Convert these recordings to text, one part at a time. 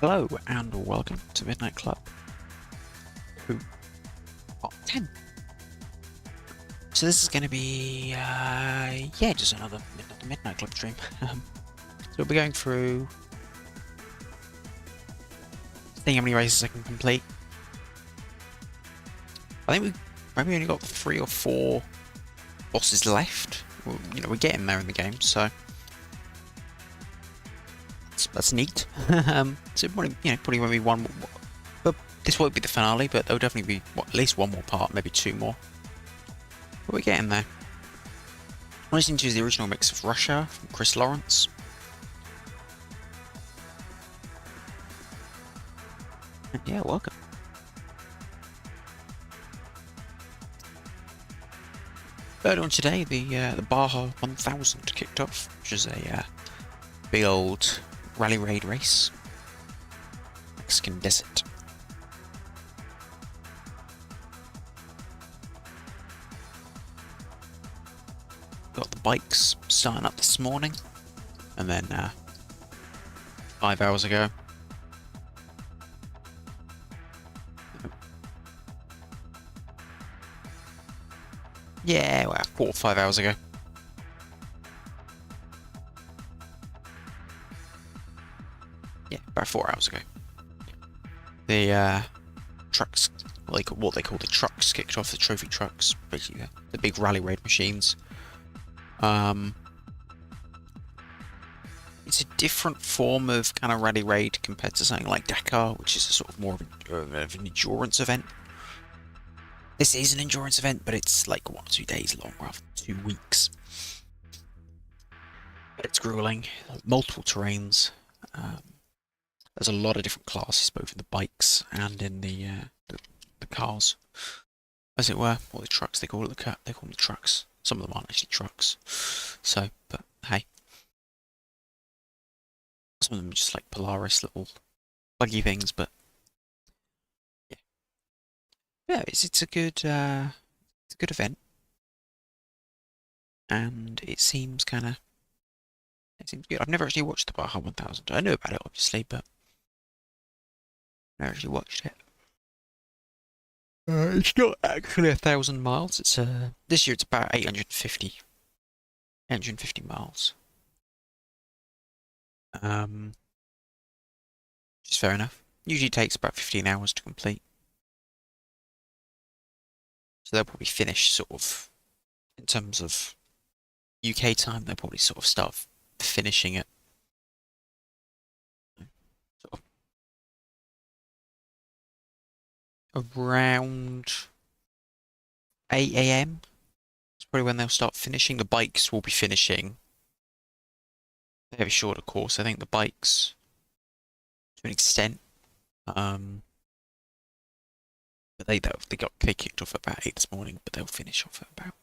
Hello and welcome to Midnight Club 2 Part 10. So this is going to be, just another Midnight Club stream. So we'll be going through, seeing how many races I can complete. I think we only got 3 or 4 bosses left. Well, we're getting there in the game, so that's neat. So probably won't be one, but this won't be the finale, but there'll definitely be at least one more part, maybe 2 more. But we're getting there. I'm listening to the original mix of Russia from Chris Lawrence. And yeah, welcome. Earlier on today, the Baja 1000 kicked off, which is a big old rally raid race. Mexican desert. Got the bikes starting up this morning, and then 5 hours ago. Yeah, well, 4 or 5 hours ago. Yeah, about 4 hours ago. The trucks, what they call the trucks, kicked off. The trophy trucks, basically the big rally raid machines. It's a different form of kind of rally raid compared to something like Dakar, which is a sort of more of an endurance event. This is an endurance event, but it's like 1 or 2 days long rather than 2 weeks. It's grueling, multiple terrains. There's a lot of different classes, both in the bikes and in the cars, as it were, or the trucks. They call them the trucks. Some of them aren't actually trucks. So, but hey, some of them are just like Polaris little buggy things. But yeah, it's a good event, and it seems good. I've never actually watched the Baja 1000. I know about it obviously, but I never actually watched it. It's not actually 1,000 miles. It's this year it's about 850 miles. Which is fair enough. Usually takes about 15 hours to complete. So they'll probably finish sort of, in terms of UK time, they'll probably sort of start finishing it sort of around 8 AM. It's probably when they'll start finishing. The bikes will be finishing. They have a shorter course. I think the bikes, to an extent, but they kicked off at about 8 this morning, but they'll finish off at about.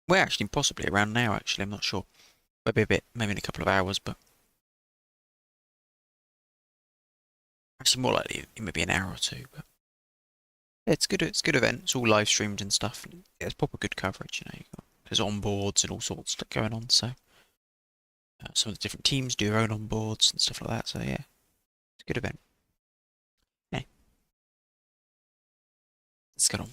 We're actually possibly around now. Actually, I'm not sure. Maybe in a couple of hours, but actually more likely maybe an hour or 2. But yeah, it's good. It's a good event. It's all live streamed and stuff. Yeah, it's proper good coverage. There's onboards and all sorts of going on. So some of the different teams do their own onboards and stuff like that. So yeah, it's a good event. Yeah, let's get on.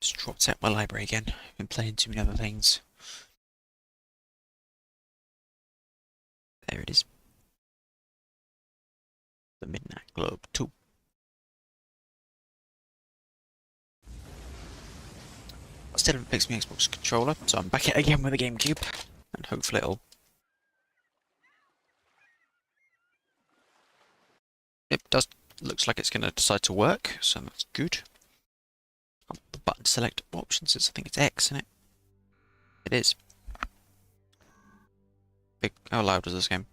Just dropped out my library again. Been playing too many other things. There it is. The Midnight Club 2. I still haven't fixed my Xbox controller, so I'm back at it again with the GameCube, and hopefully it looks like it's going to decide to work, so that's good. The button to select options is, I think it's X, isn't it? It is. Big. How loud is this game?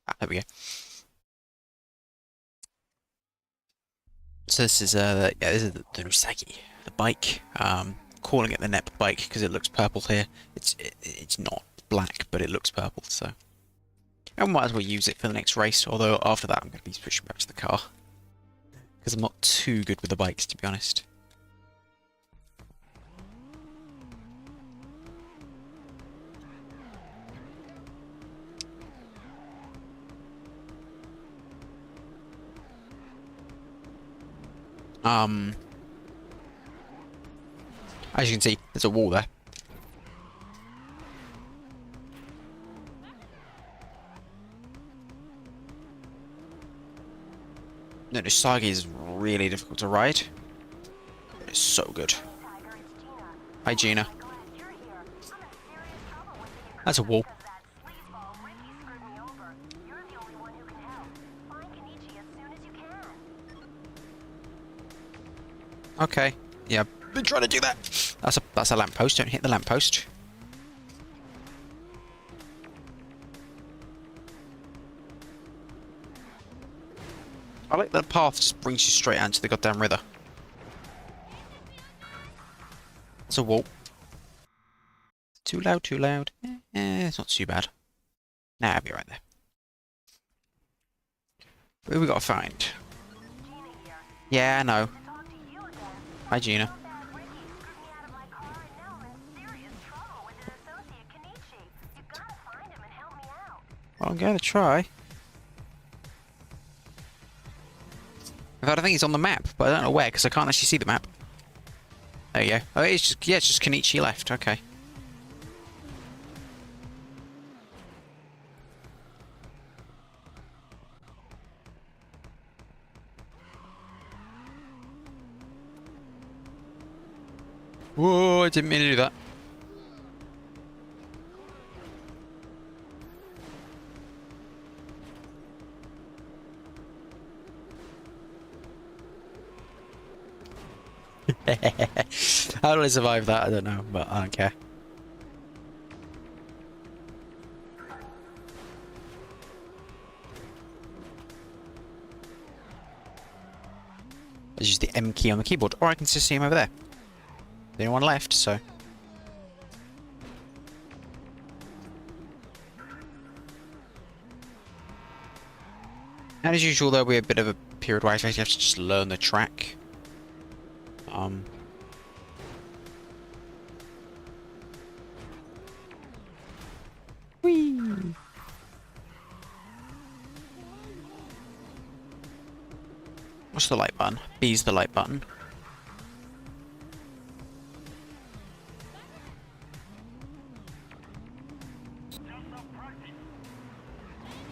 Ah, there we go. So this is this is the Usagi, the bike. Calling it the Nep bike because it looks purple here. It's not black, but it looks purple. So I might as well use it for the next race. Although after that, I'm going to be switching back to the car because I'm not too good with the bikes, to be honest. As you can see, there's a wall there. No, Usagi is really difficult to ride. It's so good. Hi, Gina. That's a wall. Okay. Yeah, I've been trying to do that. That's a lamppost. Don't hit the lamppost. I like that path just brings you straight out to the goddamn river. It's a wall. Too loud, too loud. It's not too bad. Nah, I'll be right there. Who we gotta find? Yeah, I know. Hi, Gina. Well, I'm gonna try. In fact, I think he's on the map, but I don't know where because I can't actually see the map. There you go. Oh, it's just, yeah, it's just Kenichi left. Okay. Whoa, I didn't mean to do that. How do I survive that? I don't know, but I don't care. Let's use the M key on the keyboard, or I can just see him over there. There's anyone left, so. And as usual, there'll be a bit of a period where you have to just learn the track. Whee! What's the light button? B's the light button.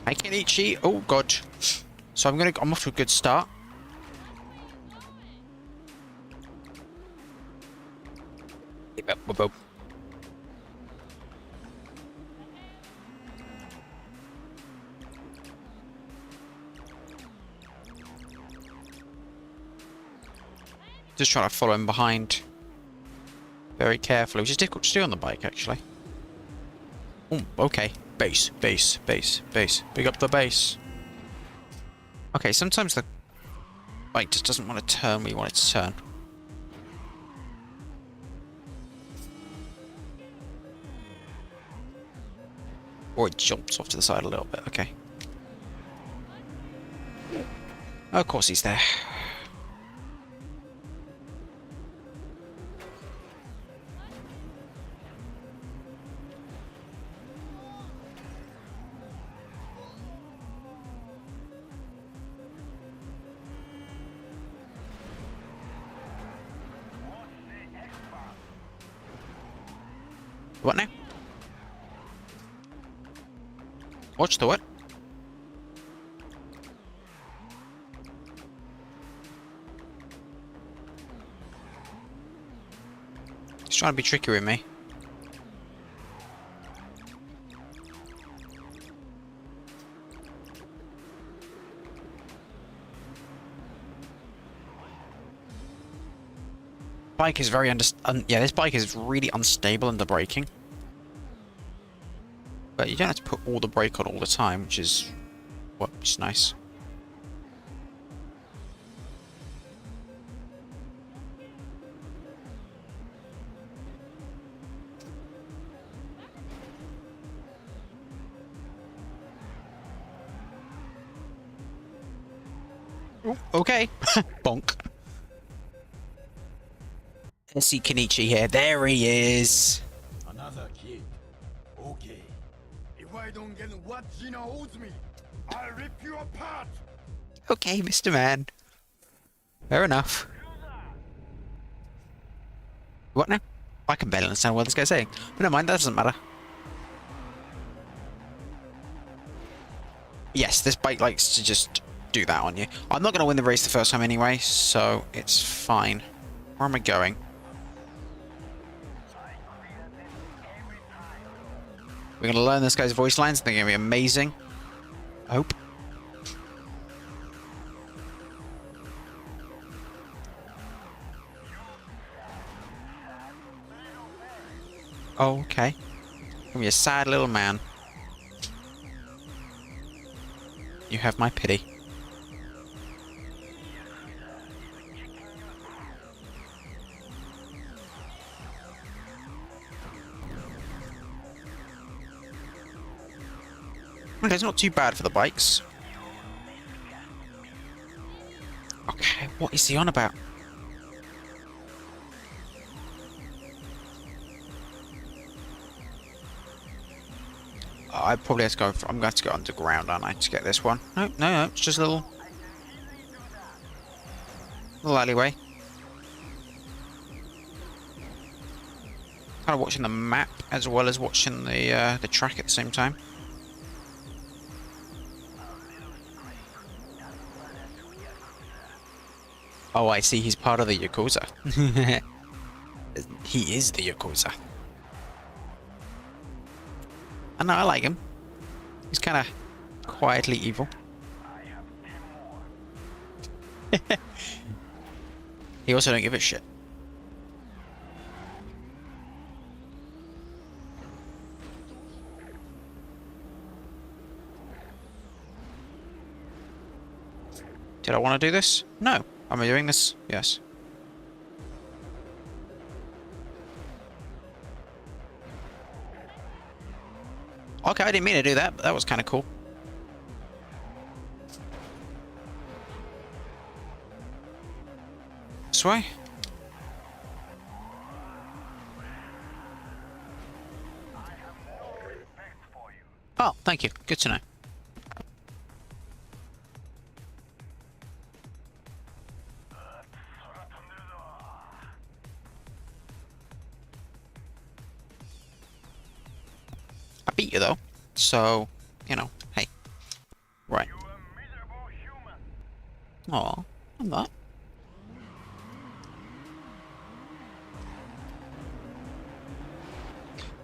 I can eat cheat. Oh god. So I'm off to a good start. Just trying to follow him behind very carefully, which is difficult to do on the bike, actually. Oh, okay. Base, base, base, base. Big up the base. Okay, sometimes the bike just doesn't want to turn when you want it to turn. Or it jumps off to the side a little bit, okay. Oh, of course he's there. What now? Watch the what? He's trying to be tricky with me. Bike is very yeah, this bike is really unstable under braking. But you don't have to put all the brake on all the time, which is which is nice. Ooh, okay. Bonk. Let's see Kenichi here. There he is. Another kid. Okay. If I don't get what Gina owes me, I'll rip you apart. Okay, Mr. Man. Fair enough. What now? I can barely understand what this guy's saying. But never mind, that doesn't matter. Yes, this bike likes to just do that on you. I'm not going to win the race the first time anyway, so it's fine. Where am I going? We're going to learn this guy's voice lines. They're going to be amazing. I hope. Oh, okay. Gonna be a sad little man. You have my pity. Okay, it's not too bad for the bikes. Okay, what is he on about? I probably have to go. I'm going to have to go underground, aren't I, to get this one? No, no, no. It's just a little alleyway. Kind of watching the map as well as watching the track at the same time. Oh, I see. He's part of the Yakuza. He is the Yakuza. I know, I like him. He's kind of quietly evil. He also don't give a shit. Did I want to do this? No. Am I doing this? Yes. Okay, I didn't mean to do that, but that was kind of cool. This way? Oh, thank you. Good to know. I beat you though, so you know, hey, right. Oh, I'm not.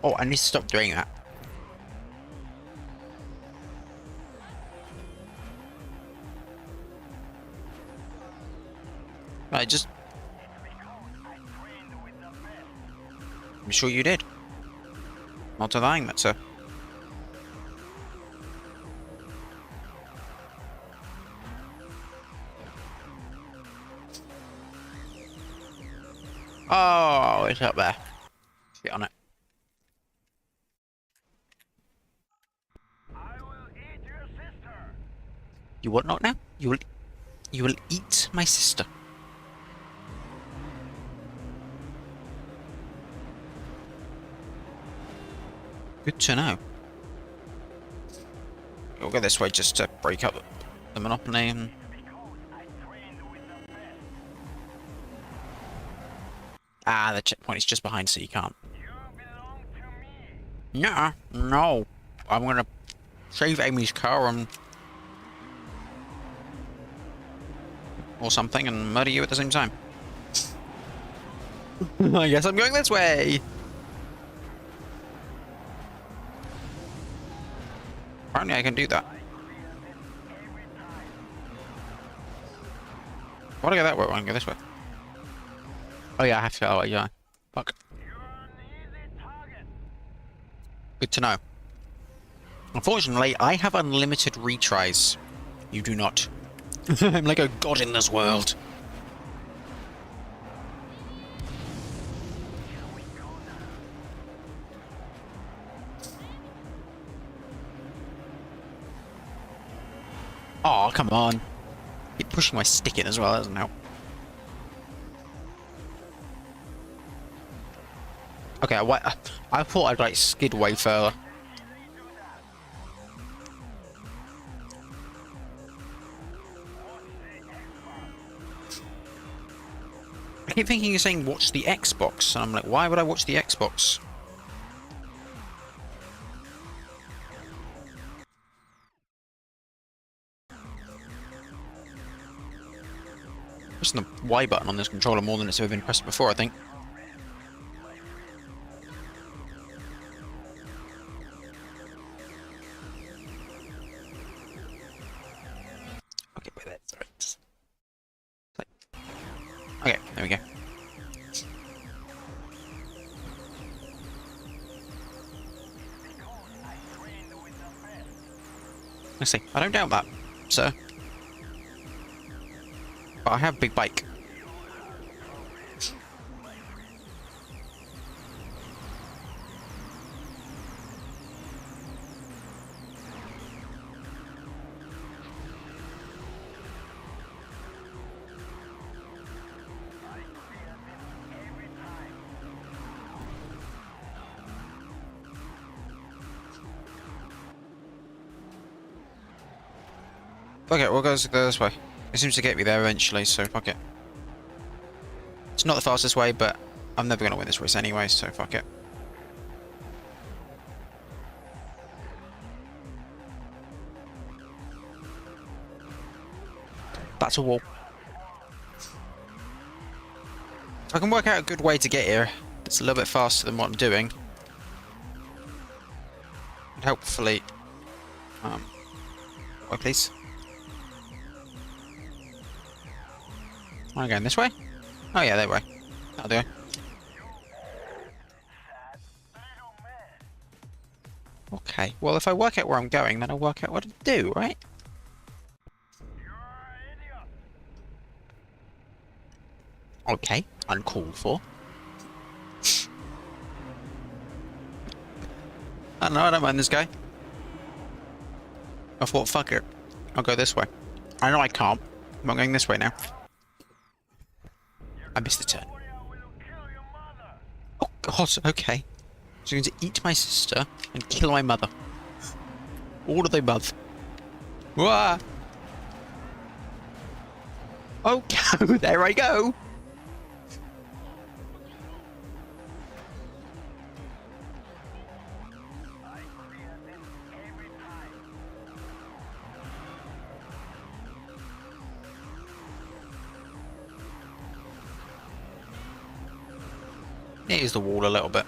Oh, I need to stop doing that. I just. I'm sure you did. Not denying that, sir. Oh, it's up there. Get on it. I will eat your sister. You what not now? You will eat my sister. Good to know. We'll go this way just to break up the monopoly and... Ah, the checkpoint is just behind, so you can't. Nah, no. I'm gonna save Amy's car and... or something and murder you at the same time. I guess I'm going this way. Apparently I can do that. Why do I go that way? I want to go this way. Oh yeah, I have to. Oh yeah. Fuck. Good to know. Unfortunately, I have unlimited retries. You do not. I'm like a god in this world. Oh, come on. Keep pushing my stick in as well, that doesn't help. Okay, I thought I'd like skid way further. I keep thinking you're saying watch the Xbox, and I'm like, why would I watch the Xbox? Pressing the Y button on this controller more than it's ever been pressed before, I think. Okay, wait there, sorry. Okay, there we go. Let's see. I don't doubt that, sir. But I have a big bike. Fuck it, we'll go this way. It seems to get me there eventually, so fuck it. It's not the fastest way, but I'm never going to win this race anyway, so fuck it. That's a wall. If I can work out a good way to get here, it's a little bit faster than what I'm doing. And hopefully... wait, please. Am I going this way? Oh yeah, that way. That'll do. Okay, well if I work out where I'm going, then I'll work out what to do, right? Okay, uncalled for. I don't know, I don't mind this guy. I thought, fuck it. I'll go this way. I know I can't. I'm going this way now. I missed the turn. Oh god, okay. So I'm going to eat my sister and kill my mother. All of the above. Wah! Okay, there I go. It is the wall a little bit.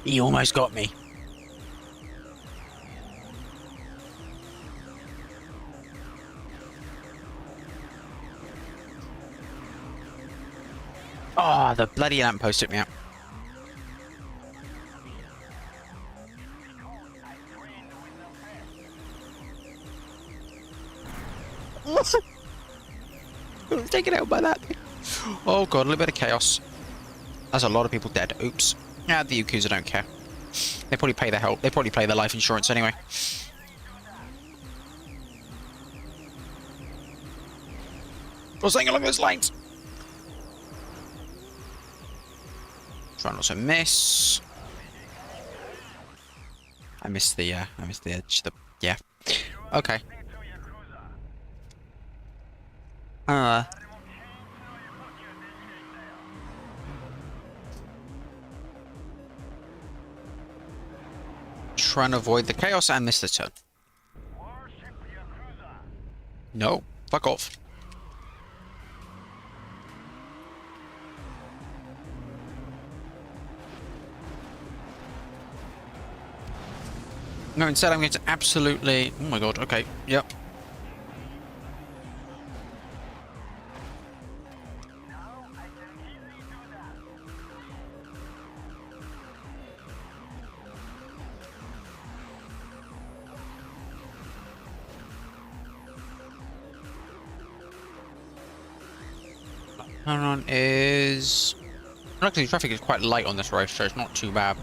He almost got me. Oh, the bloody lamppost took me out. I'm taken out by that. Oh god, a little bit of chaos. That's a lot of people dead. Oops. Yeah, the Yakuza don't care. They probably pay their help. They probably pay their life insurance anyway. Or something along those lines. Try not to miss. I missed the edge. Yeah. Okay. Trying to avoid the chaos and miss the turn. No, fuck off. No, instead I'm going to absolutely... Oh my god, okay, yep. Hold on, is... Luckily, traffic is quite light on this road, so it's not too bad.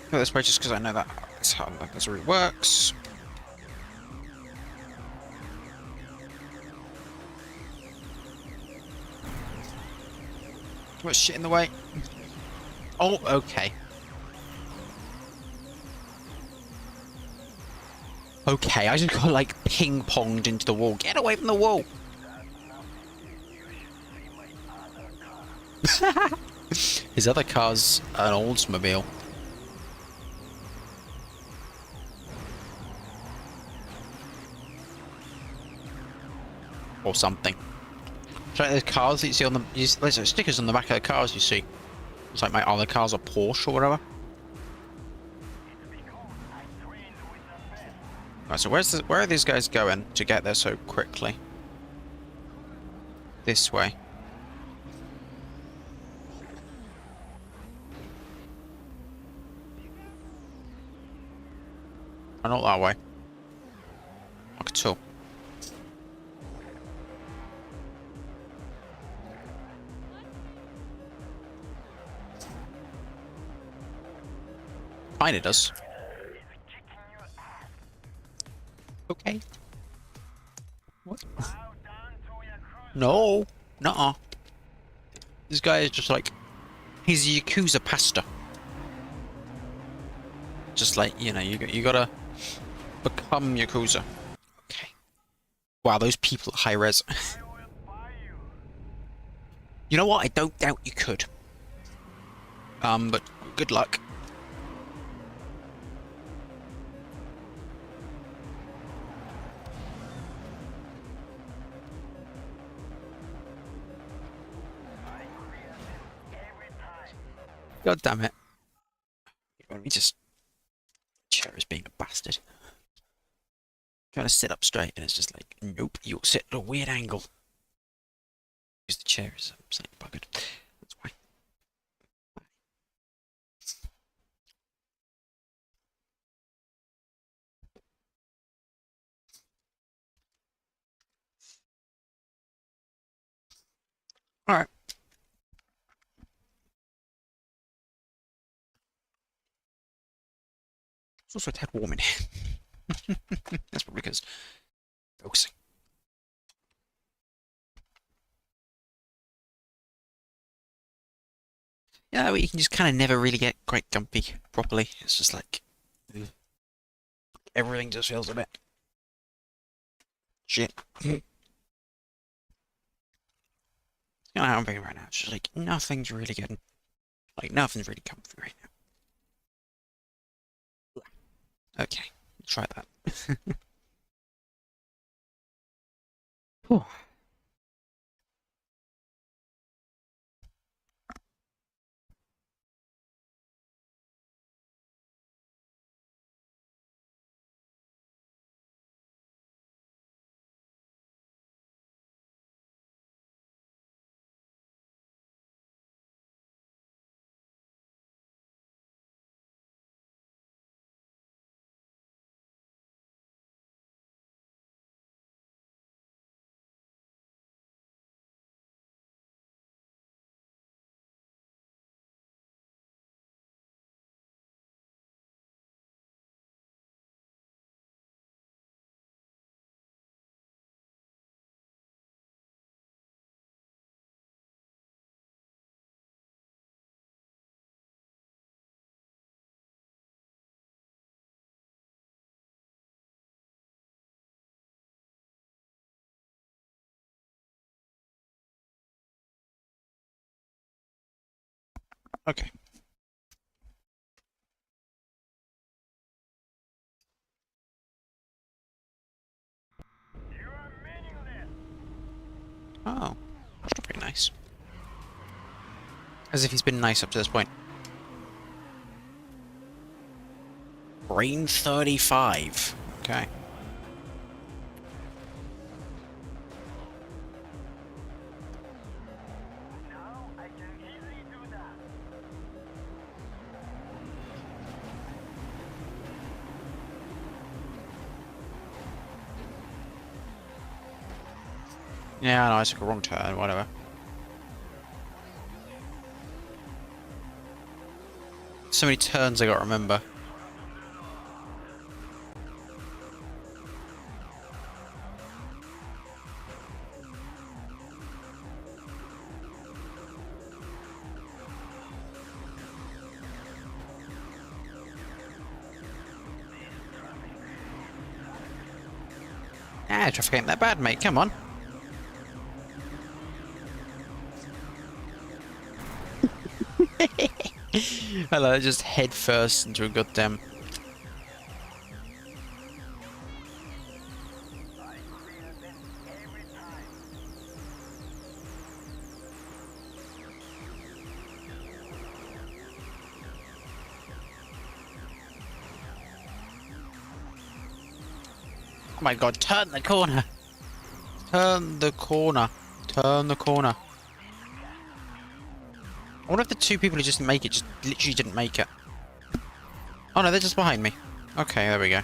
Go this way just because I know that's how this route works. Too much shit in the way. Oh, okay. Okay, I just got like ping-ponged into the wall. Get away from the wall! His other car's an Oldsmobile. Or something. It's like those cars that you see on the... There's like stickers on the back of the cars you see. It's like my other car's a Porsche or whatever. Right, so where are these guys going to get there so quickly? This way. Oh, not that way. Not at all. Kinda does. Okay. What? No. Nuh-uh. This guy is just like... He's a Yakuza pasta. Just like, you know, you gotta become Yakuza. Okay. Wow, those people at high res. You know what? I don't doubt you could. But good luck. God damn it. Let me just... Chair is being a bastard. Trying to sit up straight and it's just like, nope, you'll sit at a weird angle. Because the chair is slightly buggered. That's why. Alright. It's also a tad warm in here. That's probably because focusing. Yeah, but you can just kind of never really get quite comfy properly. It's just like everything just feels a bit shit. Kind of how I'm feeling right now. It's just like nothing's really getting, like nothing's really comfy right now. Okay, try that. Whew. Okay. Oh, that's not very nice. As if he's been nice up to this point. Brain 35. Okay. Yeah, no, I took a wrong turn, whatever. So many turns I gotta remember. Ah, traffic ain't that bad, mate. Come on. Hello, just head first into a goddamn. Oh my god, turn the corner! Turn the corner. Turn the corner. I wonder if the two people who just make it just literally didn't make it. Oh no, they're just behind me. Okay, there we go.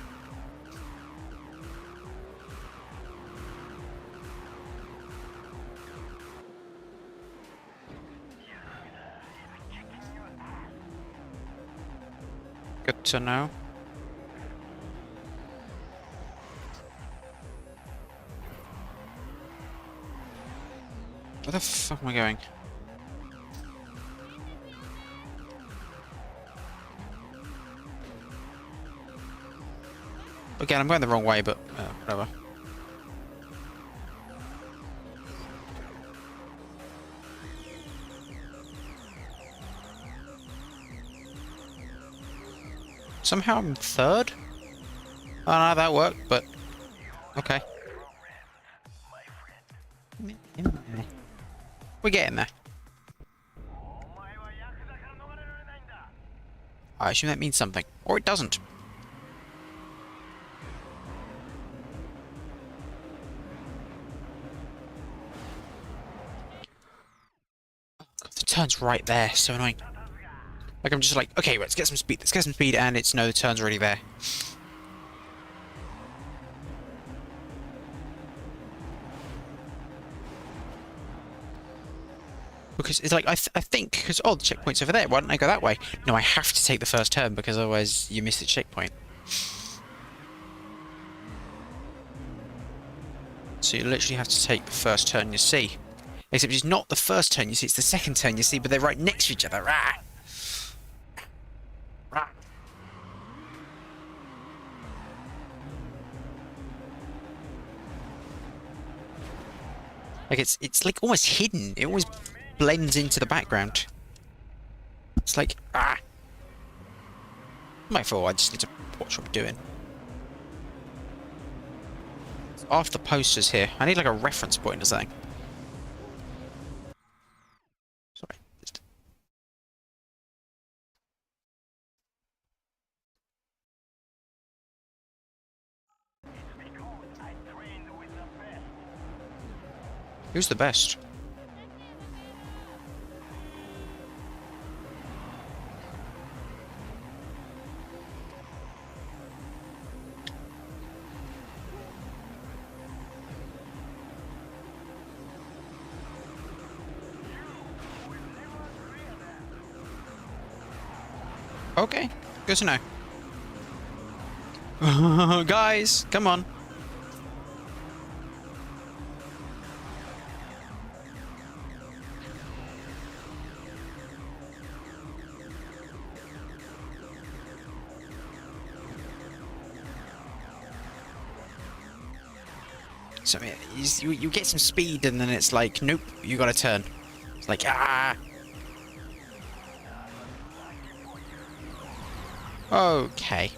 Good to know. Where the fuck am I going? Again, I'm going the wrong way, but whatever. Somehow I'm third? I don't know how that worked, but okay. We're getting there. I assume that means something. Or it doesn't. The turn's right there, so annoying. Like, I'm just like, okay, let's get some speed, and it's no, the turn's already there. Because it's like, I think, because, oh, the checkpoint's over there, why don't I go that way? No, I have to take the first turn, because otherwise you miss the checkpoint. So you literally have to take the first turn you see. Except it's not the first turn you see, it's the second turn you see, but they're right next to each other. Rah! Rah! Like, it's like almost hidden. It always blends into the background. It's like, ah! My fault, I just need to watch what I'm doing. After the posters here, I need like a reference point or something. Sorry. Who's the best? Okay, good to know. Guys, come on. So yeah, you get some speed and then it's like, nope, you gotta turn. It's like, ah! Okay.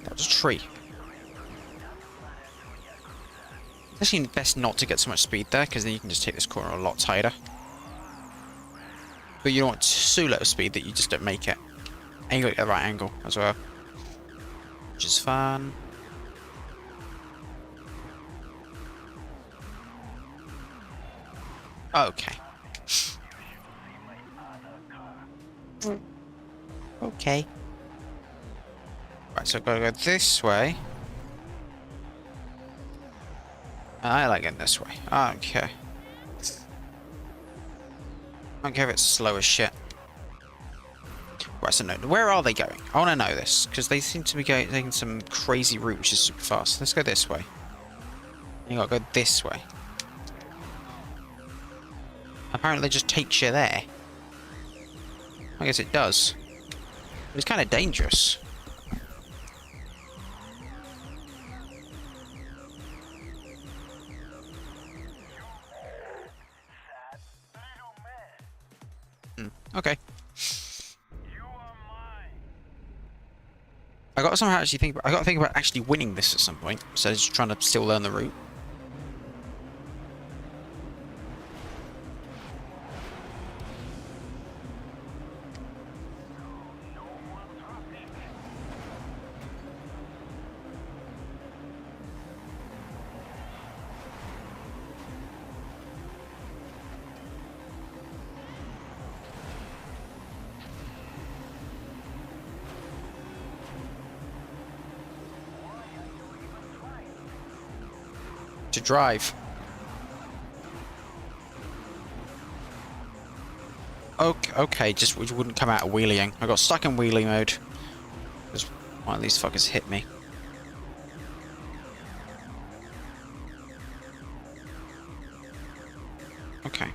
That was a tree. It's actually best not to get so much speed there, because then you can just take this corner a lot tighter. But you don't want so little speed that you just don't make it. And you got the right angle as well. Which is fun. Okay. Okay. Right, so I've got to go this way. I like it this way. I don't care. I don't care if it's slow as shit. Right, so no, where are they going? I want to know this, because they seem to be taking some crazy route which is super fast. Let's go this way. You gotta go this way. Apparently it just takes you there. I guess it does. But it's kind of dangerous. Okay. I got to somehow actually think about, I got to think about actually winning this at some point, instead of just trying to still learn the route. To drive. Okay, just we wouldn't come out of wheeling. I got stuck in wheelie mode. Because one of these fuckers hit me. Okay.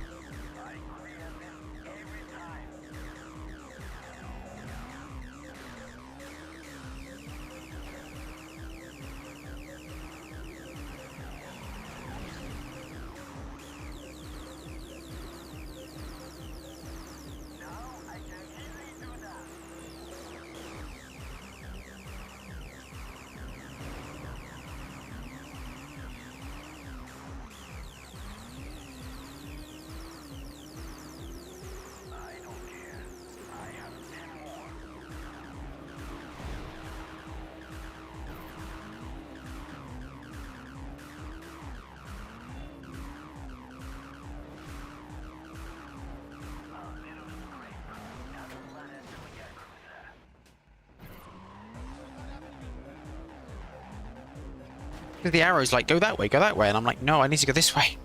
The arrow's like, go that way, and I'm like, no, I need to go this way.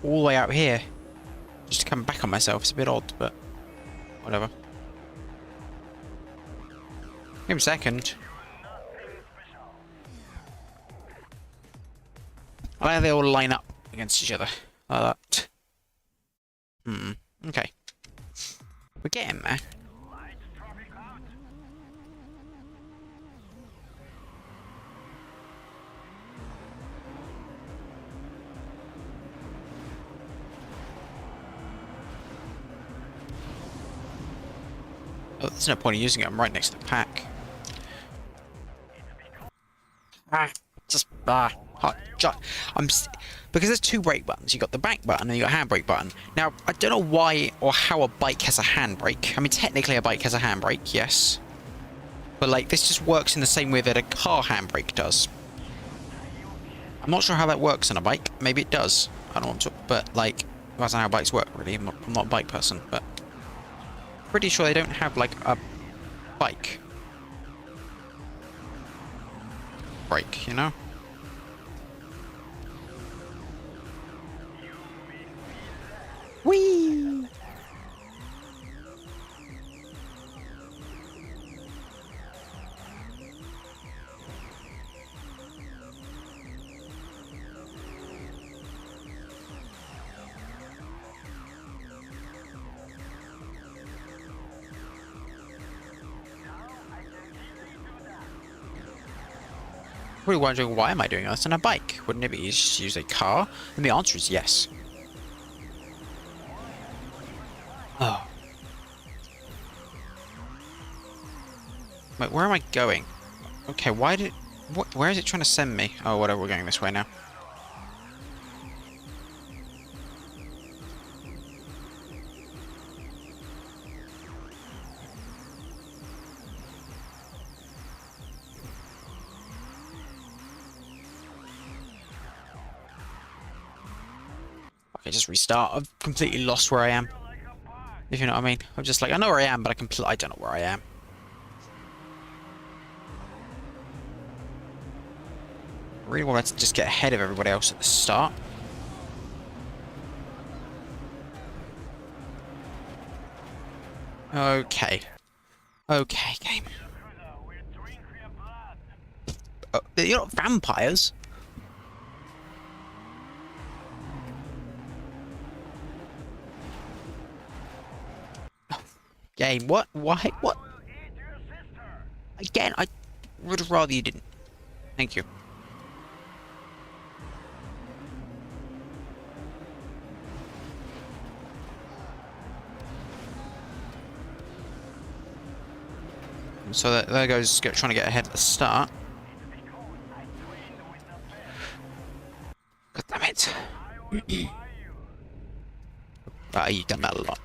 All the way out here. Just to come back on myself. It's a bit odd, but whatever. Give me a second. I like how they all line up against each other. Like that. Okay. We're getting there. Oh, there's no point in using it. I'm right next to the pack. Because there's two brake buttons. You got the back button and you got handbrake button. Now, I don't know why or how a bike has a handbrake. I mean, technically a bike has a handbrake, yes. But like, this just works in the same way that a car handbrake does. I'm not sure how that works on a bike. Maybe it does. I don't know, but like, that's not how bikes work, really. I'm not a bike person, but pretty sure they don't have like a bike brake, you know? Whee! Probably wondering, why am I doing this on a bike? Wouldn't it be easier to use a car? And the answer is yes. Oh. Wait, where am I going? Okay, why did... where is it trying to send me? Oh, whatever, we're going this way now. Okay, just restart. I've completely lost where I am. If you know what I mean. I'm just like, I know where I am, but I don't know where I am. really wanted to just get ahead of everybody else at the start. Okay. Okay, game. Oh, you're not vampires. Game, what? Why? What? Again, I would have rather you didn't. Thank you. So there goes trying to get ahead at the start. God damn it. Ah, you've done that a lot.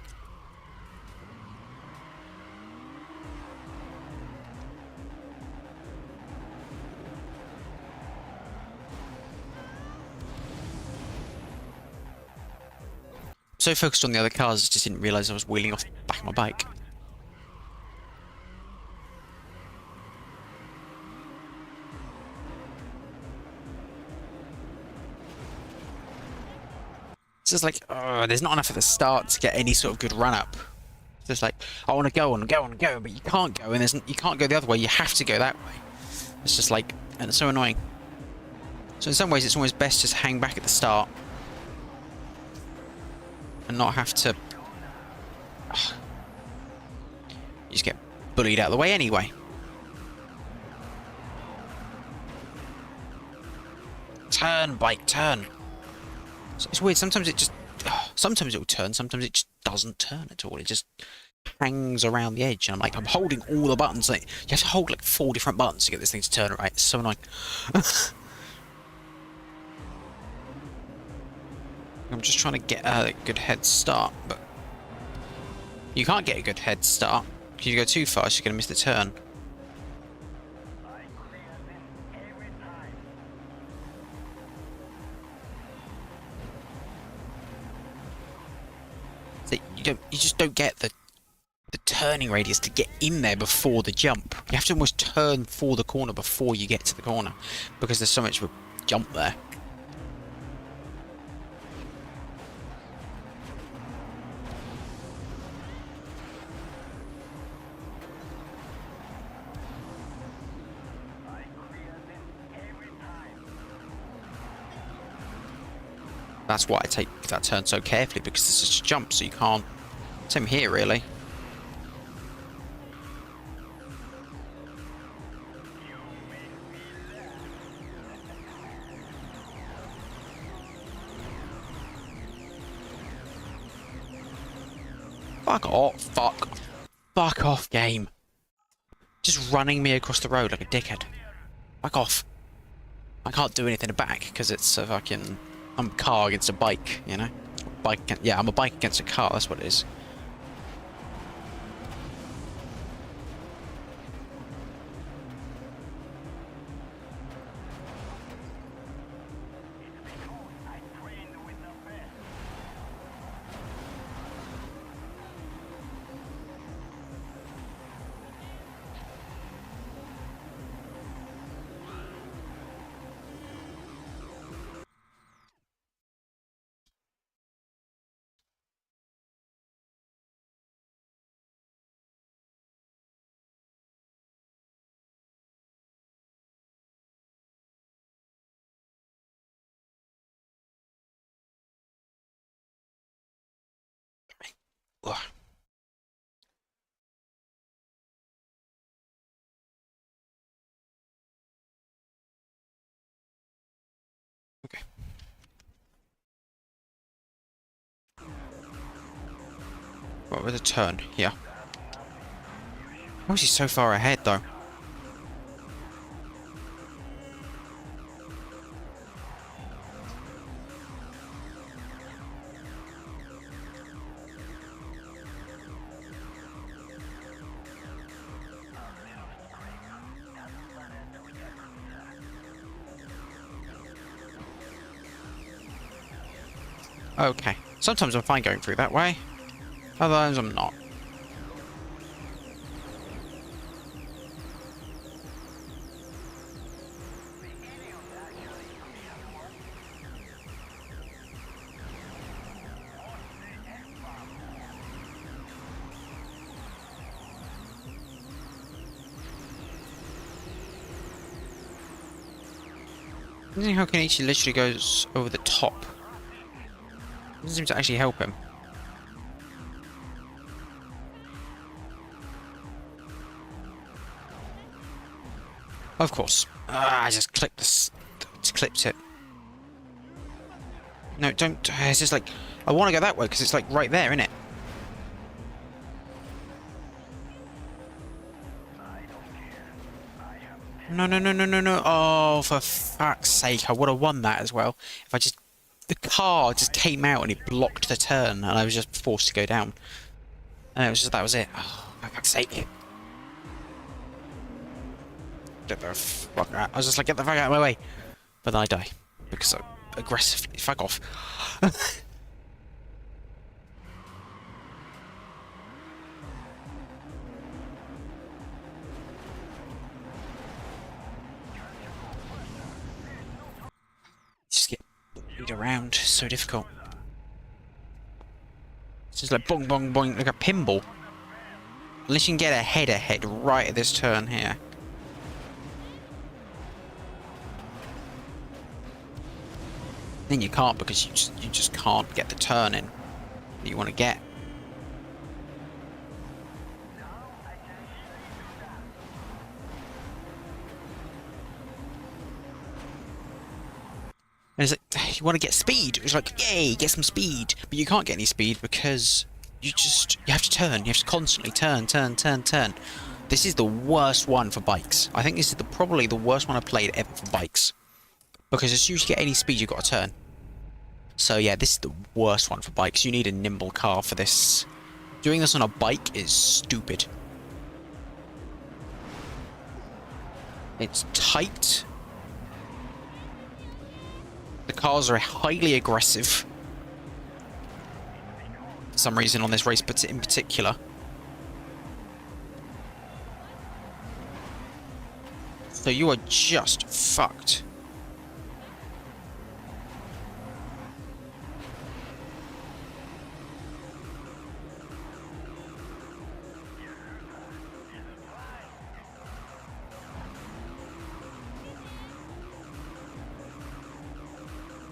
So focused on the other cars, I just didn't realise I was wheeling off the back of my bike. It's just like, there's not enough at the start to get any sort of good run up. It's just like, I want to go and go and go, but you can't go, and you can't go the other way. You have to go that way. It's just like, and it's so annoying. So in some ways, it's almost best just hang back at the start and not have to. You just get bullied out of the way anyway. Turn, bike, turn. It's weird. Sometimes it just. Sometimes it will turn. Sometimes it just doesn't turn at all. It just hangs around the edge. And I'm like, I'm holding all the buttons. Like, you have to hold like 4 different buttons to get this thing to turn right. It's so annoying. I'm just trying to get a good head start, but you can't get a good head start. If you go too fast, you're going to miss the turn. So you just don't get the turning radius to get in there before the jump. You have to almost turn for the corner before you get to the corner because there's so much of a jump there. That's why I take that turn so carefully, because it's such a jump, so you can't. Same here, really. Fuck off, fuck off, game. Just running me across the road like a dickhead. Fuck off. I can't do anything back because it's a fucking. I'm a car against a bike, you know? Yeah, I'm a bike against a car, that's what it is. Ugh. Okay. What with a turn? Yeah. How is he so far ahead, though? Okay. Sometimes I'm fine going through that way. Other times I'm not. Isn't how Kenichi literally goes over the top? Doesn't seem to actually help him. Of course. I just clicked this. Just clipped it. No, don't. It's just like I want to go that way because it's like right there, isn't it? No, no, no, no, no, no. Oh, for fuck's sake. I would have won that as well. If I just... The car just came out and it blocked the turn and I was just forced to go down. And it was just... That was it. Oh, for fuck's sake. Get the fuck out. I was just like, get the fuck out of my way. But then I die. Because I aggressively... Fuck off. Just get beat around. So difficult. It's just like bong, bong, bong. Like a pinball. Unless you can get a head ahead right at this turn here. Then you can't because you just can't get the turn in that you want to get. And it's like, you want to get speed. It's like, yay, get some speed. But you can't get any speed because you have to turn. You have to constantly turn, turn, turn, turn. This is the worst one for bikes. I think this is probably the worst one I've played ever for bikes. Because as soon as you get any speed, you've got to turn. So yeah, this is the worst one for bikes. You need a nimble car for this. Doing this on a bike is stupid. It's tight. The cars are highly aggressive. For some reason on this race, but in particular. So you are just fucked.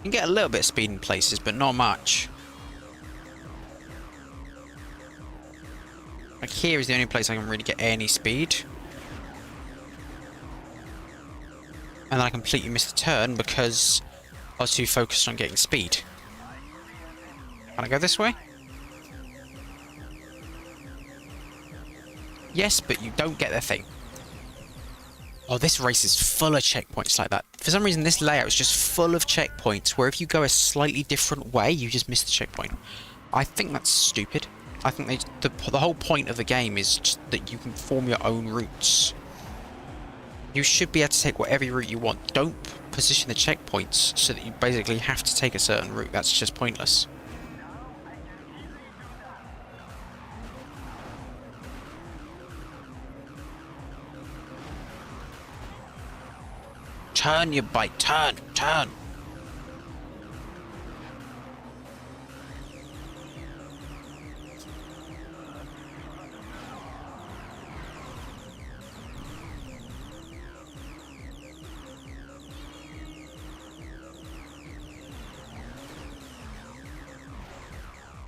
You can get a little bit of speed in places, but not much. Like here is the only place I can really get any speed. And then I completely missed the turn because I was too focused on getting speed. Can I go this way? Yes, but you don't get the thing. Oh, this race is full of checkpoints like that. For some reason, this layout is just full of checkpoints where if you go a slightly different way, you just miss the checkpoint. I think that's stupid. I think the whole point of the game is just that you can form your own routes. You should be able to take whatever route you want. Don't position the checkpoints so that you basically have to take a certain route. That's just pointless. Turn your bike, turn, turn.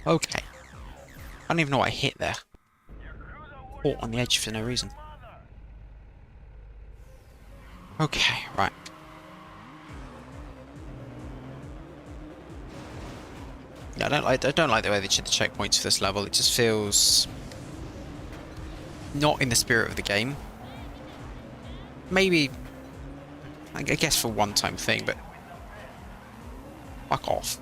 Okay. I don't even know what I hit there. Caught on the edge for no reason. Okay, right. Yeah, I don't like the way they did the checkpoints for this level. It just feels not in the spirit of the game. Maybe, I guess for one-time thing, but fuck off.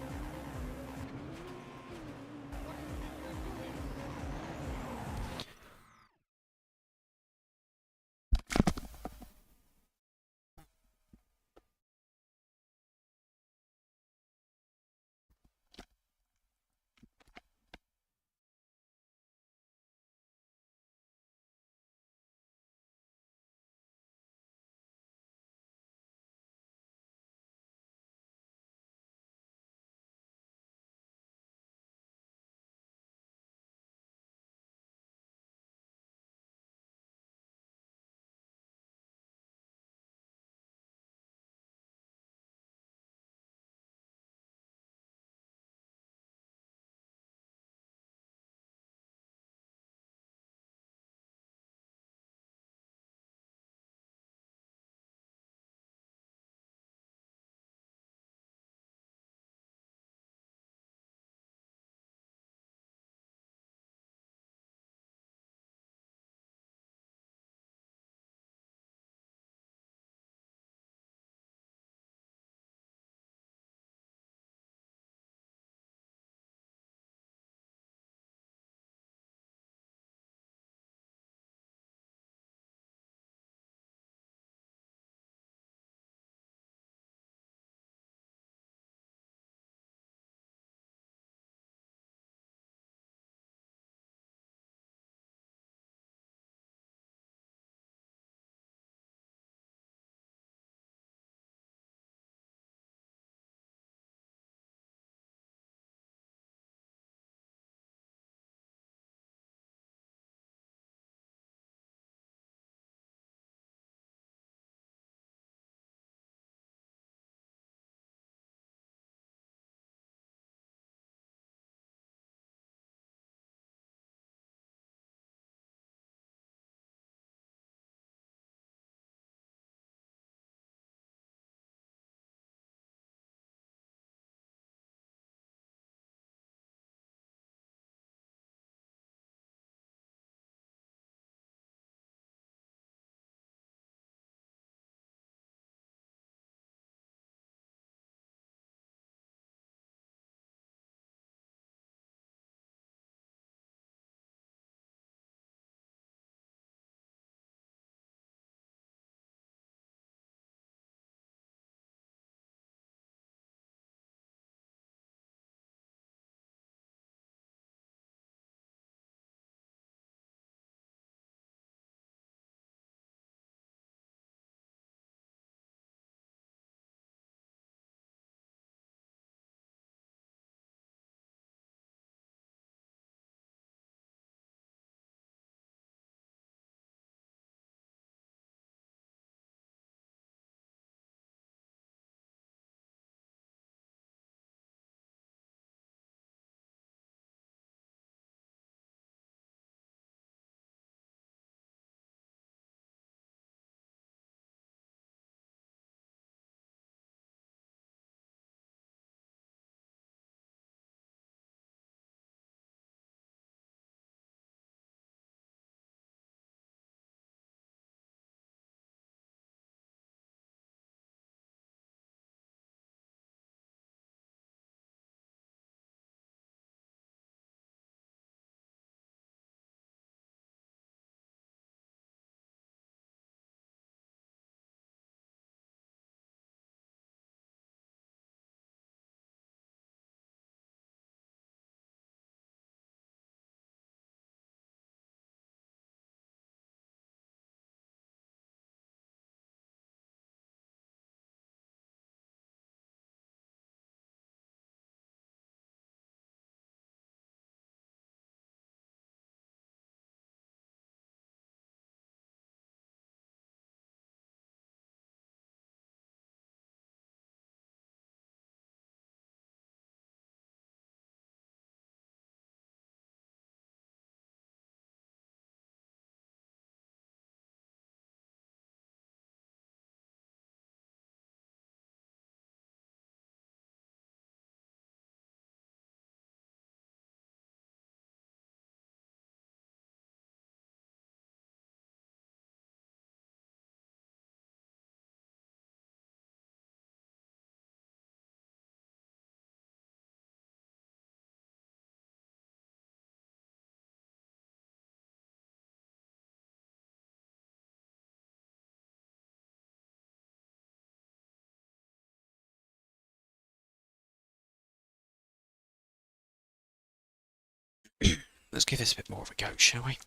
Let's give this a bit more of a go, shall we?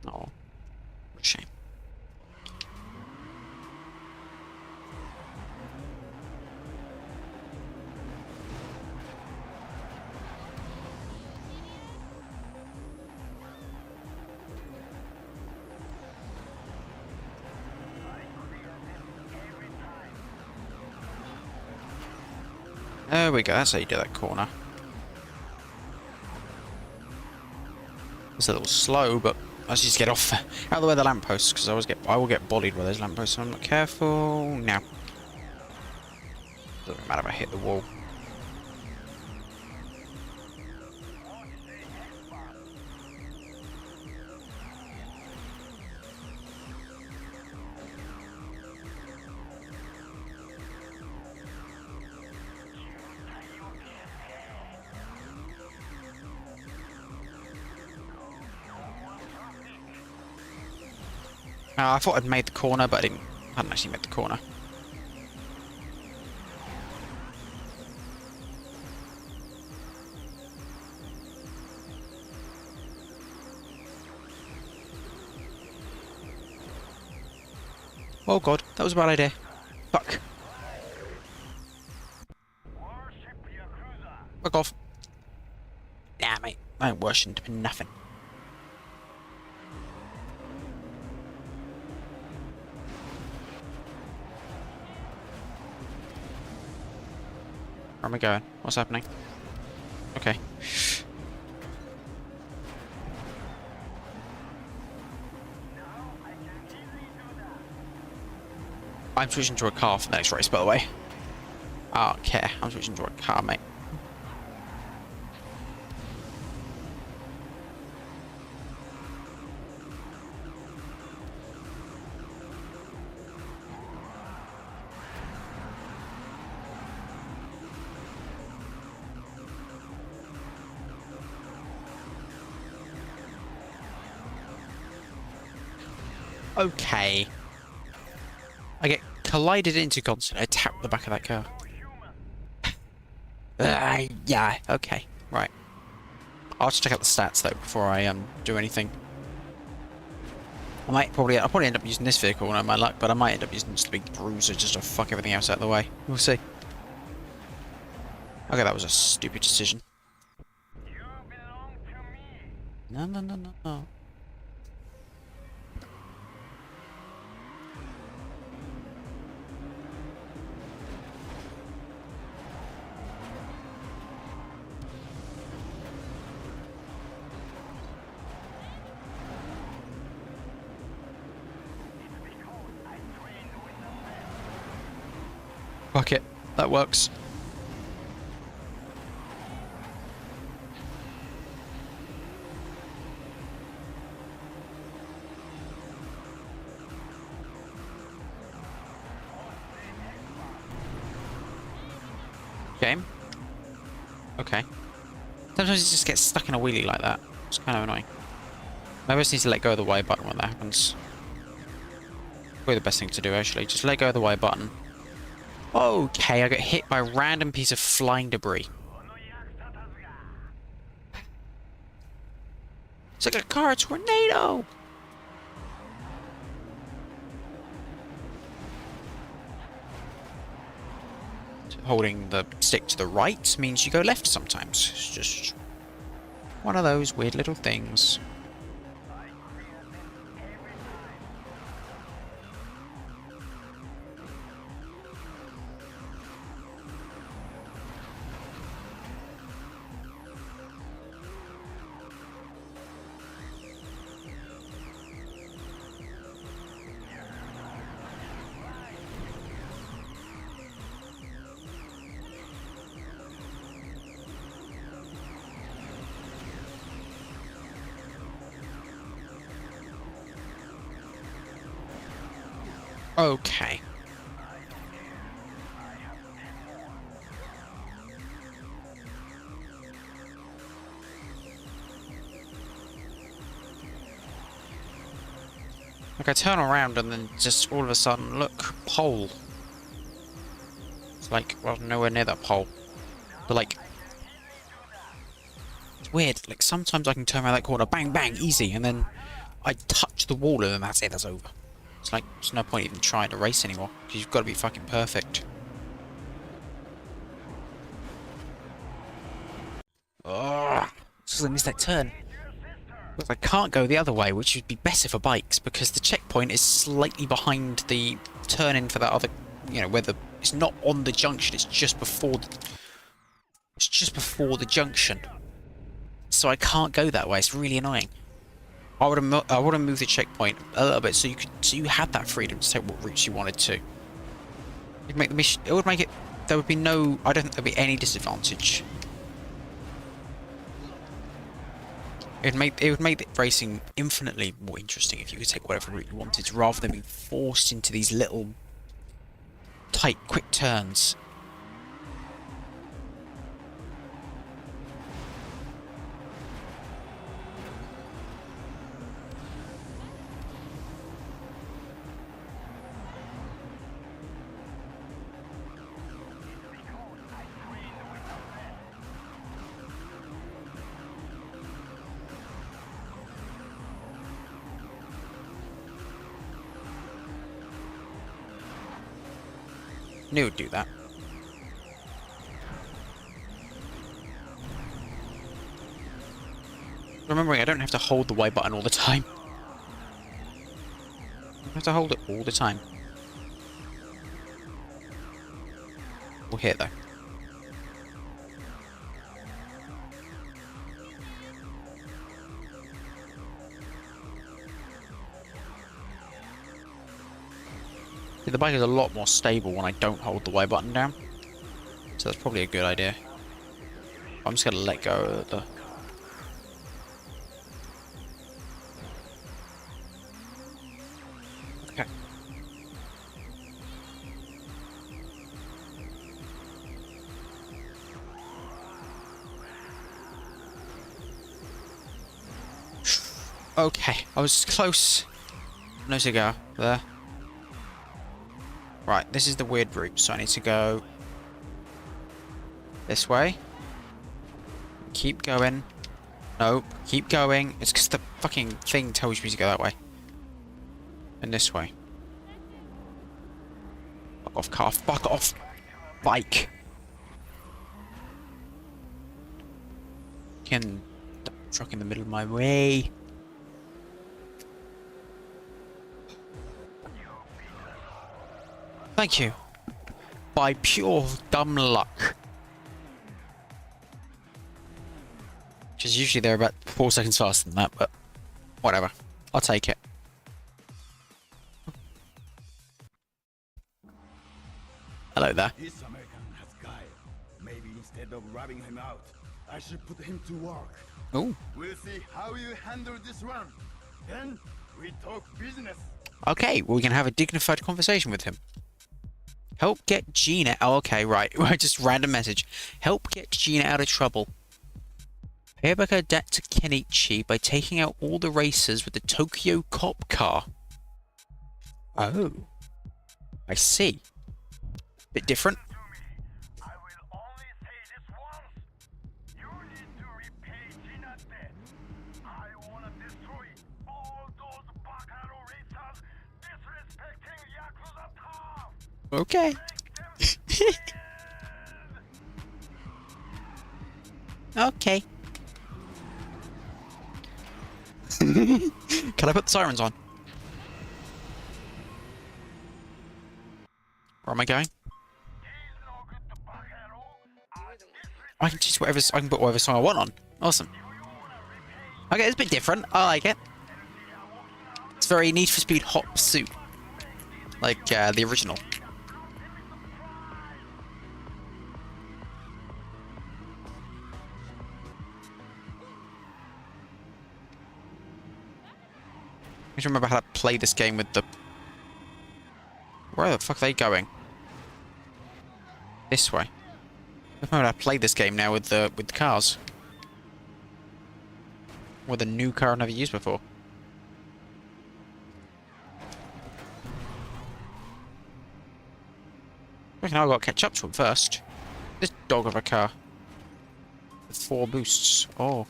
Oh, what a shame. There we go, that's how you do that corner. It's a little slow, but I just get off out of the way of the lampposts, because I will get bodied by those lampposts, so I'm not careful. Now. Doesn't matter if I hit the wall. I thought I'd made the corner, but I hadn't actually made the corner. Oh god, that was a bad idea. Fuck. Fuck off. Nah, mate. I ain't worshipped nothing. Where am I going? What's happening? Okay. I'm switching to a car for the next race, by the way. I don't care. I'm switching to a car, mate. Okay. I get collided into constantly. I tap the back of that car. Yeah, okay. Right. I'll just check out the stats though before I do anything. I'll probably end up using this vehicle when I'm my luck, but I might end up using this big bruiser just to fuck everything else out of the way. We'll see. Okay, that was a stupid decision. No, no, no, no, no. Fuck it. That works. Game. Okay. Sometimes it just gets stuck in a wheelie like that. It's kind of annoying. Maybe I just need to let go of the Y button when that happens. Probably the best thing to do, actually. Just let go of the Y button. Okay, I got hit by a random piece of flying debris. It's like a car tornado! Holding the stick to the right means you go left sometimes. It's just one of those weird little things. Okay. Like I turn around and then just all of a sudden, look, pole. It's like, well, nowhere near that pole. But like, It's weird. Like, sometimes I can turn around that corner, bang, bang, easy, and then I touch the wall and then that's it, that's over. It's like, there's no point even trying to race anymore, because you've got to be fucking perfect. Oh, just I missed that turn. Because I can't go the other way, which would be better for bikes, because the checkpoint is slightly behind the turn-in for that other, you know, where the... It's not on the junction, it's just before the... It's just before the junction. So I can't go that way, it's really annoying. I would have moved the checkpoint a little bit so you had that freedom to take what routes you wanted to. It'd make the mission, it would make it, there would be no, I don't think there'd be any disadvantage. It would make the racing infinitely more interesting if you could take whatever route you wanted, rather than being forced into these little tight, quick turns. I knew it would do that. Remembering I don't have to hold the Y button all the time. I have to hold it all the time. We'll hit though. The bike is a lot more stable when I don't hold the Y button down. So that's probably a good idea. I'm just going to let go of the... Okay. Okay, I was close. No cigar. There. Right, this is the weird route, so I need to go this way. Keep going. Nope, keep going. It's because the fucking thing tells me to go that way. And this way. Fuck off, car. Fuck off, bike. Can truck in the middle of my way. Thank you. By pure dumb luck. Which is usually they're about 4 seconds faster than that, but whatever. I'll take it. Hello there. This American has guile. Maybe instead of rubbing him out, I should put him to work. Ooh. We'll see how you handle this one. Then we talk business. Okay, well, we can have a dignified conversation with him. Help get Gina... Oh, okay, right. Just random message. Help get Gina out of trouble. Pay back her debt to Kenichi by taking out all the racers with the Tokyo cop car. Oh. I see. Bit different. I will only say this once. You need to repay Gina debt. I wanna destroy all those Bacaro racers disrespecting Yakuza town. Okay. Okay. Can I put the sirens on? Where am I going? I can choose whatever. I can put whatever song I want on. Awesome. Okay, it's a bit different. I like it. It's very Need for Speed Hot Pursuit, like the original. I just remember how to play this game with the... Where the fuck are they going? This way. I remember how to play this game now with the cars. With a new car I've never used before. I reckon I've got to catch up to him first. This dog of a car. With 4 boosts. Oh.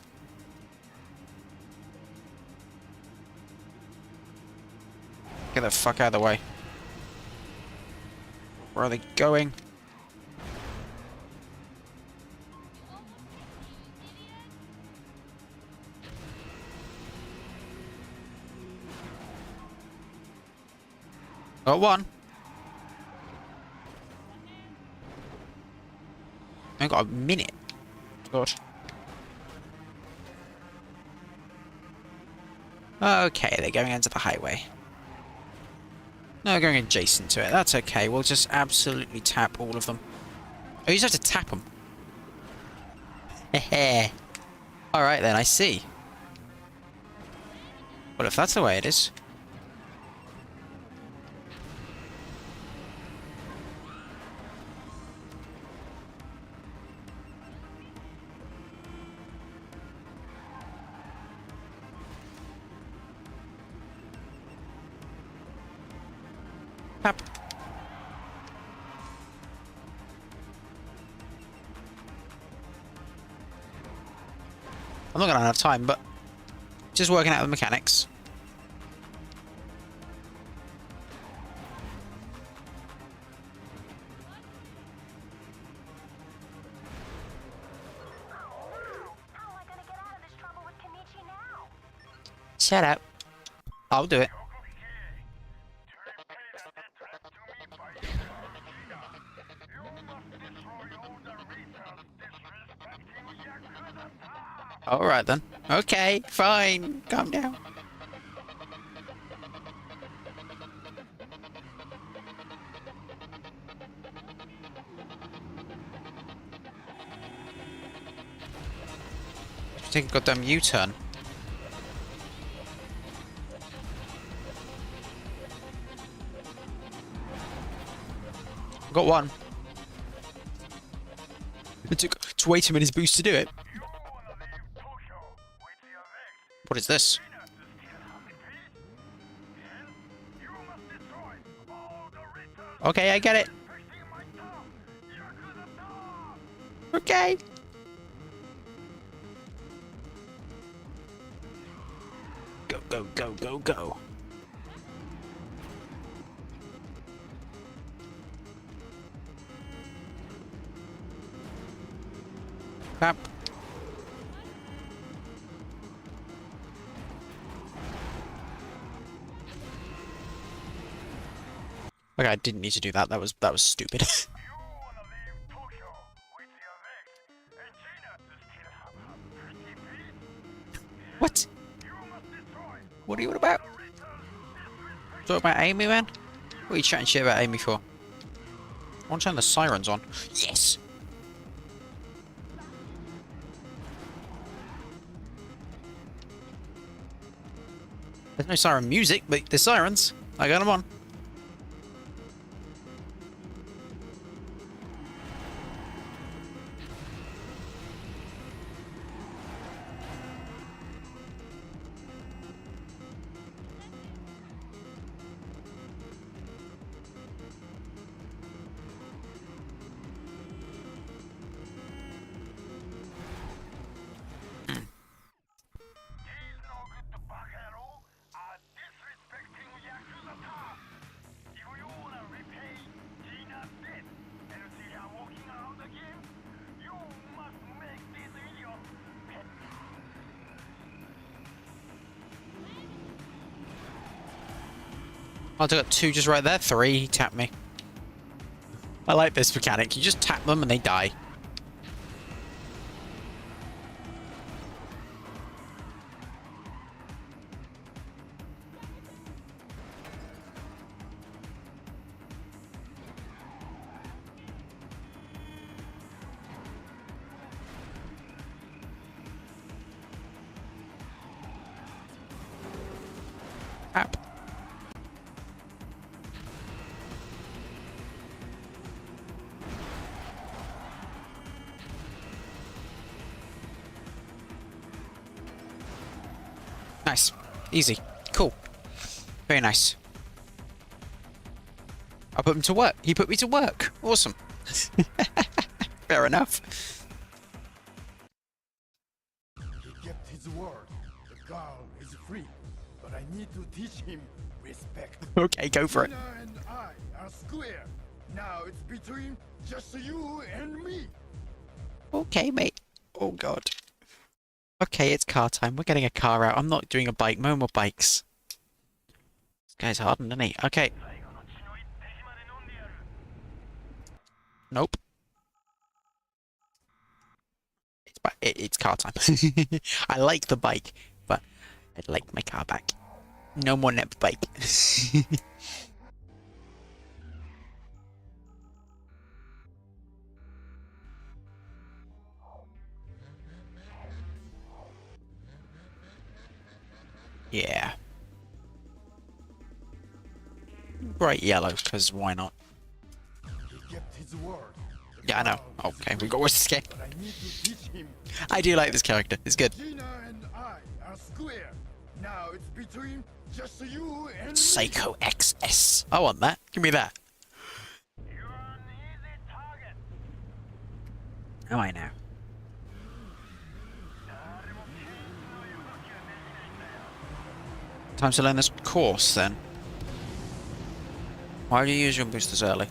Get the fuck out of the way. Where are they going? Got one. I got a minute. God. Okay, they're going into the highway. No, going adjacent to it. That's okay. We'll just absolutely tap all of them. Oh, you just have to tap them. Heh. Alright then, I see. Well, if that's the way it is. Tap. I'm not gonna have time, but just working out the mechanics. Shut up. I'll do it. Alright then. Okay, fine. Calm down. Take a goddamn U-turn. Got one. It took way too many boosts to do it. What is this? Okay, I get it. Okay. Go, go, go, go, go. Crap. Okay, I didn't need to do that. That was stupid. What? What are you on about? Talk about Amy, man? What are you chatting shit about Amy for? I want to turn the sirens on. Yes! There's no siren music, but there's sirens. I got them on. I got two just right there. Three, he tapped me. I like this mechanic. You just tap them and they die. Tap. Nice. Easy. Cool. Very nice. I put him to work. He put me to work. Awesome. Fair enough. He kept his word. The girl is free. But I need to teach him Respect. Okay, go for it. Tina and I are square. Now it's between just you and me. Okay, mate. Oh god. Okay, it's car time. We're getting a car out. I'm not doing a bike. No more bikes. This guy's hardened, isn't he? Okay. Nope. It's car time. I like the bike, but I'd like my car back. No more net bike. Yeah. Bright yellow, because why not? He kept his word. Yeah, I know. Okay, we got what's this game. But I need to teach him. I do like this character. It's good. Tina and I are square. Now it's between just you and me. Psycho XS. I want that. Give me that. You're an easy target. Oh, I know. Time to learn this course, then. Why do you use your boosters early?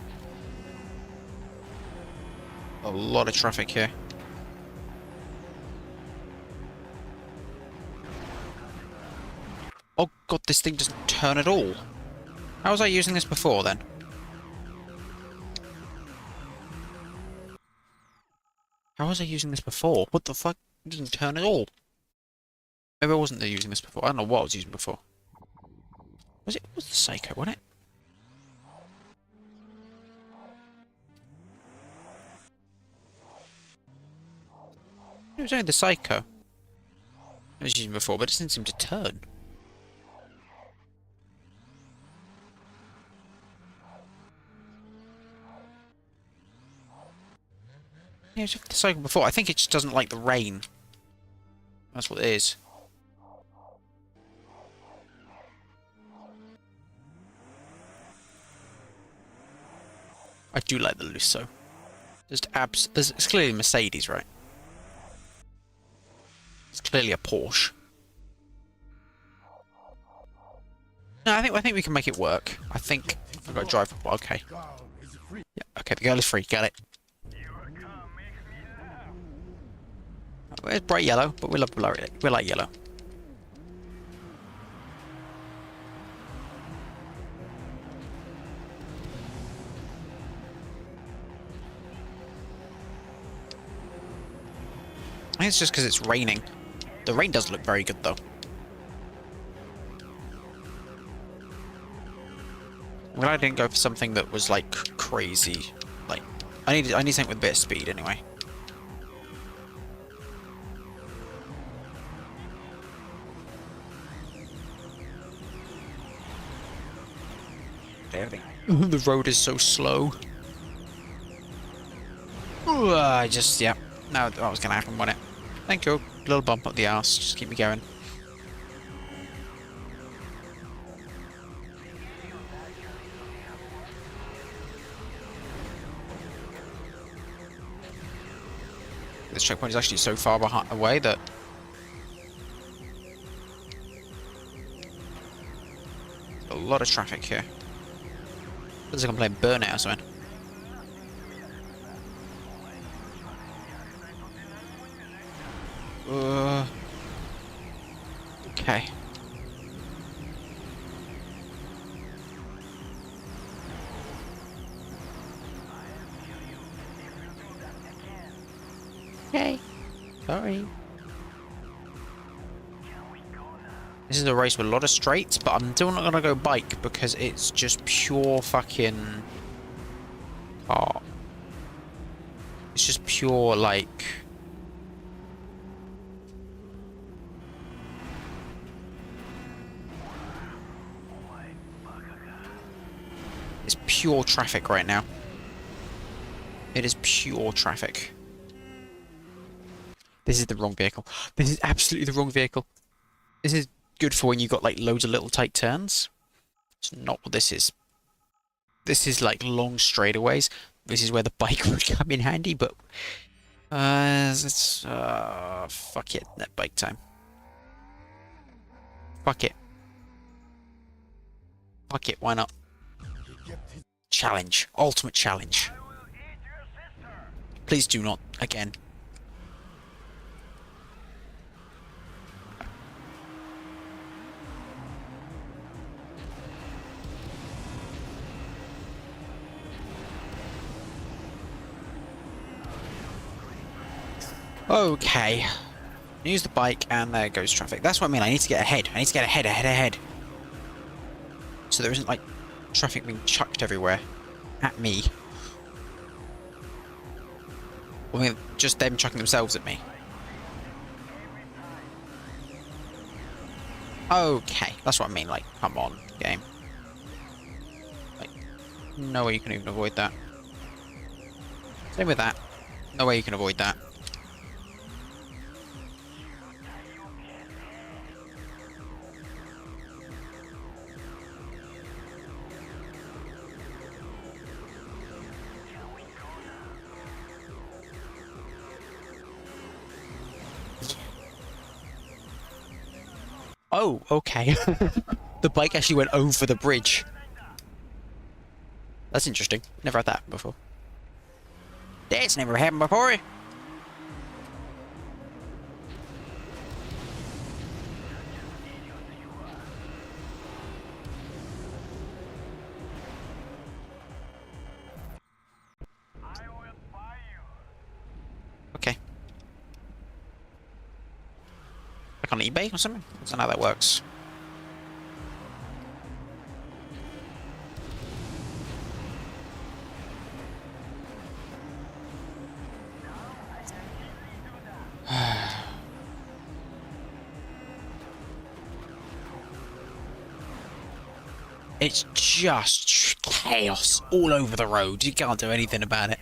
A lot of traffic here. Oh god, this thing doesn't turn at all. How was I using this before, then? How was I using this before? What the fuck? It doesn't turn at all. Maybe I wasn't using this before. I don't know what I was using before. Was it? Was the Psycho, wasn't it? It was only the Psycho I was using before, but it didn't seem to turn. Yeah, it was the Psycho before. I think it just doesn't like the rain. That's what it is. I do like the Lusso. It's clearly a Mercedes, right? It's clearly a Porsche. No, I think we can make it work. I think I've got to drive. Okay. Girl is free. Yeah, okay, the girl is free. Got it. It's bright yellow, but we like yellow. I think it's just because it's raining. The rain does look very good, though. I'm glad I didn't go for something that was like crazy. Like, I need something with a bit of speed anyway. The road is so slow. Ooh, yeah. No, that was gonna happen, wasn't it? Thank you. Little bump up the arse. Just keep me going. This checkpoint is actually so far away that a lot of traffic here. Feels like I'm playing Burnout or something. Okay. Okay. Sorry. This is a race with a lot of straights, but I'm still not gonna go bike because it's just pure fucking car. It's just pure like it's pure traffic right now. It is pure traffic. This is the wrong vehicle. This is absolutely the wrong vehicle. This is good for when you got like loads of little tight turns. It's not what this is. This is like long straightaways. This is where the bike would come in handy, but it's fuck it, that bike time. Fuck it. Fuck it, why not? Challenge. Ultimate challenge. I will eat your sister. Please do not again. Okay. Use the bike and there goes traffic. That's what I mean. I need to get ahead. I need to get ahead. So there isn't like traffic being chucked everywhere at me. I mean, just them chucking themselves at me. Okay, that's what I mean. Like, come on, game. Like, no way you can even avoid that. Same with that. No way you can avoid that. Oh, okay. The bike actually went over the bridge. That's interesting. Never had that before. That's never happened before. I will buy you. Okay. Like on eBay or something? I don't know how that works. It's just chaos all over the road. You can't do anything about it.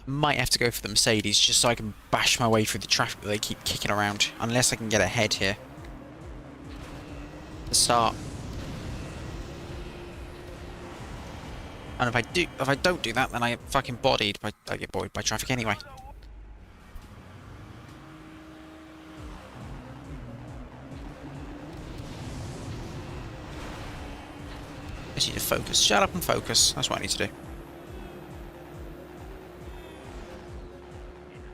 Might have to go for the Mercedes just so I can bash my way through the traffic that they keep kicking around. Unless I can get ahead here. To start. And if I don't do that, then I get fucking bodied by traffic anyway. I just need to focus. Shut up and focus. That's what I need to do. It's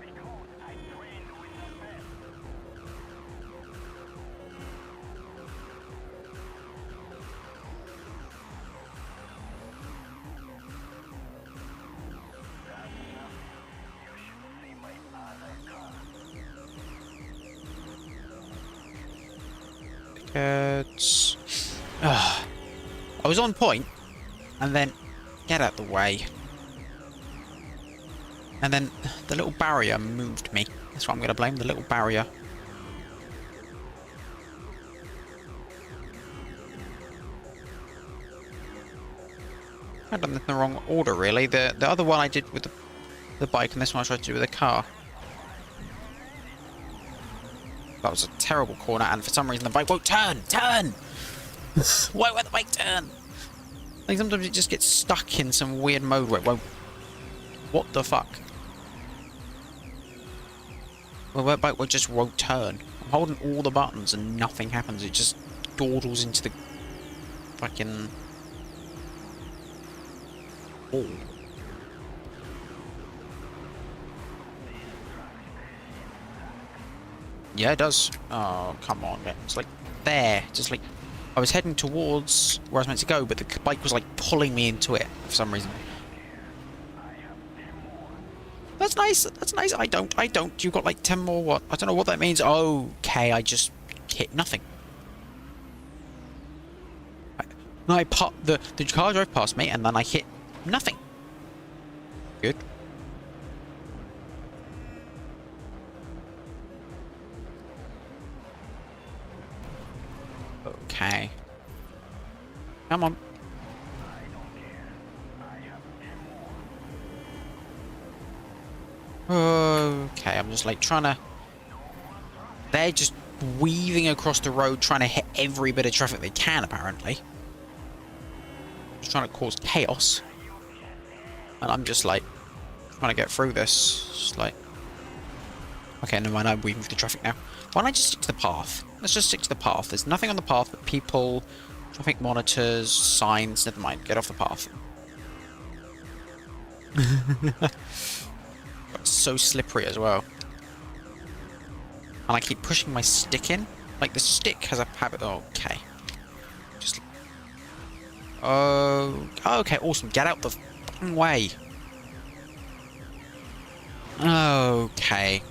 because I trained with the best. You should see my other car. Tickets. I was on point, and then get out the way. And then the little barrier moved me. That's what I'm going to blame, the little barrier. I've done it in the wrong order, really. The other one I did with the bike, and this one I tried to do with the car. That was a terrible corner, and for some reason the bike won't turn! Turn! Why won't the bike turn? Like sometimes it just gets stuck in some weird mode where it won't. What the fuck? Well, the bike just won't turn. I'm holding all the buttons and nothing happens. It just dawdles into the fucking wall. Yeah, it does. Oh, come on, man. It's like there. Just like I was heading towards where I was meant to go, but the bike was like pulling me into it for some reason. That's nice. That's nice. I don't. You got like 10 more what? I don't know what that means. Okay, I just hit nothing. No, the car drove past me and then I hit nothing. Good. Okay. Come on. Okay, I'm just like trying to... They're just weaving across the road trying to hit every bit of traffic they can, apparently. Just trying to cause chaos. And I'm just like trying to get through this. Just like... Okay, never mind, I'm weaving through the traffic now. Why don't I just stick to the path? Let's just stick to the path. There's nothing on the path but people Traffic monitors, signs, never mind. Get off the path. It's so slippery as well. And I keep pushing my stick in. Like, the stick has a habit. Oh, okay. Just... Oh, okay, awesome. Get out the fucking way. Okay.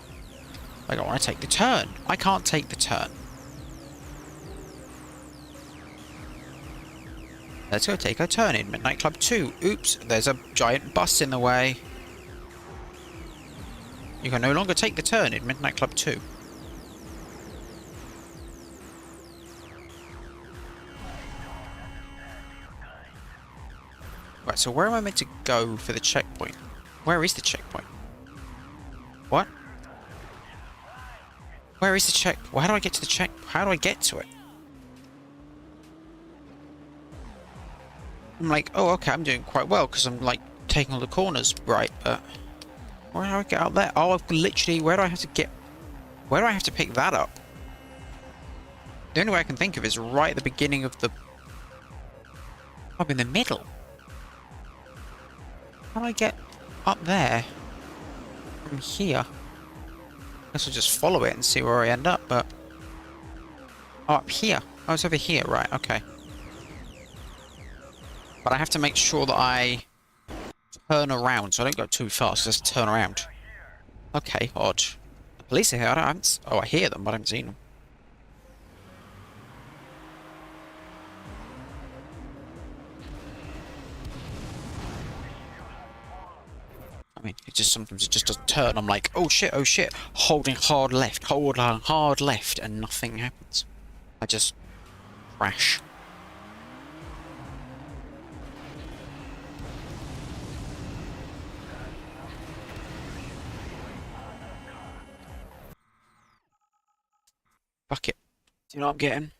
I don't want to take the turn. I can't take the turn. Let's go take a turn in Midnight Club 2. Oops, there's a giant bus in the way. You can no longer take the turn in Midnight Club 2. Right, so where am I meant to go for the checkpoint? Where is the checkpoint? What? Where is the check? Well, how do I get to the check? How do I get to it? I'm like, oh, okay, I'm doing quite well because I'm like taking all the corners right, but where do I get out there? Oh, I've literally, where do I have to get? Where do I have to pick that up? The only way I can think of is right at the beginning of the... I'm in the middle. How do I get up there from here? I guess I'll just follow it and see where I end up, but... Oh, up here. Oh, it's over here, right, okay. But I have to make sure that I turn around, so I don't go too fast, just turn around. Okay, odd. The police are here, I haven't... Oh, I hear them, but I haven't seen them. I mean, it just sometimes it just doesn't turn. I'm like, oh shit, holding hard left, hold on hard left, and nothing happens. I just crash. Fuck it. Do you know what I'm getting?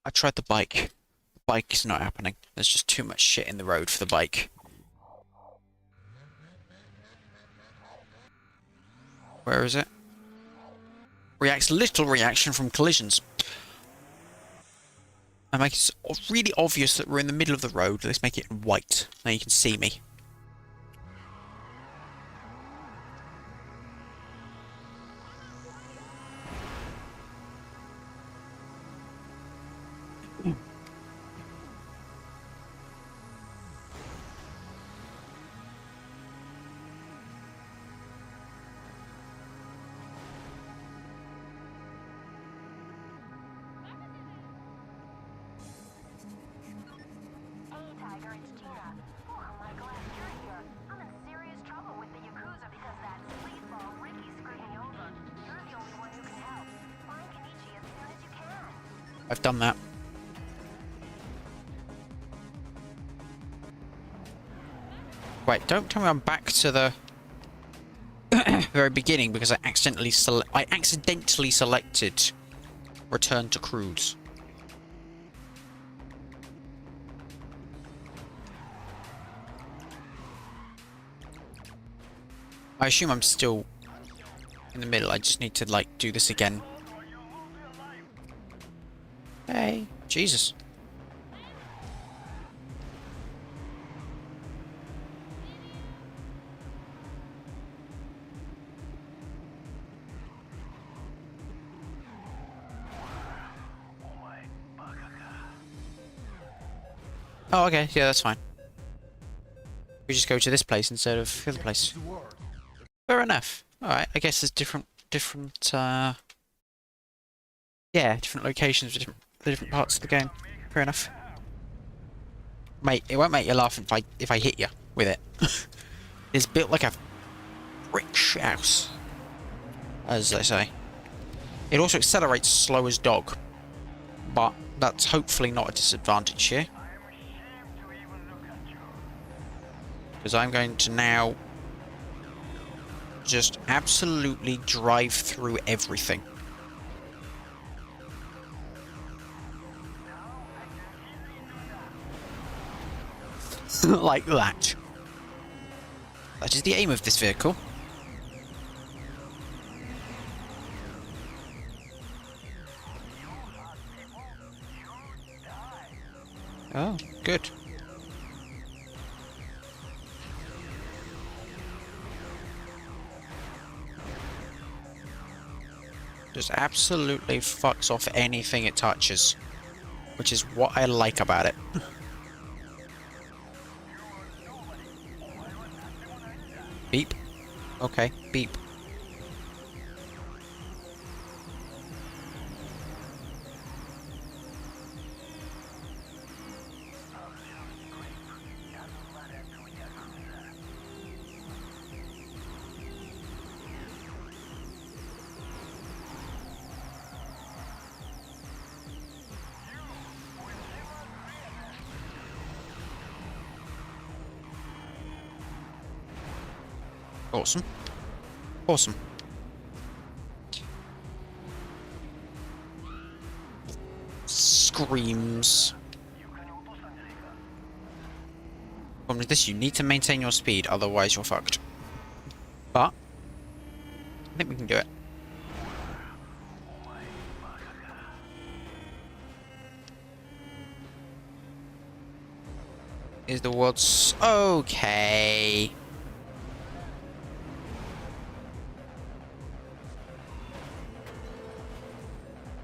I tried the bike. The bike is not happening. There's just too much shit in the road for the bike. Where is it? Reacts little reaction from collisions. I make it really obvious that we're in the middle of the road. Let's make it white. Now you can see me. I've done that. Wait, don't tell me I'm back to the very beginning because I accidentally selected return to cruise. I assume I'm still in the middle. I just need to like do this again. Hey, Jesus. Oh, okay. Yeah, that's fine. We just go to this place instead of the other place. Fair enough. Alright, I guess there's different yeah, different locations for different parts of the game. Fair enough. Mate, it won't make you laugh if I hit you with it. It's built like a brick house, as they say. It also accelerates slow as dog, but that's hopefully not a disadvantage here. Because I'm going to now just absolutely drive through everything. Like that. That is the aim of this vehicle. Oh, good. Just absolutely fucks off anything it touches, which is what I like about it. Beep. Okay, beep. Awesome. Awesome. Screams. Problem with this, you need to maintain your speed, otherwise you're fucked. But I think we can do it. Is the world's okay?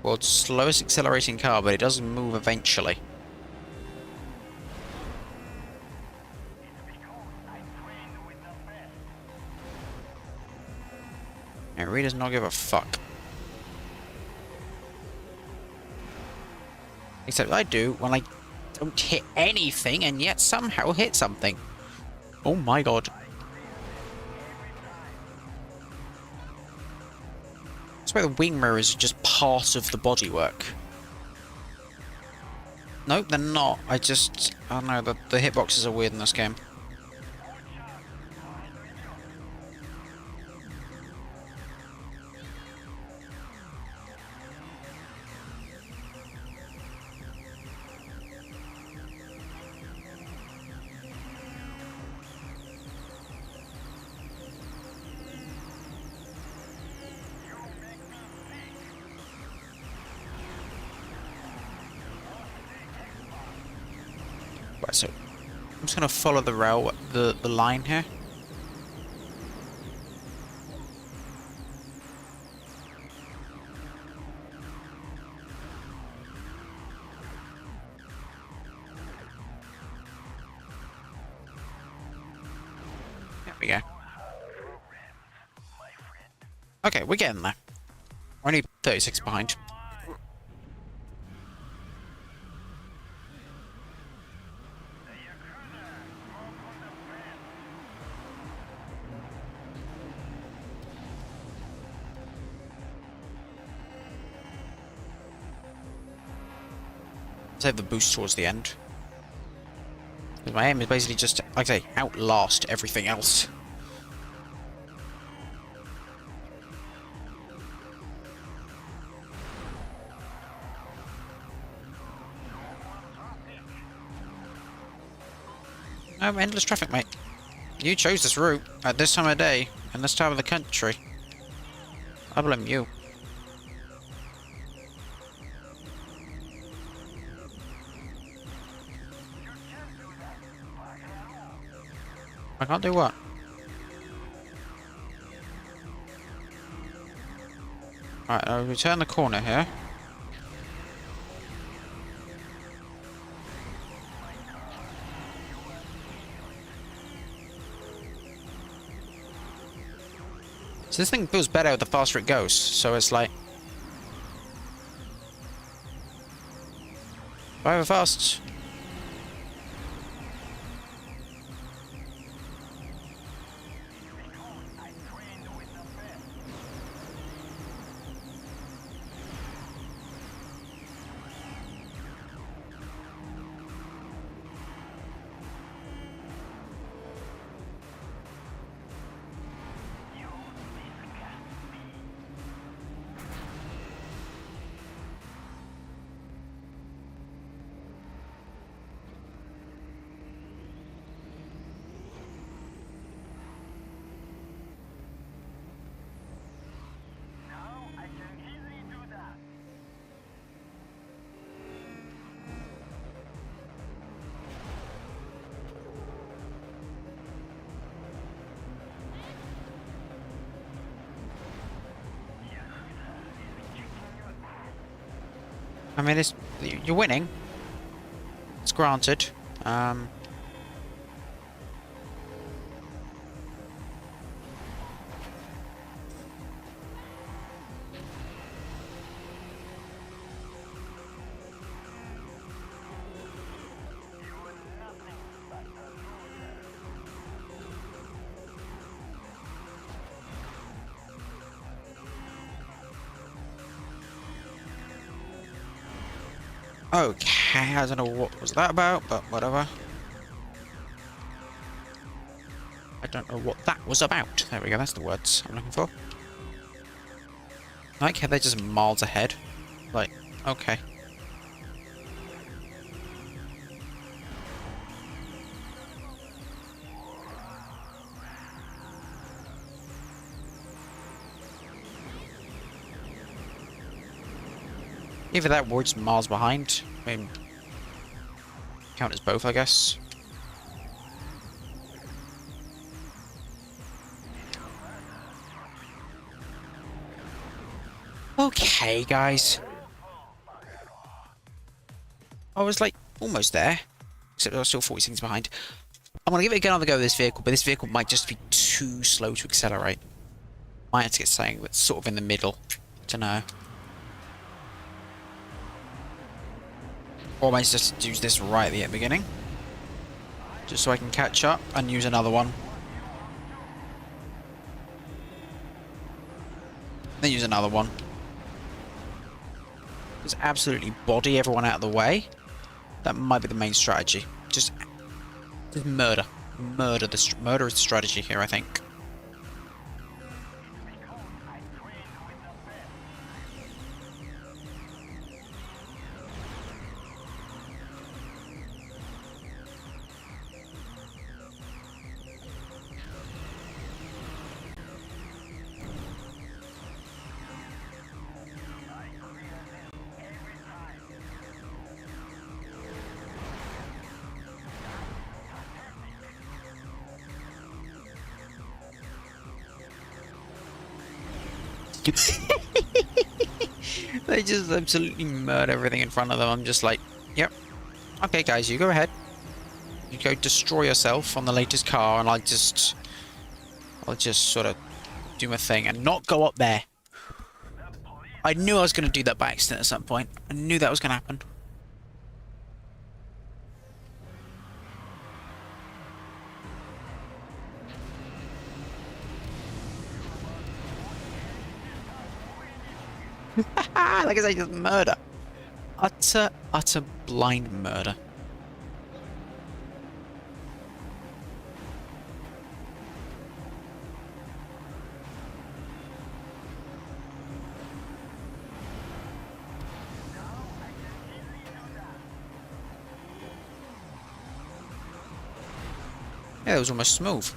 World's slowest accelerating car, but it does move eventually. It really does not give a fuck. Except I do when I don't hit anything and yet somehow hit something. Oh my god. I swear the wing mirrors are just part of the bodywork. Nope, they're not. I don't know, the hitboxes are weird in this game. Right, so I'm just gonna follow the line here. There we go. Okay, we're getting there. We're only 36 behind. Save the boost towards the end. My aim is basically just to, like I say, outlast everything else. No, endless traffic, mate. You chose this route at this time of day and this time of the country. I blame you. I can't do what? Alright, I'll return the corner here. So this thing feels better the faster it goes, so it's like... Drive fast. I mean, you're winning. It's granted. Okay, I don't know what was that about, but whatever. I don't know what that was about. There we go, that's the words I'm looking for. Like how they're just miles ahead. Like, okay. Either that or it's miles behind. I mean, count as both, I guess. Okay, guys. I was like almost there, except I was still 40 seconds behind. I'm gonna give it another go with this vehicle, but this vehicle might just be too slow to accelerate. Might have to get something that's sort of in the middle. I don't know. Or I might just use this right at the beginning, just so I can catch up and use another one. Then use another one. Just absolutely body everyone out of the way. That might be the main strategy. Just murder. Murder is the strategy here, I think. They just absolutely murder everything in front of them. I'm just like, yep. Okay, guys, you go ahead. You go destroy yourself on the latest car, and I'll just sort of do my thing and not go up there. I knew I was going to do that by accident at some point. I knew that was going to happen. Like I say, just murder. Utter blind murder. Yeah, it was almost smooth.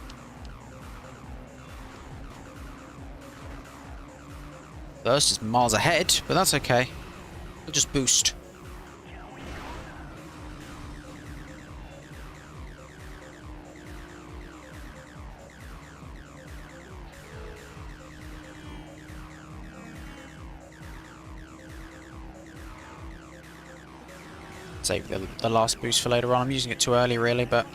First is miles ahead, but that's okay. We'll just boost. Save the last boost for later on. I'm using it too early, really, but...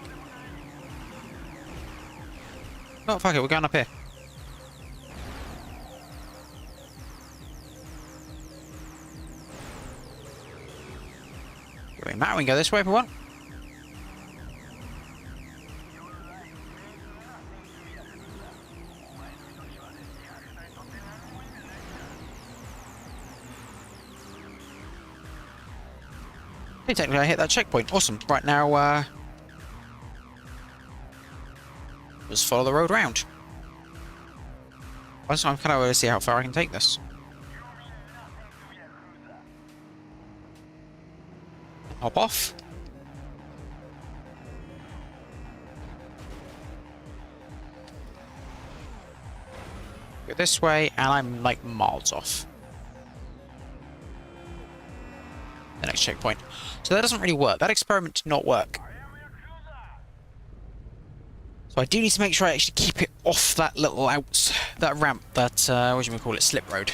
Oh, fuck it, we're going up here. Doing that, we can go this way if we want. Hey, technically I hit that checkpoint. Awesome. Right now, just follow the road round. I'm kind of going to see how far I can take this. Hop off. Go this way, and I'm like miles off. The next checkpoint. So that doesn't really work. That experiment did not work. So I do need to make sure I actually keep it off that little that ramp, that, what do you call it, slip road.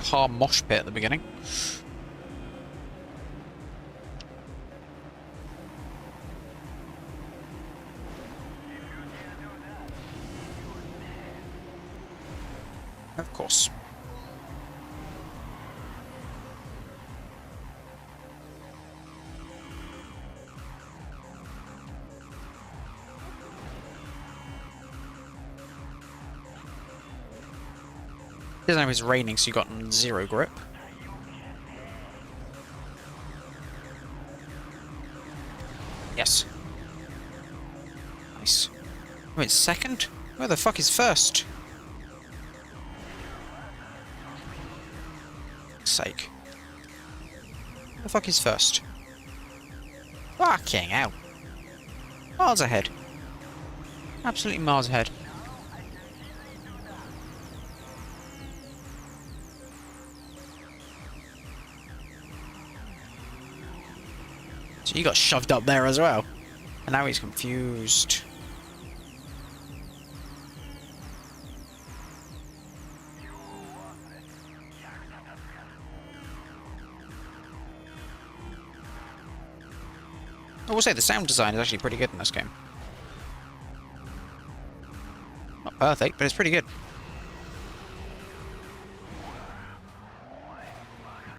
car mosh pit at the beginning. Of course. Doesn't know if it's raining, so you got 0 grip. Yes. Nice. Wait, second? Where the fuck is first? Sake. Where the fuck is first? Fucking hell. Miles ahead. Absolutely miles ahead. So you got shoved up there as well. And now he's confused. I will say the sound design is actually pretty good in this game. Not perfect, but it's pretty good.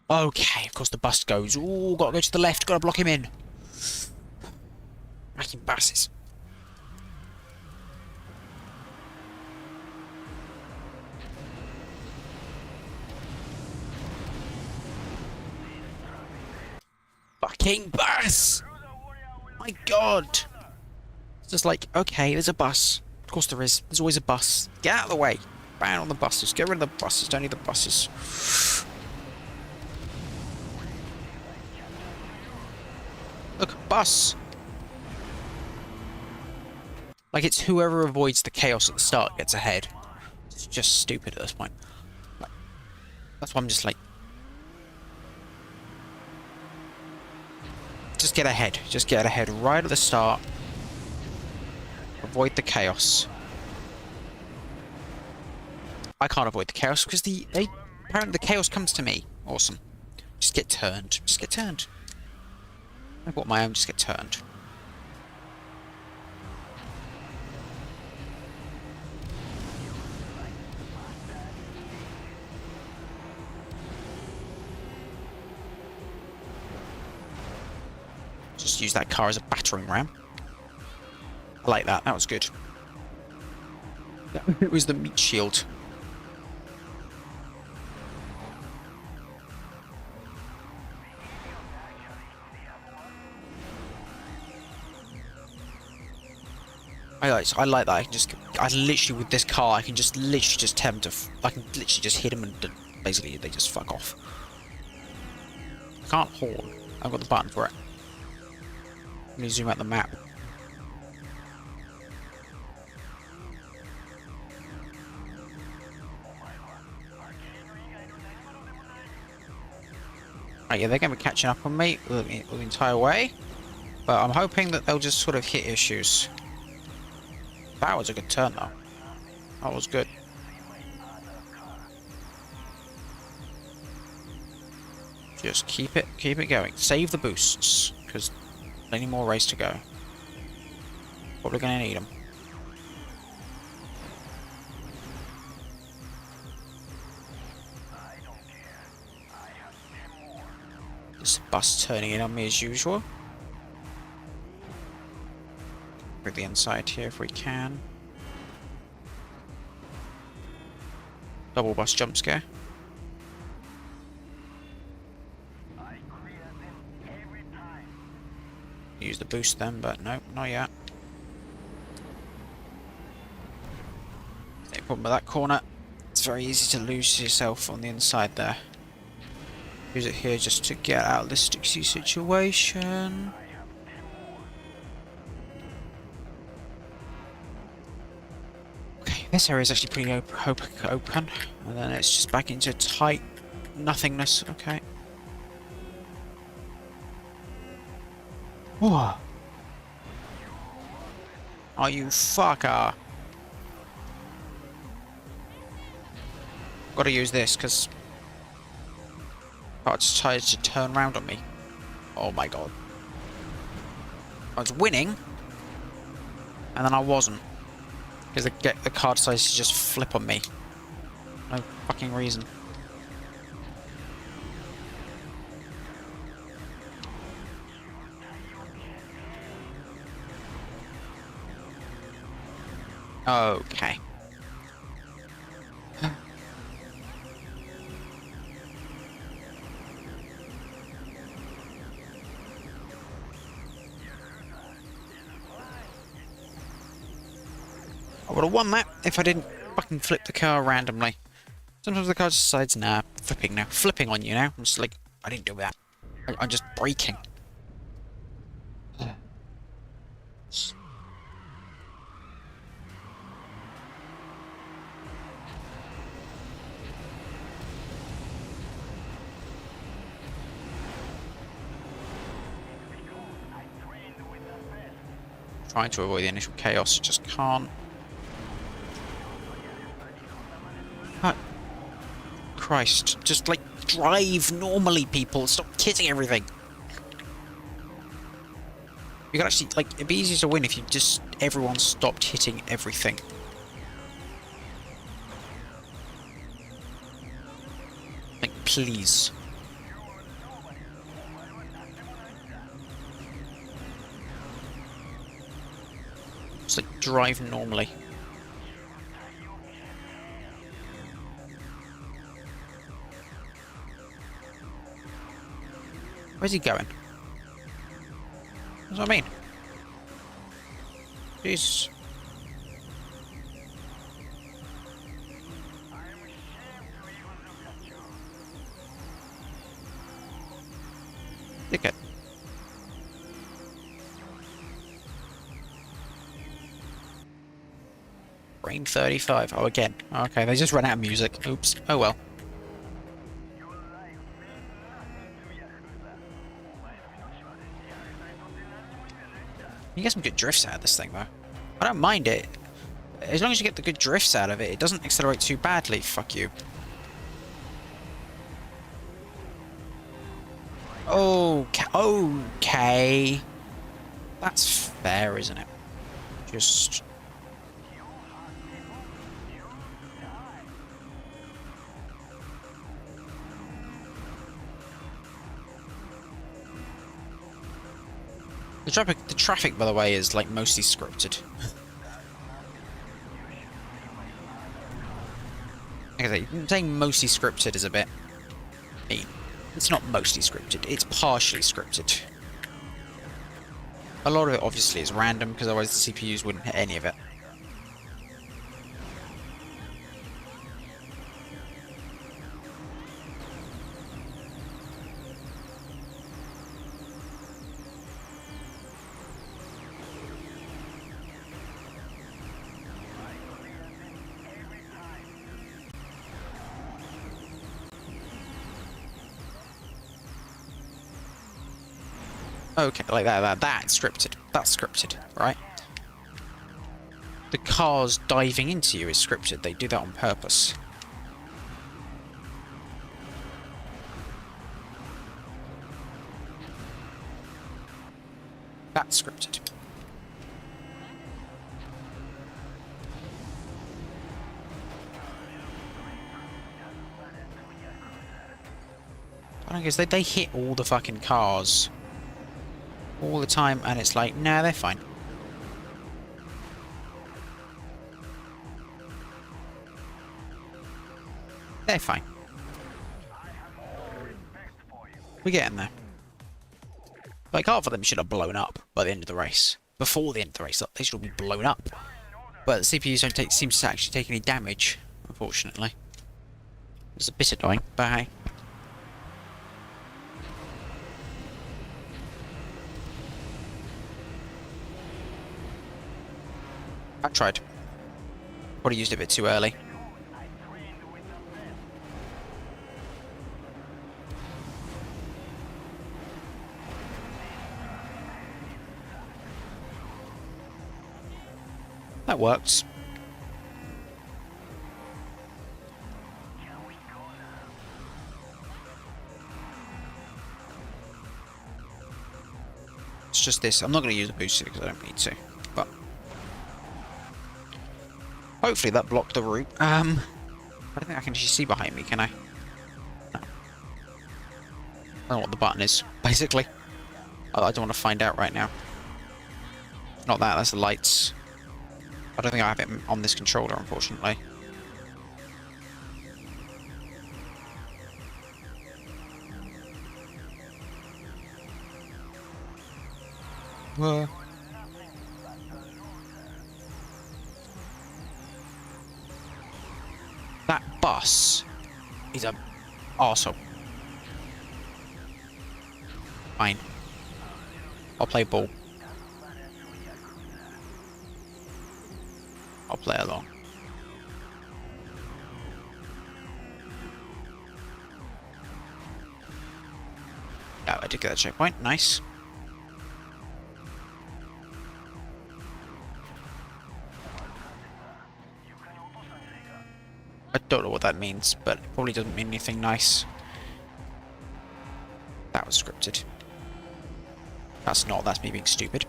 Okay, of course the bus goes. Ooh, gotta go to the left, gotta block him in. Fucking buses. Fucking bus! My god! It's just like, okay, there's a bus. Of course there is. There's always a bus. Get out of the way. Ban on the buses. Get rid of the buses. Don't need the buses. Look, bus! Like, it's whoever avoids the chaos at the start gets ahead. It's just stupid at this point. Like, that's why I'm just like... Just get ahead. Just get ahead right at the start. Avoid the chaos. I can't avoid the chaos because apparently the chaos comes to me. Awesome. Just get turned. Just get turned. I bought my own, just get turned. Just use that car as a battering ram. I like that. That was good. It was the meat shield. I like that. I literally with this car, I can just literally just tell them to. I can literally just hit them and basically they just fuck off. I can't horn. I've got the button for it. Let me zoom out the map. Right, yeah, they're going to be catching up on me the entire way, but I'm hoping that they'll just sort of hit issues. That was a good turn, though. That was good. Just keep it going. Save the boosts, because plenty more race to go. Probably going to need them. This bus turning in on me as usual. Through the inside here if we can. Double bus jump scare. Use the boost then, but no, not yet. No problem with that corner. It's very easy to lose yourself on the inside there. Use it here just to get out of this sticky situation. Okay, this area is actually pretty open, and then it's just back into tight nothingness. Okay. Whoa. Oh, you fucker. Gotta use this, because I decided to turn around on me. Oh my god. I was winning, and then I wasn't. Because the car decided to just flip on me. No fucking reason. Okay. I would have won that if I didn't fucking flip the car randomly. Sometimes the car just decides, nah, flipping on you now. I'm just like, I didn't do that. I'm just braking. Trying to avoid the initial chaos, just can't. Christ, just like drive normally, people. Stop hitting everything. You could actually, like, it'd be easier to win if you just, everyone stopped hitting everything. Like, please. Just like drive normally. Where's he going? That's what I mean. Jeez. Dickhead. Brain 35. Oh, again. Okay, they just ran out of music. Oops. Oh well. You get some good drifts out of this thing, though. I don't mind it. As long as you get the good drifts out of it, it doesn't accelerate too badly. Fuck you. Okay. Okay. That's fair, isn't it? Just... The traffic, by the way, is like mostly scripted. Like I say, saying mostly scripted is a bit mean. It's not mostly scripted, it's partially scripted. A lot of it obviously is random, because otherwise the CPUs wouldn't hit any of it. Okay, like that's scripted. That's scripted, right? The cars diving into you is scripted. They do that on purpose. That's scripted. I don't guess they hit all the fucking cars all the time, and it's like, nah, they're fine. They're fine. We're getting there. Like, half of them should have blown up by the end of the race. Before the end of the race, they should all be blown up. But the CPUs don't seem to actually take any damage, unfortunately. It's a bit annoying, but hey. I tried. Probably used it a bit too early. That works. just this. I'm not going to use the booster because I don't need to. But hopefully that blocked the route. I don't think I can actually see behind me, can I? No. I don't know what the button is, basically. I don't want to find out right now. Not that, that's the lights. I don't think I have it on this controller, unfortunately. Whoa. That bus is a arsehole. Fine. I'll play ball. I'll play along. Yeah, I did get that checkpoint. Nice. I don't know what that means, but it probably doesn't mean anything nice. That was scripted. That's not, that's me being stupid.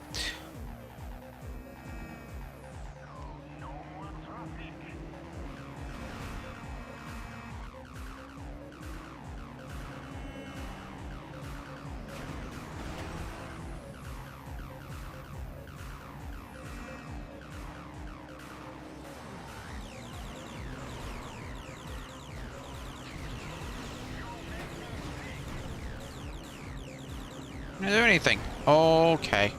Is there anything? Okay.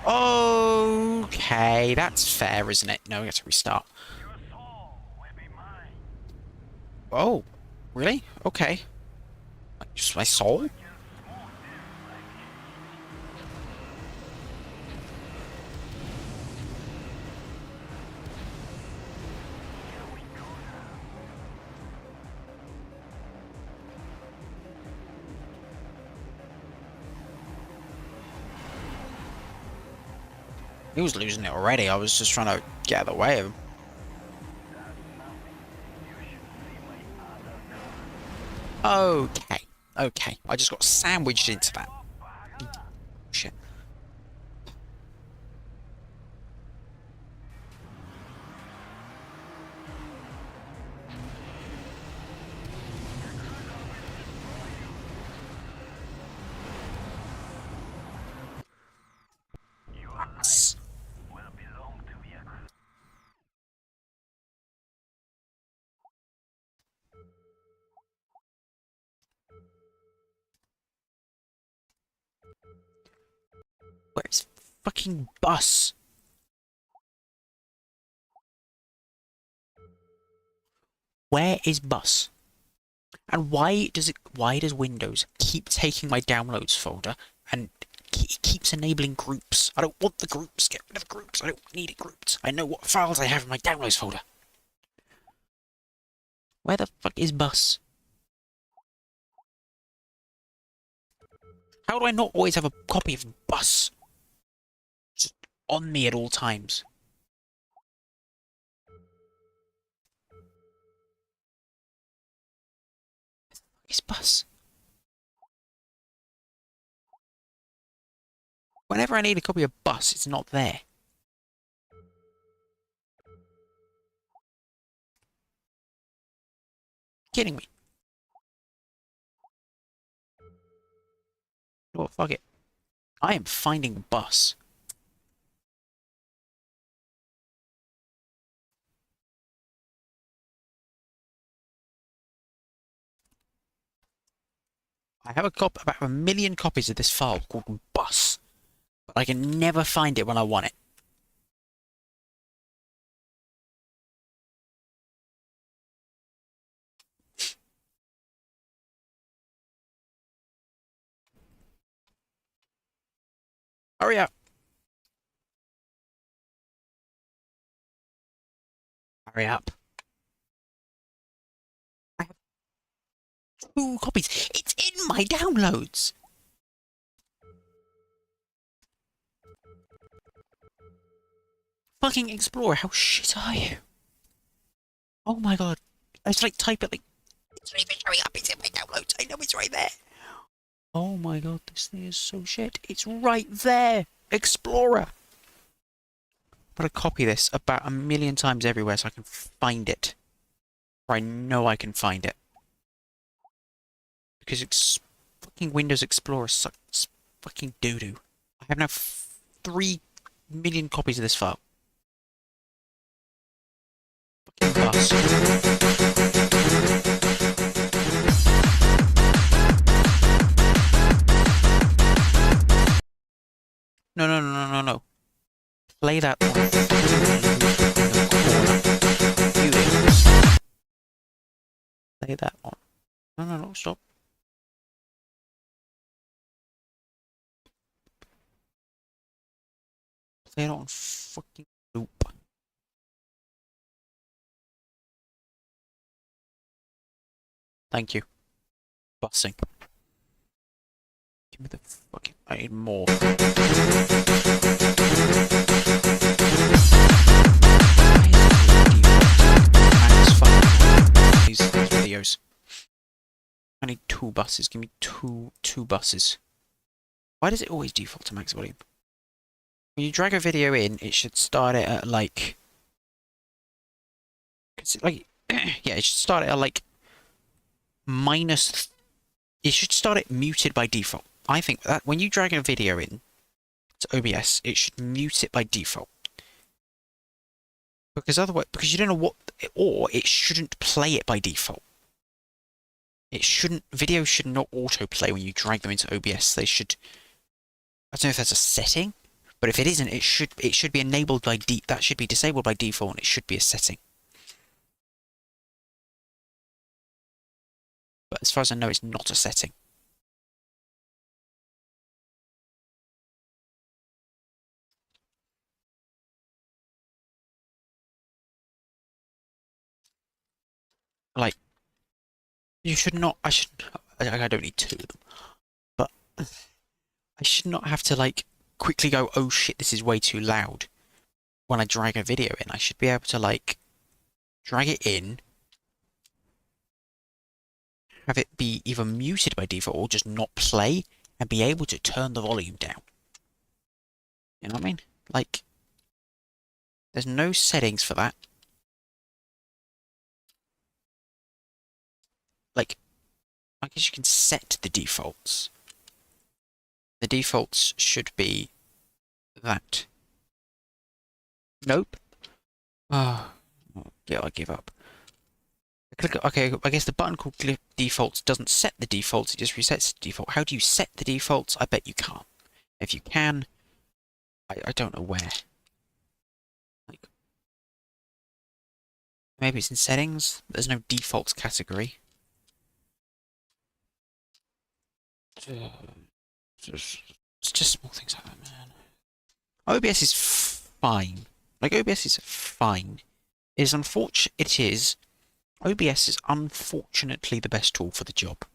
Okay, that's fair, isn't it? No, we have to restart. Your soul will be mine. Oh, really? Okay. Like, just my soul? He was losing it already. I was just trying to get out of the way of him. Okay. Okay. I just got sandwiched into that. Shit. Yes. Where's fucking bus? Where is bus? And why does Windows keep taking my downloads folder and it keeps enabling groups? I don't want the groups. Get rid of the groups. I don't need it grouped. I know what files I have in my downloads folder. Where the fuck is bus? How do I not always have a copy of bus just on me at all times? It's bus. Whenever I need a copy of bus, it's not there. Kidding me? Oh, fuck it. I am finding bus. I have about 1,000,000 copies of this file called bus, but I can never find it when I want it. Hurry up. Hurry up. I have 2 copies. It's in my downloads. Fucking Explorer, how shit are you? Oh my god. I just like type it like, it's not even showing up, it's in my downloads. I know it's right there. Oh my god, this thing is so shit. It's right there! Explorer! I'm gonna copy this about 1,000,000 times everywhere so I can find it. Or I know I can find it. Because fucking Windows Explorer sucks fucking doo-doo. I have now 3,000,000 copies of this file. Fucking bust. No, no, no, no, no, no. Play that on in the corner. You idiots. Play that on. No, no, no, stop. Play it on fucking loop. Thank you. Bussing. Give me the fucking. I need more. These videos. I need 2 buses. Give me two buses. Why does it always default to max volume? When you drag a video in, it should start it at like. Like, yeah, it should start it at like minus. It should start it muted by default. I think that when you drag a video in to OBS, it should mute it by default. Because otherwise, because you don't know what, or it shouldn't play it by default. It shouldn't, videos should not autoplay when you drag them into OBS. They should, I don't know if that's a setting, but if it isn't, it should be enabled by that should be disabled by default, and it should be a setting. But as far as I know, it's not a setting. Like, you should not, I don't need 2 of them, but I should not have to like quickly go, oh shit, this is way too loud when I drag a video in. I should be able to like drag it in, have it be either muted by default or just not play, and be able to turn the volume down. You know what I mean? Like, there's no settings for that. Like, I guess you can set the defaults. The defaults should be that. Nope. Oh, yeah, I give up. Okay, I guess the button called defaults doesn't set the defaults, it just resets the default. How do you set the defaults? I bet you can't. If you can, I don't know where. Like, maybe it's in settings? There's no defaults category. It's just small things like that, man. OBS is fine. Like, OBS is fine. It is unfortunate. It is. OBS is unfortunately the best tool for the job.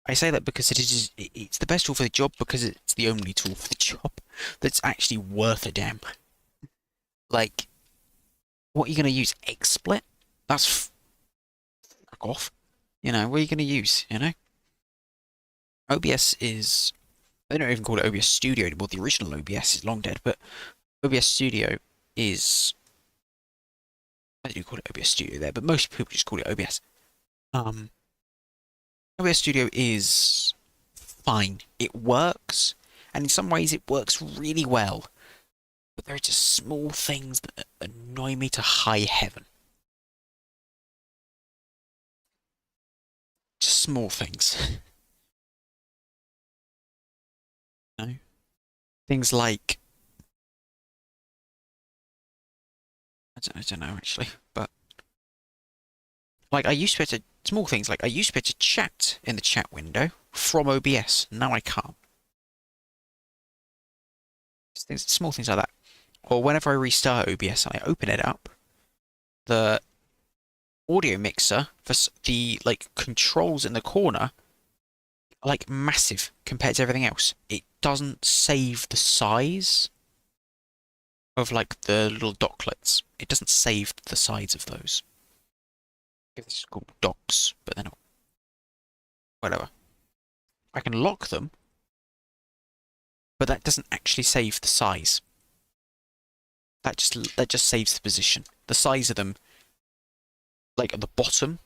I say that because it's the best tool for the job because it's the only tool for the job that's actually worth a damn. Like, what are you going to use? XSplit? That's fuck off. You know, what are you going to use, you know? OBS is... They don't even call it OBS Studio anymore. The original OBS is long dead, but OBS Studio is... I do call it OBS Studio there, but most people just call it OBS. OBS Studio is fine. It works, and in some ways it works really well. But there are just small things that annoy me to high heaven. Just small things. No? Things like... I don't know actually, but... Like, I used to be able to... Small things, like, I used to be able to chat in the chat window from OBS. Now I can't. Small things like that. Or whenever I restart OBS and I open it up, the audio mixer for the, like, controls in the corner are, like, massive compared to everything else. It doesn't save the size of, like, the little docklets. It doesn't save the size of those. It's called docks, but they're not. Whatever. I can lock them, but that doesn't actually save the size. That just saves the position. The size of them, like at the bottom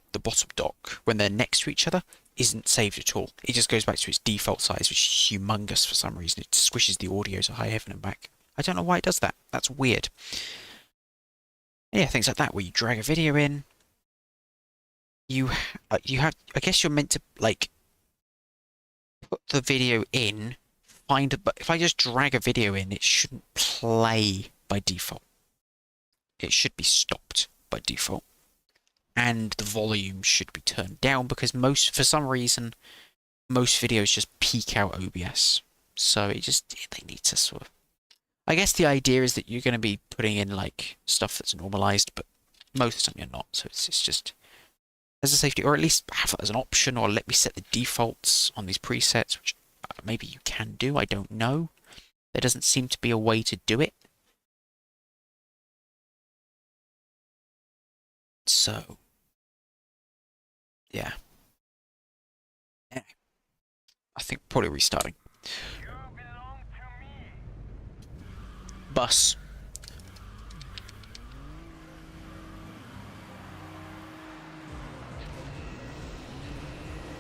dock, when they're next to each other, isn't saved at all. It just goes back to its default size, which is humongous for some reason. It squishes the audio to high heaven and back. I don't know why it does that. That's weird. Yeah, things like that, where you drag a video in. You have, I guess you're meant to, like, put the video in, but if I just drag a video in, it shouldn't play by default. It should be stopped by default. And the volume should be turned down because for some reason, most videos just peak out OBS. So they need to sort of... I guess the idea is that you're going to be putting in, like, stuff that's normalized, but most of the time you're not. So it's just as a safety, or at least have it as an option, or let me set the defaults on these presets, which maybe you can do, I don't know. There doesn't seem to be a way to do it. So, yeah. Anyway, I think probably restarting. Bus.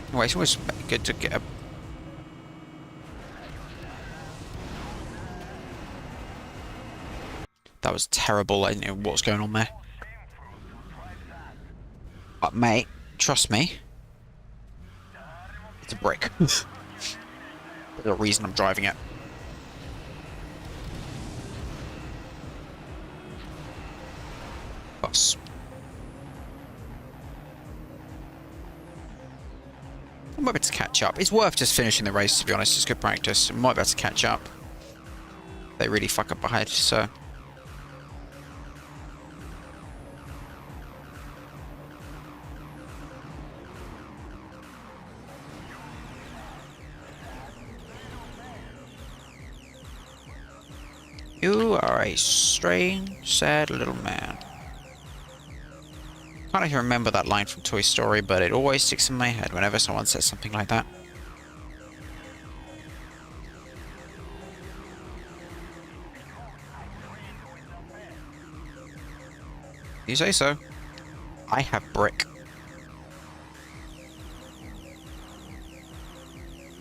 Anyway, it's always good to get a... That was terrible. I didn't know what was going on there. But mate, trust me. It's a brick. There's a reason I'm driving it. Bus. I might be able to catch up. It's worth just finishing the race, to be honest. It's good practice. I might be able to catch up. They really fuck up ahead, so... You are a strange, sad little man. I can't even remember that line from Toy Story, but it always sticks in my head whenever someone says something like that. You say so. I have brick.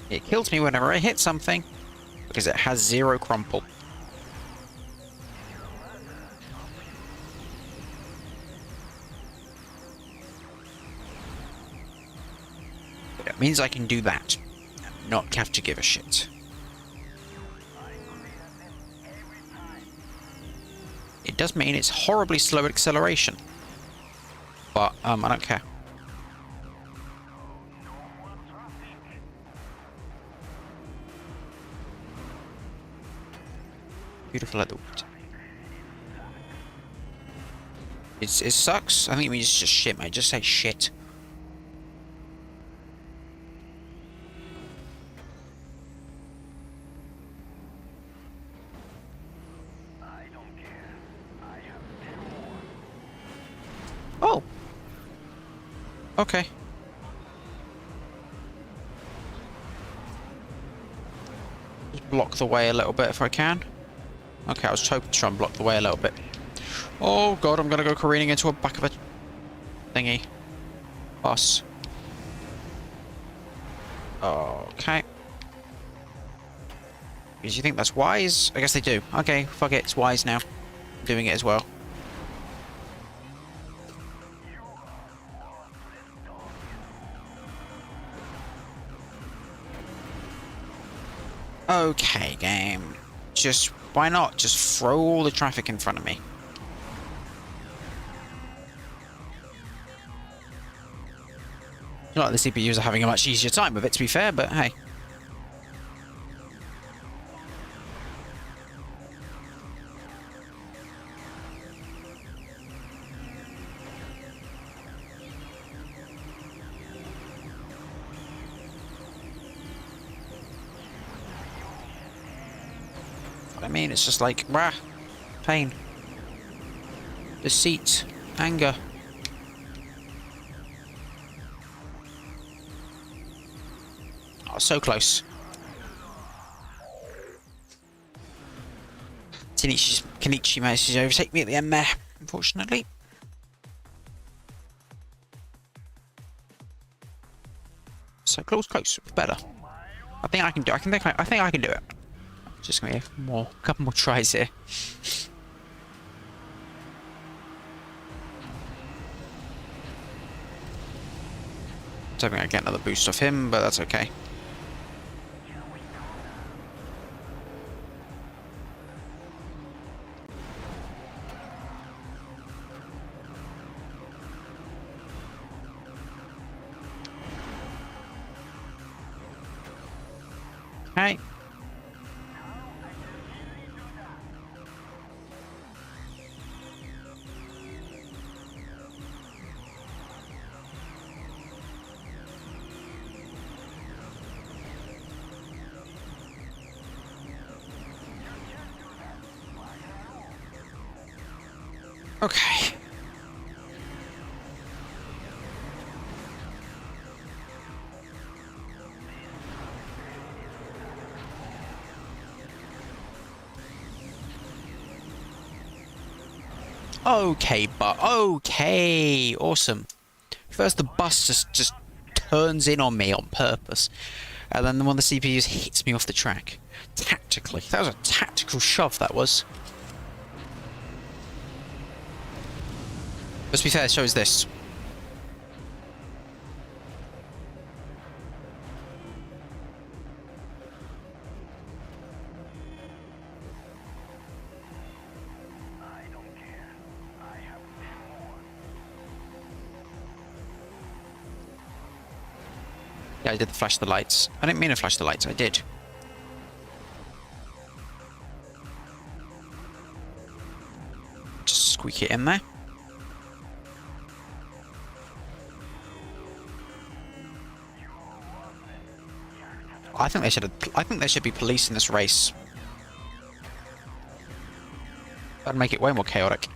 It kills me whenever I hit something, because it has 0 crumple. It means I can do that, and not have to give a shit. It does mean it's horribly slow at acceleration, but I don't care. Beautiful at the wood. It sucks. I think it means just shit, mate. Just say shit. Oh. Okay. Just block the way a little bit if I can. Okay, I was hoping to try and block the way a little bit. Oh god, I'm gonna go careening into a back of a thingy. Bus. Okay. Do you think that's wise? I guess they do. Okay, fuck it, it's wise now. I'm doing it as well. Okay, game. Just, why not? Just throw all the traffic in front of me. It's not like the CPUs are having a much easier time with it, to be fair, but hey. I mean, it's just like, rah, pain, deceit, anger. Oh, so close. Kenichi managed to overtake me at the end there, unfortunately. So close, better. I think I can do. I think I can do it. Just gonna be a couple more tries here. Don't think I get another boost off him, but that's okay. Okay. Okay. Okay, but okay, awesome. First, the bus just turns in on me on purpose, and then one of the CPUs hits me off the track. Tactically, that was a tactical shove. That was. Let's be fair, so is this. Yeah, I did flash the lights. I didn't mean to flash the lights, I did. Just squeak it in there. I think they should be police in this race. That'd make it way more chaotic.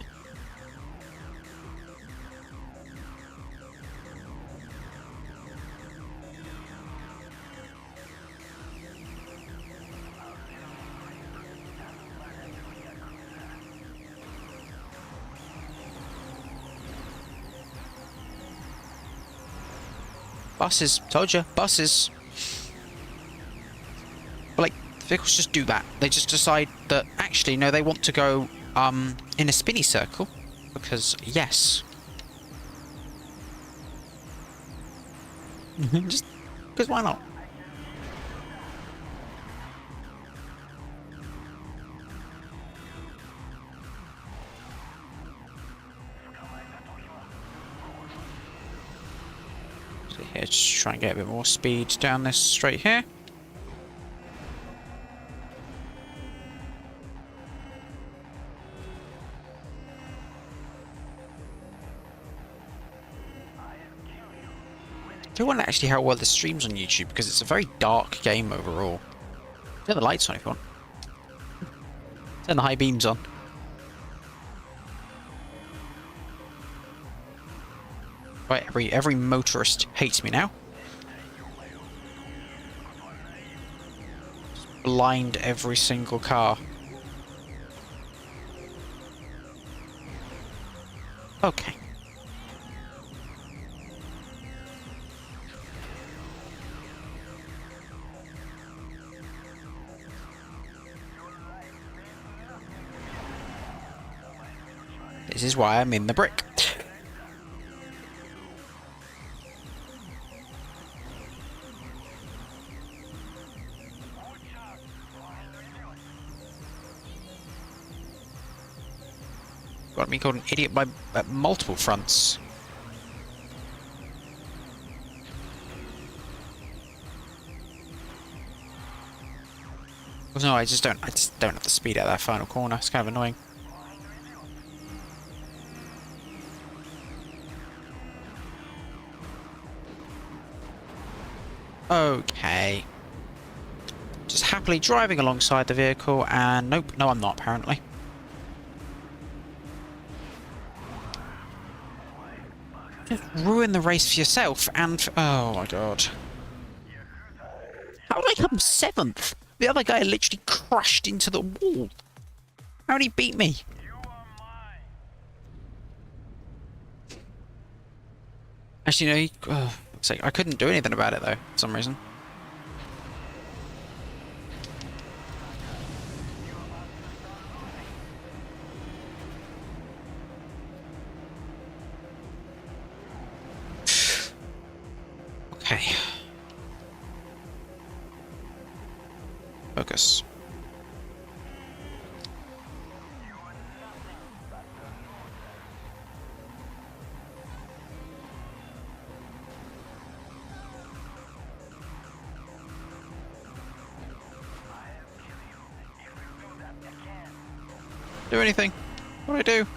Buses, told you, buses. But like, vehicles just do that. They just decide that actually, no, they want to go in a spinny circle because yes. Just because why not? Here, just try and get a bit more speed down this straight here. I do wonder actually how well this streams on YouTube because it's a very dark game overall. Turn the lights on if you want. Turn the high beams on. Right, every motorist hates me now. Just blind every single car. Okay. This is why I'm in the brick. Got me called an idiot by multiple fronts. No, I just don't have the speed at that final corner. It's kind of annoying. Okay. Just happily driving alongside the vehicle, and nope, no, I'm not apparently. Just ruin the race for yourself, and oh my god. I come 7th? The other guy literally crashed into the wall. How did he beat me? You are mine. Actually, no, I couldn't do anything about it, though, for some reason. Okay. Focus. Do anything. What do I do?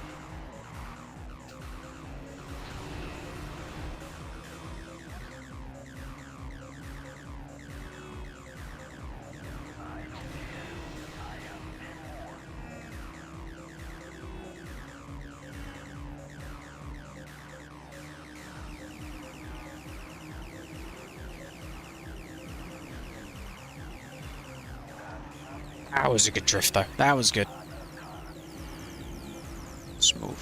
That was a good drift, though. That was good. Smooth.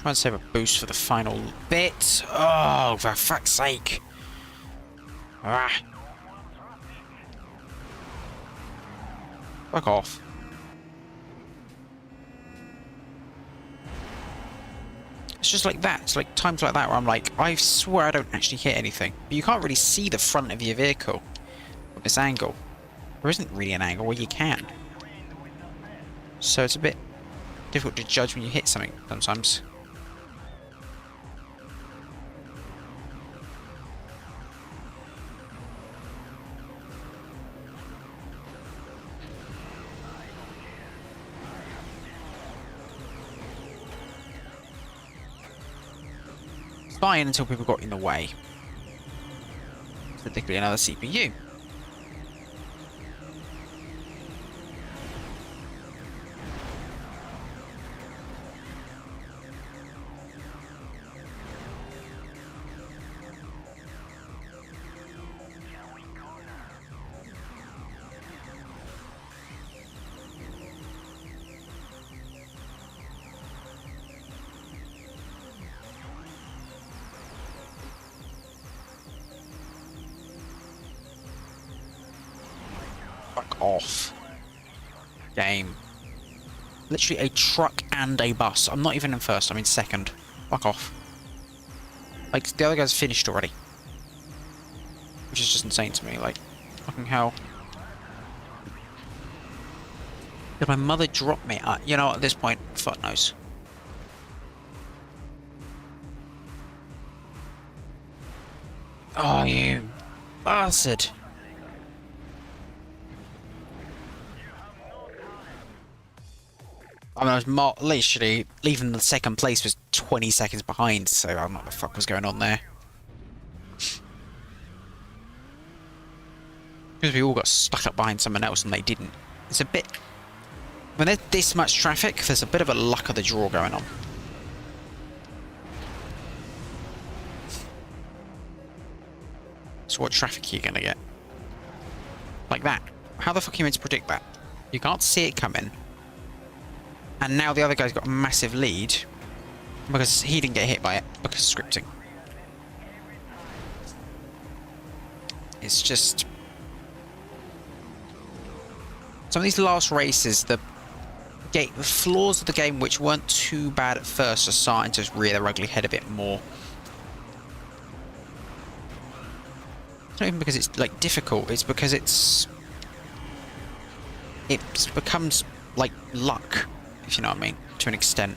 Try and save a boost for the final bit. Oh, for fuck's sake. Ah. Fuck off. It's just like that. It's like times like that where I'm like, I swear I don't actually hit anything. But you can't really see the front of your vehicle from this angle. There isn't really an angle where you can. So it's a bit difficult to judge when you hit something sometimes. Fine until people got in the way. Particularly another CPU. Fuck off. Game. Literally a truck and a bus. I'm not even in first, I'm in second. Fuck off. Like, the other guy's finished already. Which is just insane to me, like, fucking hell. Did my mother drop me? You know, at this point, fuck knows. Oh, you bastard. I mean, I was literally leaving the second place was 20 seconds behind, so I don't know what the fuck was going on there. Because we all got stuck up behind someone else and they didn't. It's a bit... When there's this much traffic, there's a bit of a luck of the draw going on. So what traffic are you going to get? Like that. How the fuck are you meant to predict that? You can't see it coming. And now the other guy's got a massive lead because he didn't get hit by it because of scripting. It's just... Some of these last races, the flaws of the game which weren't too bad at first are starting to rear their ugly head a bit more. It's not even because it's like difficult, it's because it becomes like luck, if you know what I mean, to an extent.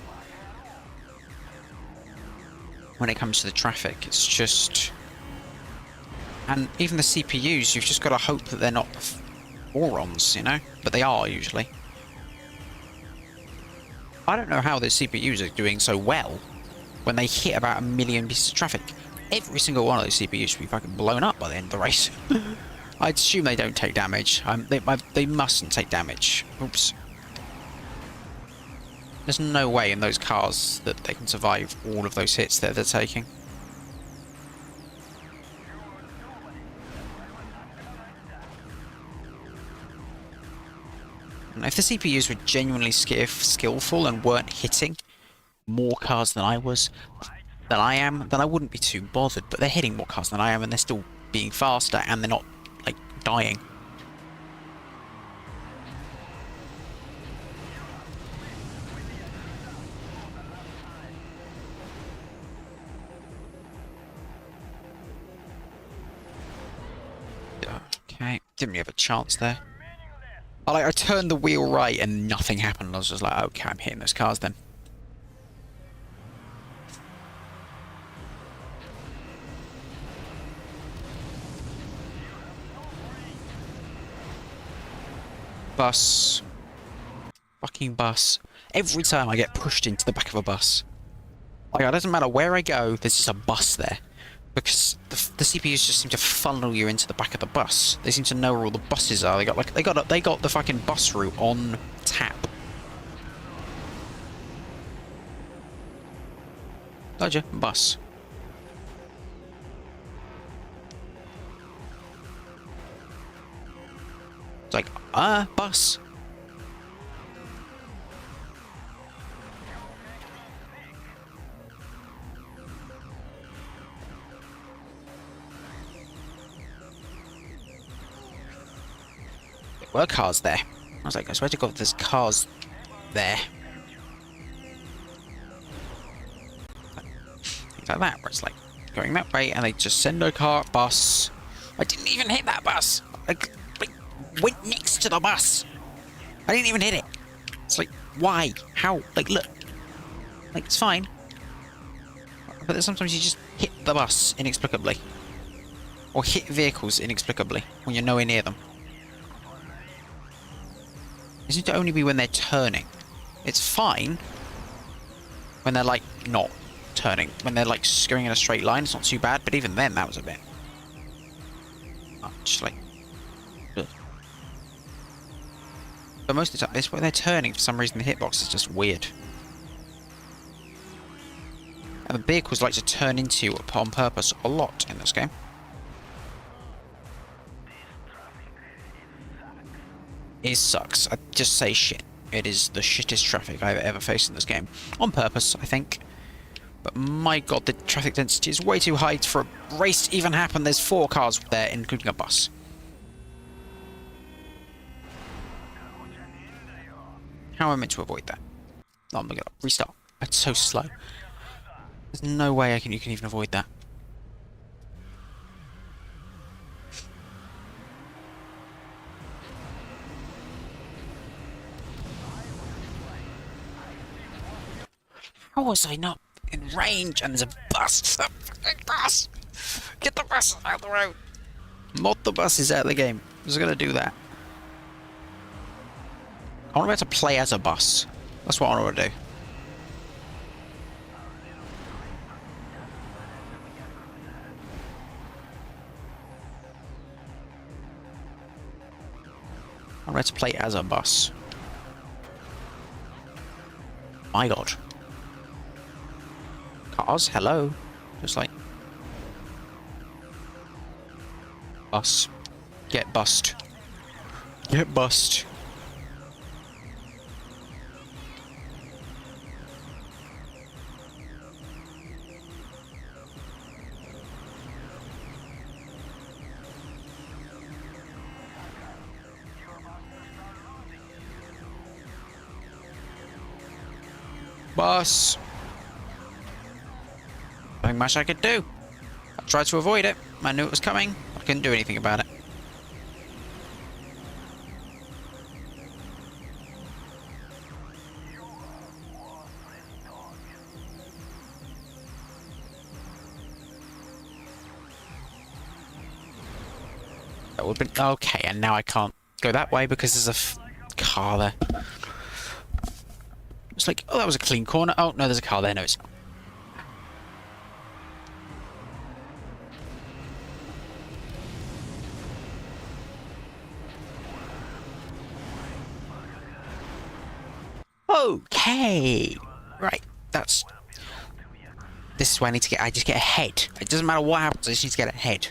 When it comes to the traffic, it's just... And even the CPUs, you've just got to hope that they're not morons, you know? But they are, usually. I don't know how the CPUs are doing so well when they hit about 1 million pieces of traffic. every single one of those CPUs should be fucking blown up by the end of the race. I'd assume they don't take damage. They mustn't take damage. Oops. There's no way in those cars that they can survive all of those hits that they're taking. And if the CPUs were genuinely skillful and weren't hitting more cars than I am, then I wouldn't be too bothered. But they're hitting more cars than I am, and they're still being faster, and they're not, like, dying. Okay, didn't really have a chance there. I turned the wheel right and nothing happened. I was just like, okay, I'm hitting those cars then. Bus. Fucking bus. Every time I get pushed into the back of a bus. Like, it doesn't matter where I go, there's just a bus there. Because the CPUs just seem to funnel you into the back of the bus. They seem to know where all the buses are. They got the fucking bus route on tap. Dodger, bus. It's like, bus. There were cars there. I was like, I swear to God, there's cars there. Things like that, where it's like going that way, and they just send a car, bus. I didn't even hit that bus. Like went next to the bus. I didn't even hit it. It's like, why? How? Like, look. Like, it's fine. But then sometimes you just hit the bus inexplicably. Or hit vehicles inexplicably when you're nowhere near them. It seems to only be when they're turning. It's fine when they're, like, not turning. When they're, like, going in a straight line, it's not too bad. But even then, that was a bit much, like... Ugh. But most of the time, it's when they're turning, for some reason, the hitbox is just weird. And the vehicles like to turn into you on purpose a lot in this game. It sucks. I just say shit. It is the shittest traffic I've ever faced in this game. On purpose, I think. But my god, the traffic density is way too high for a race to even happen. There's 4 cars there, including a bus. How am I meant to avoid that? Oh, I'm gonna restart. It's so slow. There's no way you can even avoid that. How was I not in range? And there's a bus. A bus. Get the bus out of the road. Mod the buses out of the game. I was gonna do that. I want to be able to play as a bus. That's what I want to do. I want to play as a bus. My god. Cars, hello. Just like... Bus. Get bust. Get bust. Bus. Nothing much I could do. I tried to avoid it. I knew it was coming. I couldn't do anything about it. That would have been okay, and now I can't go that way because there's a car there. It's like, oh, that was a clean corner. Oh, no, there's a car there. No, it's not. Okay. Right. This is where I need to get. I just get ahead. It doesn't matter what happens. I just need to get ahead.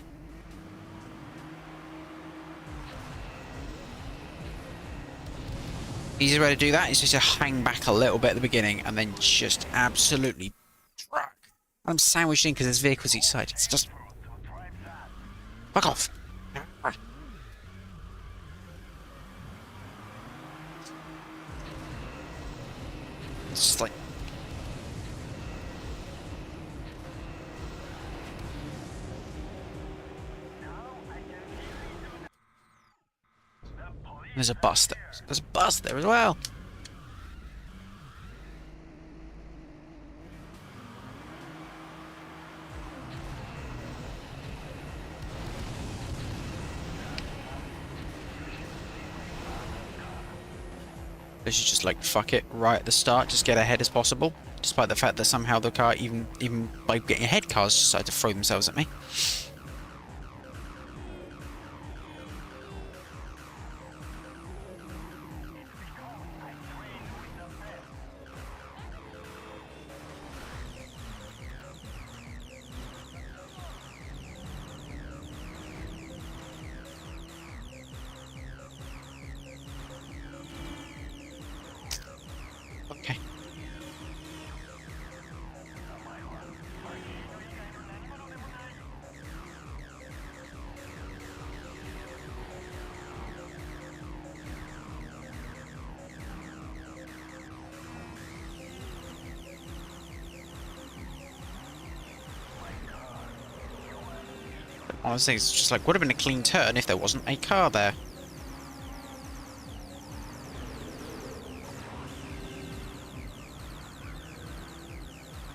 Easiest way to do that is just to hang back a little bit at the beginning and then just absolutely truck. I'm sandwiched in because there's vehicles each side. It's just fuck off. It's just like there's a bus there. There's a bus there as well. They should just like fuck it right at the start, just get ahead as possible. Despite the fact that somehow the car, even by getting ahead, cars decide to throw themselves at me. Okay. Honestly, it's just like, would have been a clean turn if there wasn't a car there.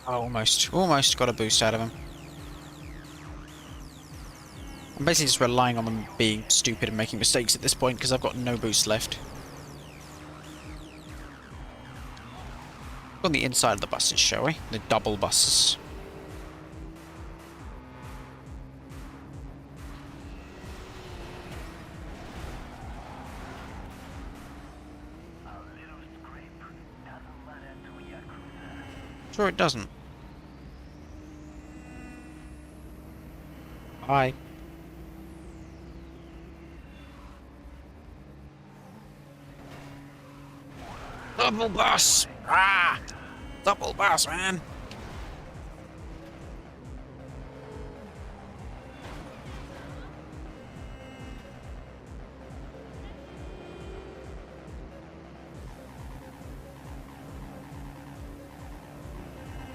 Oh, almost got a boost out of him. I'm basically just relying on them being stupid and making mistakes at this point because I've got no boost left. On the inside of the buses, shall we? The double buses. Sure it doesn't. Bye. Double bus! Ah! Double bus, man!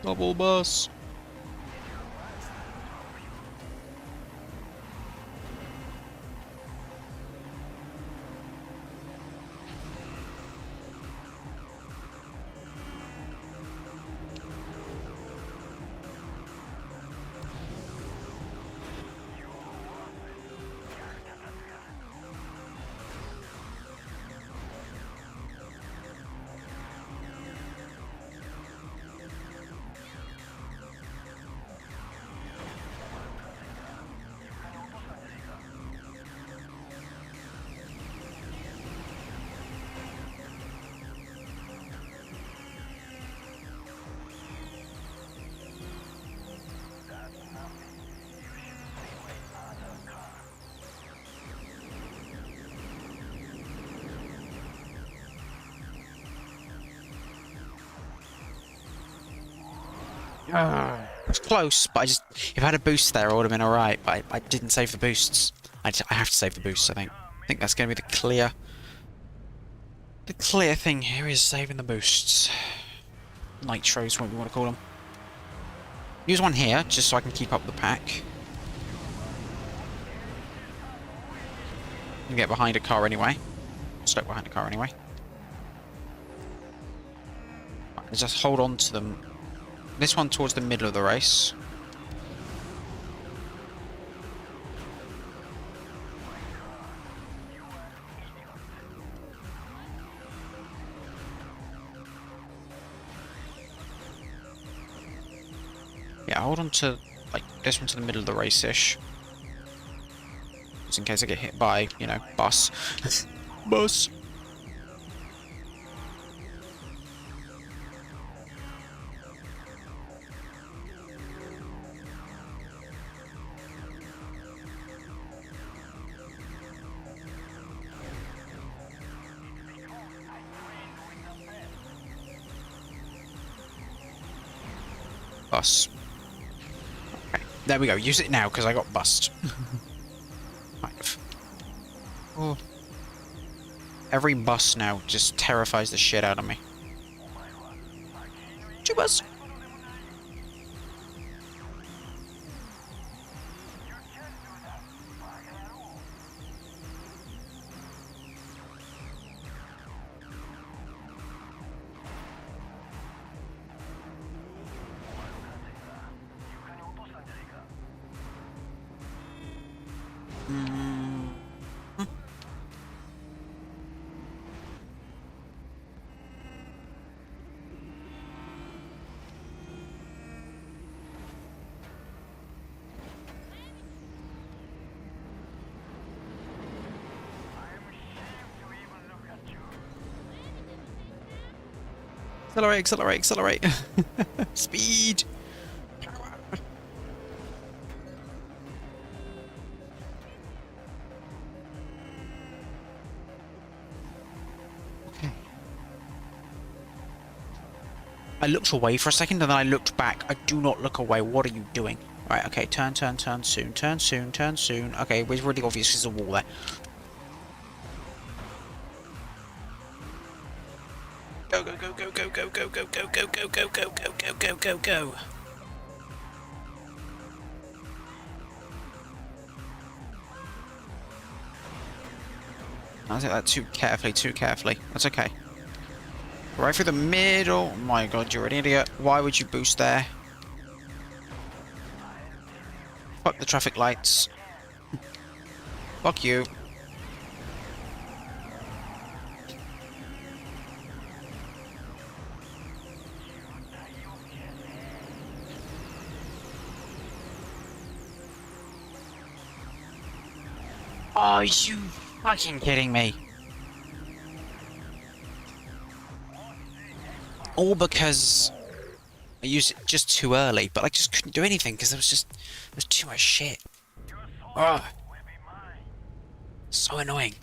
Double bus. It's close, but if I had a boost there, I would have been alright, but I didn't save the boosts. I have to save the boosts, I think. I think that's going to be the clear thing here is saving the boosts. Nitros, what we want to call them. Use one here, just so I can keep up the pack. And get behind a car anyway. Stuck behind a car anyway. Right, just hold on to them. This one towards the middle of the race. Yeah, hold on to like this one to the middle of the race-ish. Just in case I get hit by, you know, bus. Bus. Bus. Okay, there we go. Use it now, because I got bust. Kind of. Oh. Every bus now just terrifies the shit out of me. Two bus. Accelerate, accelerate, accelerate. Speed. Okay. I looked away for a second and then I looked back. I do not look away. What are you doing? Right, okay, turn, turn, turn soon. Turn soon, turn soon. Okay, it's really obvious there's a wall there. Go, go, go, go, go, go, go, go, go, go, go, go, go, go, go, go, go, go. I did that too carefully, too carefully. That's okay. Right through the middle. Oh my god, you're an idiot. Why would you boost there? Fuck the traffic lights. Fuck you. Are you fucking kidding me? All because I used it just too early, but I just couldn't do anything because there was too much shit. Ugh. So annoying.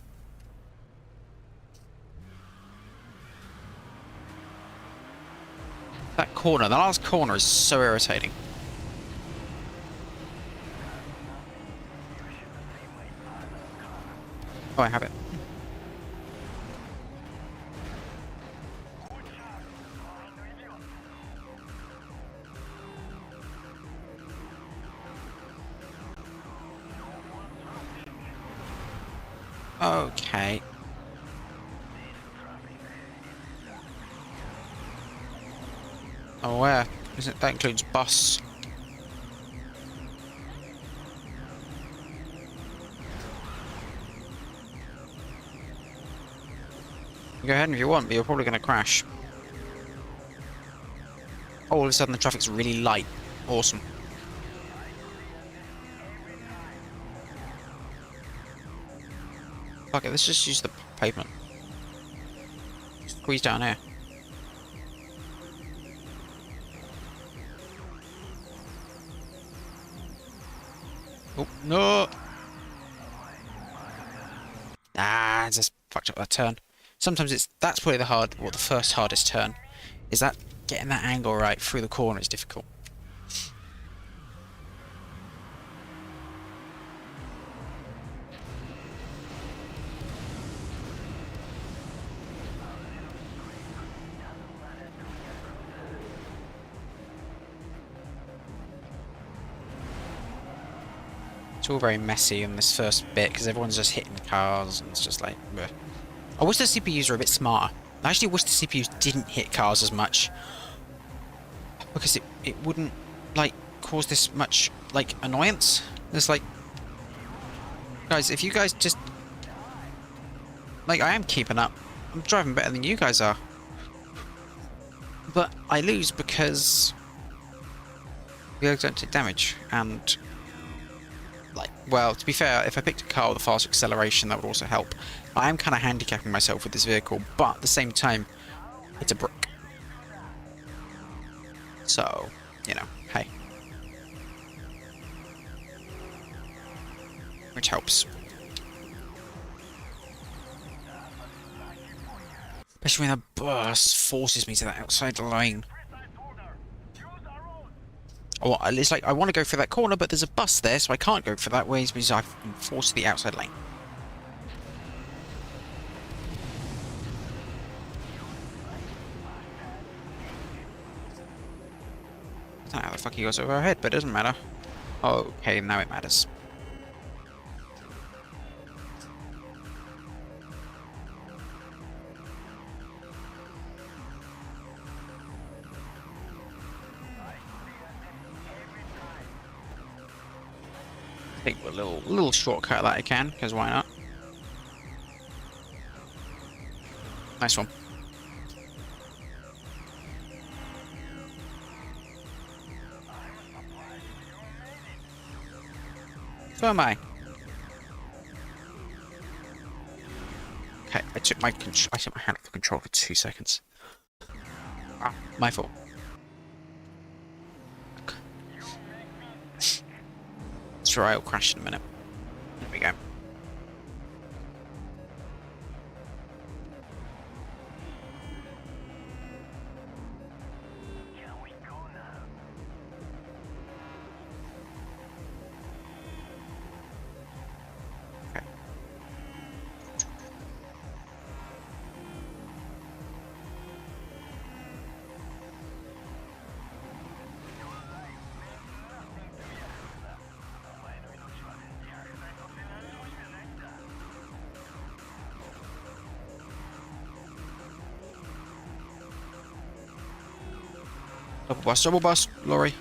That corner, the last corner is so irritating. Oh, I have it. Okay. Oh, where? Isn't that includes bus? Go ahead if you want, but you're probably going to crash. All of a sudden the traffic's really light. Awesome. Fuck it, let's just use the pavement. Squeeze down here. Oh, no! Ah, I just fucked up that turn. Sometimes that's probably the first hardest turn. Is that getting that angle right through the corner is difficult. It's all very messy in this first bit because everyone's just hitting cars and it's just like, bleh. I wish the CPUs were a bit smarter. I actually wish the CPUs didn't hit cars as much because it wouldn't like cause this much like annoyance. It's like, guys, if you guys just like, I am keeping up. I'm driving better than you guys are, but I lose because the others don't take damage. And like, well, to be fair, if I picked a car with a fast acceleration, that would also help. I am kind of handicapping myself with this vehicle, but at the same time, it's a brick. So, you know, hey. Which helps. Especially when the bus forces me to that outside lane. Or it's like I want to go for that corner, but there's a bus there, so I can't go for that way, because I've been forced to the outside lane. I don't know how the fuck he goes over our head, but it doesn't matter. Okay, now it matters. Take a little shortcut that I can, because why not? Nice one. So am I. Okay, I took my hand off the control for 2 seconds. Ah, my fault. That's right, I'll crash in a minute. There we go. Double bus, lorry.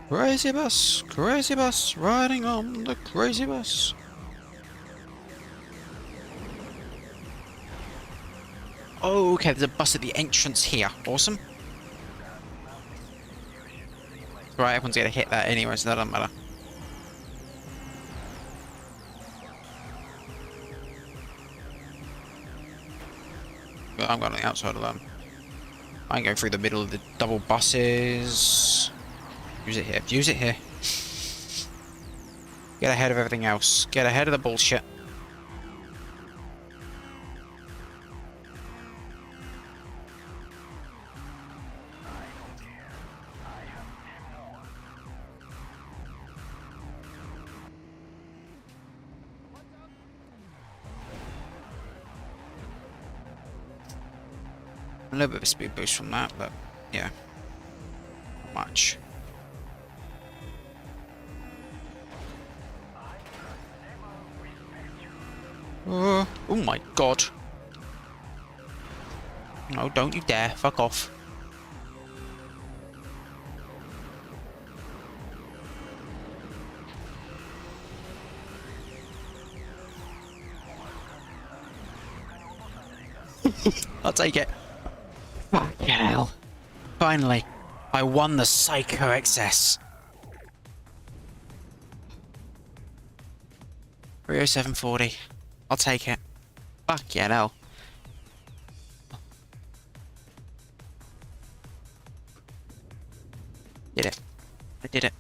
Crazy bus, riding on the crazy bus. Oh, okay, there's a bus at the entrance here. Awesome. Right, everyone's gonna hit that anyway, so that doesn't matter. But I'm going on the outside of them. I can go through the middle of the double buses. Use it here. Use it here. Get ahead of everything else. Get ahead of the bullshit. A little bit of a speed boost from that, but yeah, not much. Oh my god. No, don't you dare. Fuck off. I'll take it. Fucking hell. Finally, I won the Psycho XS. 30740. I'll take it. Fuck yeah, hell. Did it. I did it.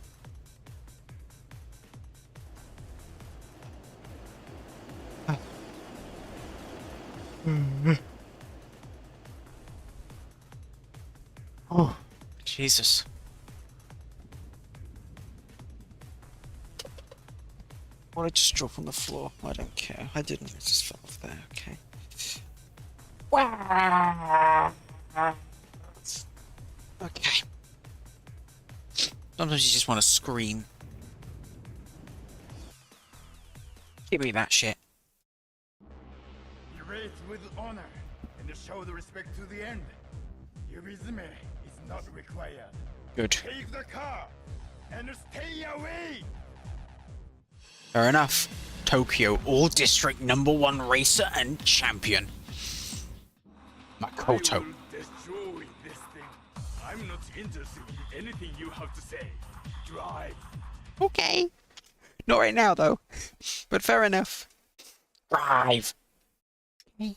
Oh, Jesus. What, I just drop on the floor? I don't care. I didn't. It just fell off there. Okay. Okay. Sometimes you just want to scream. Give me that shit. You race with honor and show the respect to the end. Your resume is not required. Good. Take the car and stay away. Fair enough. Tokyo All-District #1 racer and champion. Makoto. I will destroy this thing. I'm not interested in anything you have to say. Drive. Okay. Not right now, though. But fair enough. Drive. This is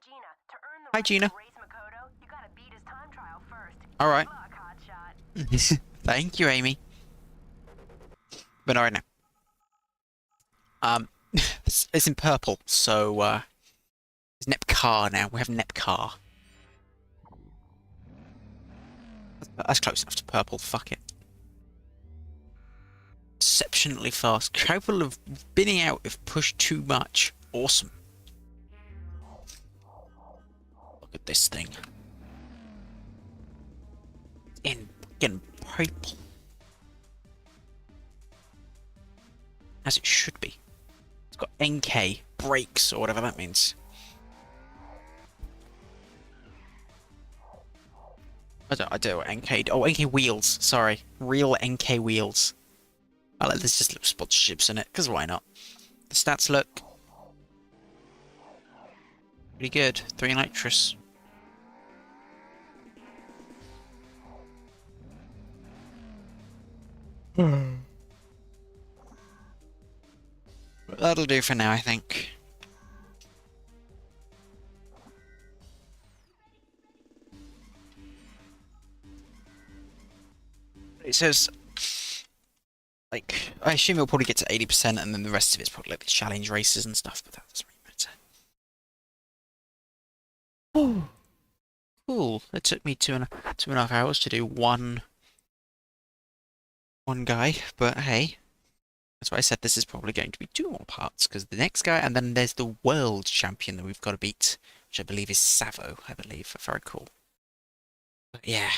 Gina. To earn the Hi, right Gina. to race Makoto, you gotta beat his time trial first. All right. Good luck, hotshot. Thank you, Amy. But not right now. It's in purple, so it's Nepcar now. We have Nepcar. That's close enough to purple. Fuck it. Exceptionally fast. Capable of binning out if pushed too much. Awesome. Look at this thing. In fucking purple. As it should be. It's got NK brakes or whatever that means. I do NK. Oh, NK wheels. Sorry, real NK wheels. I like there's just little sponsorships in it because why not? The stats look pretty good. 3 nitrous. That'll do for now, I think. It says, like, I assume it'll probably get to 80%, and then the rest of it's probably like the challenge races and stuff, but that doesn't really matter. Oh, cool. It took me two and a half hours to do one guy, but hey, that's why I said this is probably going to be 2 more parts, because the next guy, and then there's the world champion that we've got to beat, which I believe is Savo, I believe. Very cool. But yeah.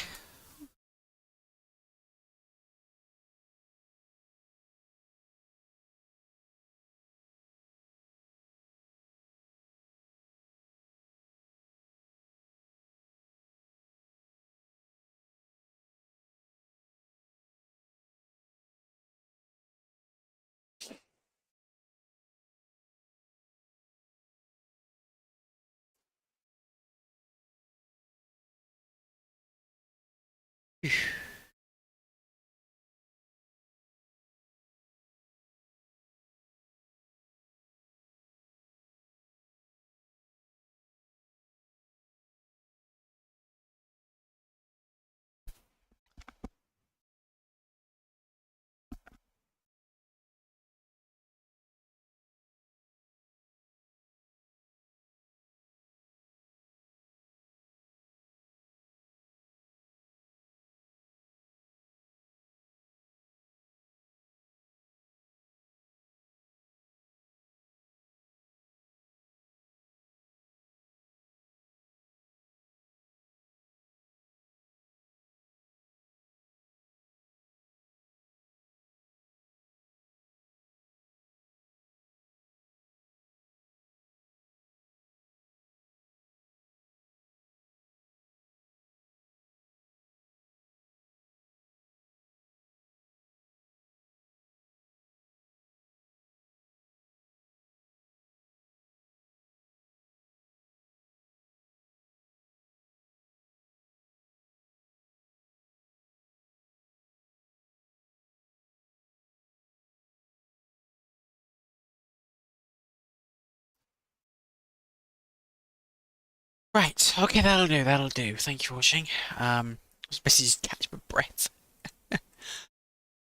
Right, okay, that'll do. Thank you for watching. I was basically just catching my breath.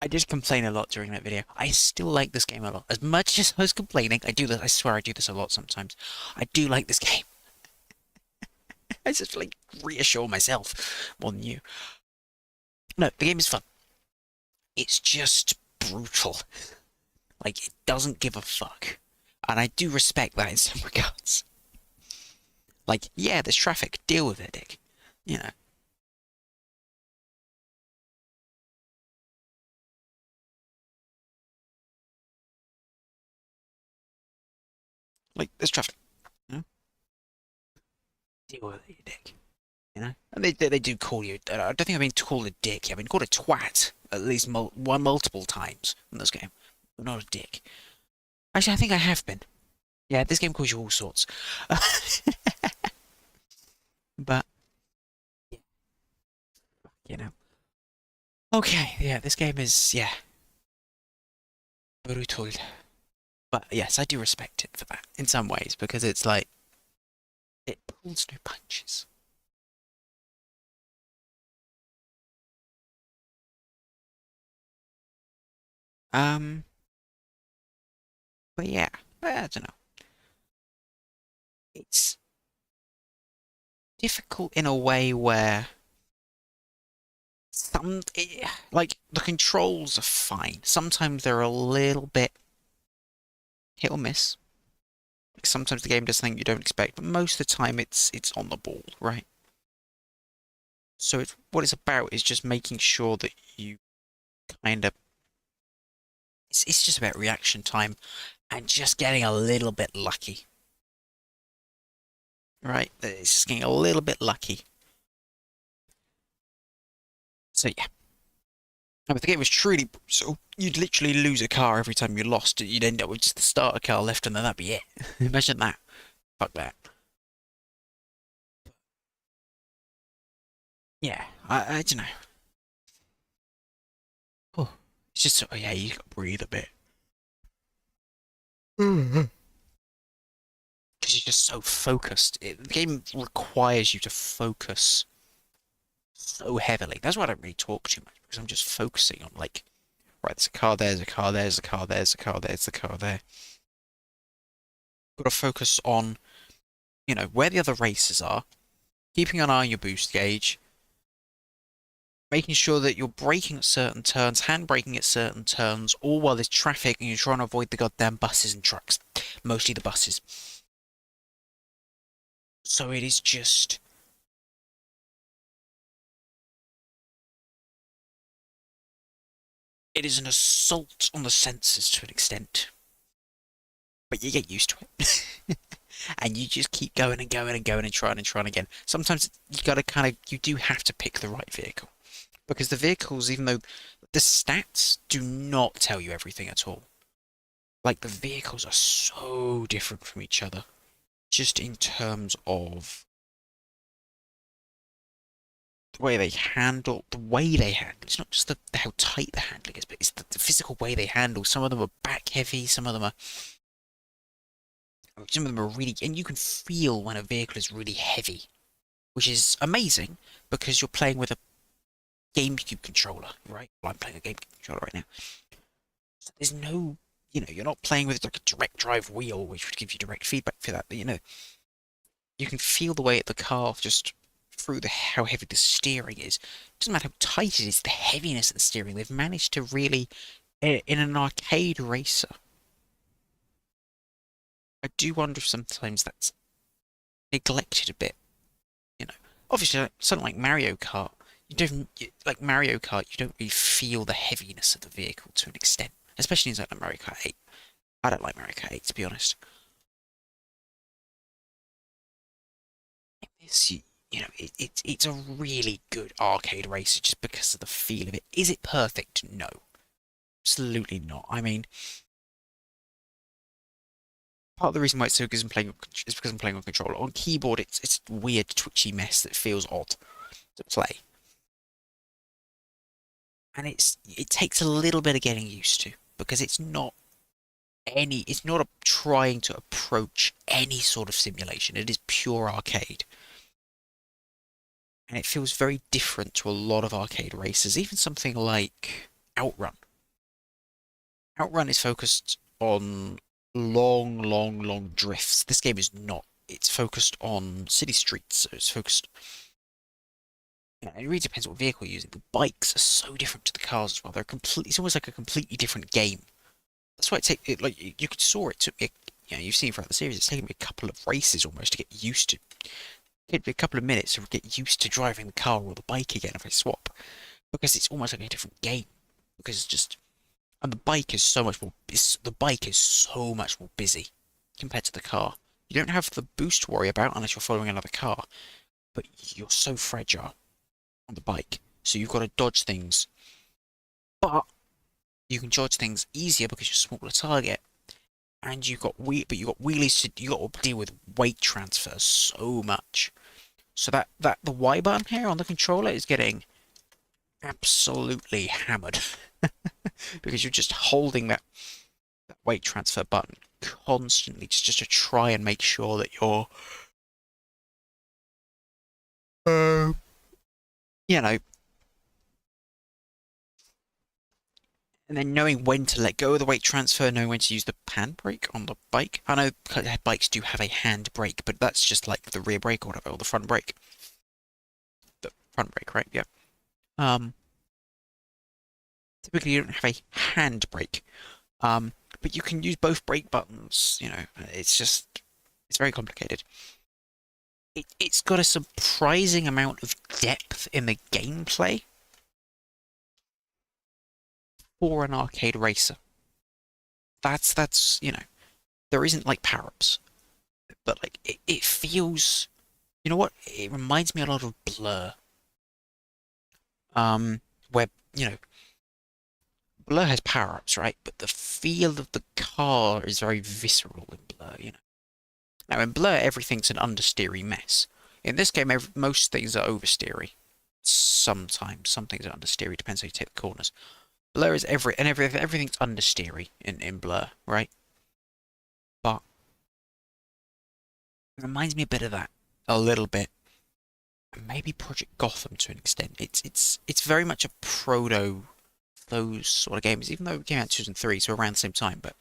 I did complain a lot during that video. I still like this game a lot. As much as I was complaining, I do this, I swear I do this a lot sometimes. I do like this game. I just like reassure myself more than you. No, the game is fun. It's just brutal. Like, it doesn't give a fuck. And I do respect that in some regards. Like, yeah, there's traffic. Deal with it, dick. You know. Like, there's traffic. You know? Deal with it, you dick. You know? And they do call you. I don't think I've been called a dick. I've been called a twat at least multiple times in this game. But not a dick. Actually, I think I have been. Yeah, this game calls you all sorts. But, you know. Okay, yeah, this game is, yeah, brutal. But yes, I do respect it for that in some ways because it's like it pulls no punches. Um, but yeah, I don't know. It's difficult in a way where like the controls are fine. Sometimes they're a little bit hit or miss. Like sometimes the game does something you don't expect, but most of the time it's on the ball, right? So what it's about is just making sure that you kind of it's just about reaction time and just getting a little bit lucky. Right? It's just getting a little bit lucky. So yeah. If the game was truly so you'd literally lose a car every time you lost. You'd end up with just the starter car left and then that'd be it. Imagine that. Fuck that. Yeah, I don't know. Oh, it's just so, yeah, you gotta breathe a bit. Because you're just so focused. The game requires you to focus so heavily. That's why I don't really talk too much, because I'm just focusing on, like, right, there's a car there, there's a car there, there's a car there, there's a car there, there's a car there. Got to focus on, where the other races are, keeping an eye on your boost gauge, making sure that you're braking at certain turns, handbraking at certain turns, all while there's traffic and you're trying to avoid the goddamn buses and trucks. Mostly the buses. So it is just... It is an assault on the senses to an extent. But you get used to it. And you just keep going and going and going and trying again. Sometimes you gotta you do have to pick the right vehicle. Because the vehicles, even though the stats do not tell you everything at all. Like, the vehicles are so different from each other. Just in terms of the way they handle. It's not just how tight the handling is, but it's the physical way they handle. Some of them are back heavy, some of them are really, and you can feel when a vehicle is really heavy, which is amazing because you're playing with a GameCube controller, right? Well, I'm playing a GameCube controller right now. So there's no, you're not playing with like a direct drive wheel, which would give you direct feedback for that. But, you can feel the way the car just through how heavy the steering is. It doesn't matter how tight it is, the heaviness of the steering. They've managed to really, in an arcade racer. I do wonder if sometimes that's neglected a bit. Obviously, something like Mario Kart, like Mario Kart, you don't really feel the heaviness of the vehicle to an extent, especially in something like Mario Kart 8. I don't like Mario Kart 8, to be honest. It's a really good arcade racer just because of the feel of it. Is it perfect? No, absolutely not. I mean, part of the reason why it's so good is because I'm playing on controller. On keyboard, it's a weird twitchy mess that feels odd to play, and it takes a little bit of getting used to because it's not trying to approach any sort of simulation. It is pure arcade. And it feels very different to a lot of arcade races, even something like Outrun. Outrun is focused on long, long, long drifts. This game is not. It's focused on city streets, so it's focused. It really depends what vehicle you're using. The bikes are so different to the cars as well. It's almost like a completely different game. That's why like you could saw it took me, you've seen throughout the series. It's taken me a couple of races almost to get used to. It took me a couple of minutes to get used to driving the car or the bike again if I swap, because it's almost like a different game. Because it's just, and the bike is so much more. The bike is so much more busy compared to the car. You don't have the boost to worry about unless you're following another car, but you're so fragile on the bike, so you've got to dodge things. But you can dodge things easier because you're a smaller target, and you got wheelies you got to deal with weight transfers so much. So that the Y button here on the controller is getting absolutely hammered because you're just holding that weight transfer button constantly just to try and make sure that you're you know And then knowing when to let go of the weight transfer, knowing when to use the handbrake on the bike. I know bikes do have a hand brake, but that's just like the rear brake or whatever, or the front brake. The front brake, right? Yeah. Um, Typically you don't have a hand brake. But you can use both brake buttons, you know. It's very complicated. It's got a surprising amount of depth in the gameplay for an arcade racer. That's you know, there isn't like power-ups, but like it feels, you know what? It reminds me a lot of Blur. Where, you know, Blur has power-ups, right? But the feel of the car is very visceral in Blur, you know. Now in Blur, everything's an understeery mess. In this game, most things are oversteery. Sometimes some things are understeery, depends how you take the corners. Blur is everything's understeery in Blur, right? But it reminds me a bit of that, a little bit. And maybe Project Gotham to an extent. It's very much a proto those sort of games, even though it came out in 2003, so around the same time. But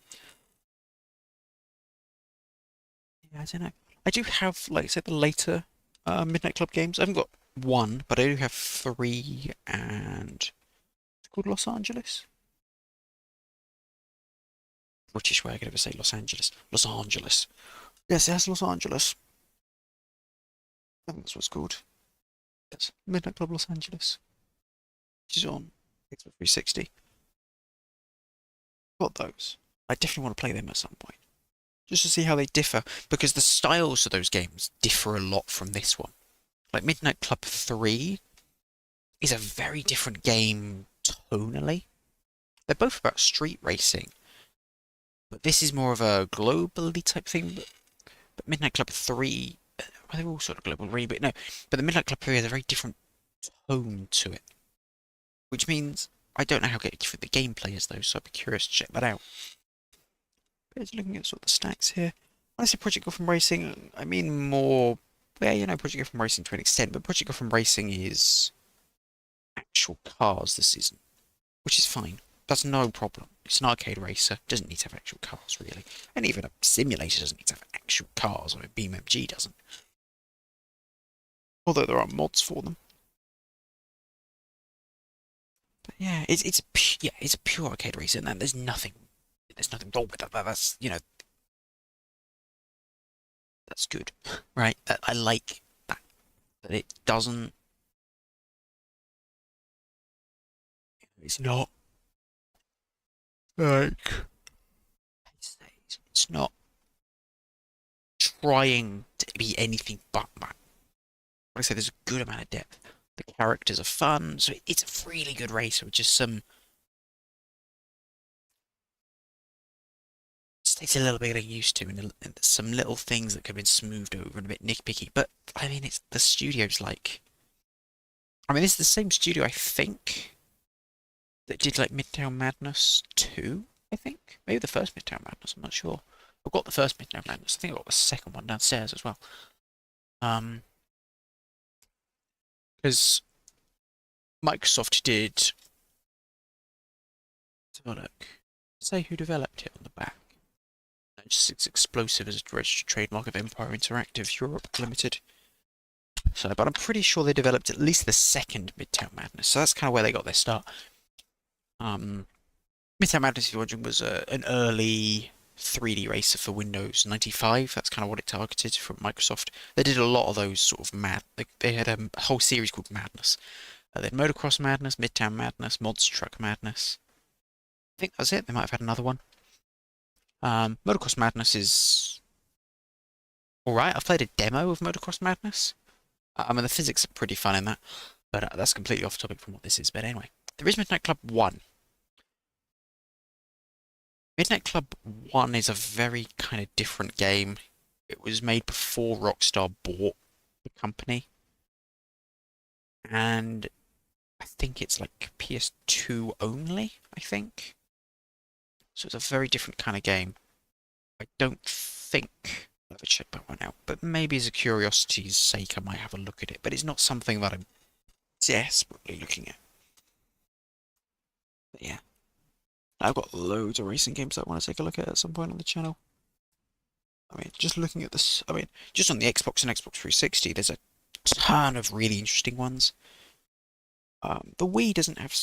yeah, I don't know. I do have, like I said, the later Midnight Club games. I haven't got one, but I do have three, and it's called Los Angeles. British way I could ever say Los Angeles. Los Angeles. Yes, it has Los Angeles. I think that's what it's called. Yes, Midnight Club Los Angeles. Which is on Xbox 360. Got those. I definitely want to play them at some point. Just to see how they differ, because the styles of those games differ a lot from this one. Like Midnight Club 3 is a very different game tonally. They're both about street racing, but this is more of a globally type thing. But Midnight Club 3, well, they're all sort of global, really, but no. But the Midnight Club 3 has a very different tone to it, which means I don't know how different the gameplay is though, so I'd be curious to check that out. But looking at sort of the stacks here, when I say Project Gotham Racing, I mean more, well, you know, Project Gotham Racing to an extent, but Project Gotham Racing is actual cars this season, which is fine. That's no problem. It's an arcade racer, doesn't need to have actual cars, really. And even a simulator doesn't need to have actual cars, or a BeamNG doesn't. Although there are mods for them. But yeah, it's a pure arcade racer, and there's nothing wrong with that. That's, you know, that's good, right? I like that. That it doesn't. It's not like it's not trying to be anything but that. Like I said, there's a good amount of depth. The characters are fun, so it's a really good racer with just some. Just takes a little bit getting used to, and some little things that could have been smoothed over and a bit nitpicky. But I mean, it's the studio's like. I mean, it's the same studio, I think, that did like Midtown Madness 2, I think. Maybe the first Midtown Madness, I'm not sure. I've got the first Midtown Madness. I think I've got the second one downstairs as well. Because Microsoft did. Let's have a look. Say who developed it on the back. It's explosive as a registered trademark of Empire Interactive Europe Limited. So, but I'm pretty sure they developed at least the second Midtown Madness. So that's kind of where they got their start. Midtown Madness, if you're wondering, was an early 3D racer for Windows 95. That's kind of what it targeted from Microsoft. They did a lot of those sort of they had a whole series called Madness. They had Motocross Madness, Midtown Madness, Monster Truck Madness. I think that's it. They might have had another one. Motocross Madness is alright. I've played a demo of Motocross Madness. I mean, the physics are pretty fun in that, but that's completely off topic from what this is. But anyway, there is Midnight Club 1. Midnight Club 1 is a very kind of different game. It was made before Rockstar bought the company. And I think it's like PS2 only, I think. So it's a very different kind of game. I don't think I'll ever check that one out, but maybe as a curiosity's sake I might have a look at it. But it's not something that I'm desperately looking at. But yeah. I've got loads of racing games that I want to take a look at some point on the channel. I mean, just looking at this, I mean, just on the Xbox and Xbox 360, there's a ton of really interesting ones. The Wii doesn't have.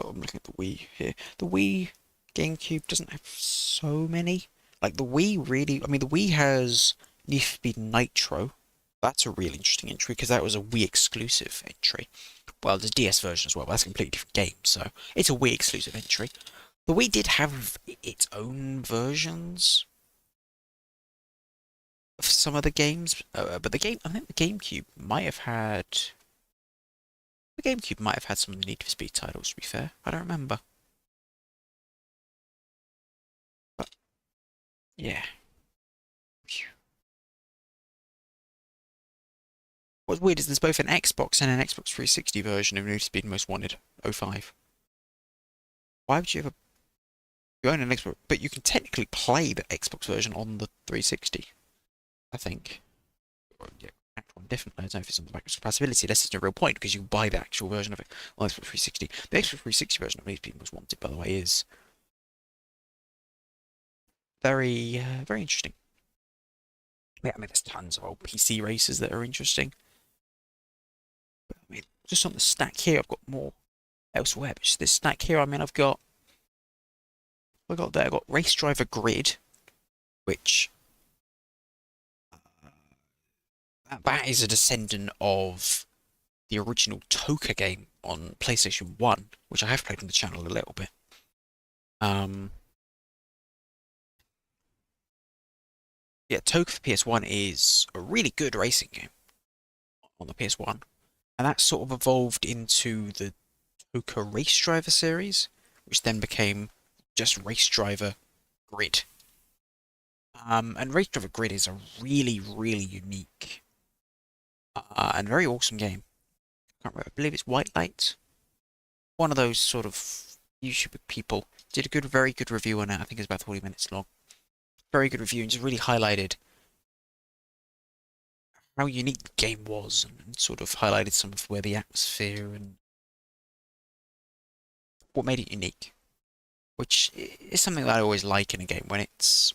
I'm looking at the Wii here. The Wii GameCube doesn't have so many. Like the Wii really. I mean, the Wii has Need for Speed Nitro. That's a really interesting entry because that was a Wii exclusive entry. Well, there's DS version as well, but that's a completely different game. So it's a Wii exclusive entry. The Wii did have its own versions of some of the games, but I think the GameCube might have had. The GameCube might have had some of the Need for Speed titles, to be fair. I don't remember. But, yeah. Phew. What's weird is there's both an Xbox and an Xbox 360 version of Need for Speed Most Wanted 05. Why would you ever... You own an Xbox, but you can technically play the Xbox version on the 360, I think. Or, yeah, one definitely. I don't know if it's on the backwards compatibility. That's just a real point because you can buy the actual version of it on Xbox 360. The Xbox 360 version of Need for Speed Most Wanted, by the way, is very interesting. Yeah, I mean, there's tons of old PC races that are interesting. But, I mean, just on the stack here, I've got more elsewhere. But just this stack here, I mean, I've got Race Driver Grid, which that is a descendant of the original Toka game on PlayStation 1, which I have played on the channel a little bit. Yeah, Toka for PS1 is a really good racing game on the PS1, and that sort of evolved into the Toka Race Driver series, which then became just Race Driver Grid. And Race Driver Grid is a really unique and very awesome game. I can't remember, I believe it's White Light. One of those sort of YouTube people did a very good review on it. I think it's about 40 minutes long. Very good review and just really highlighted how unique the game was and sort of highlighted some of where the atmosphere and what made it unique, which is something that I always like in a game when it's,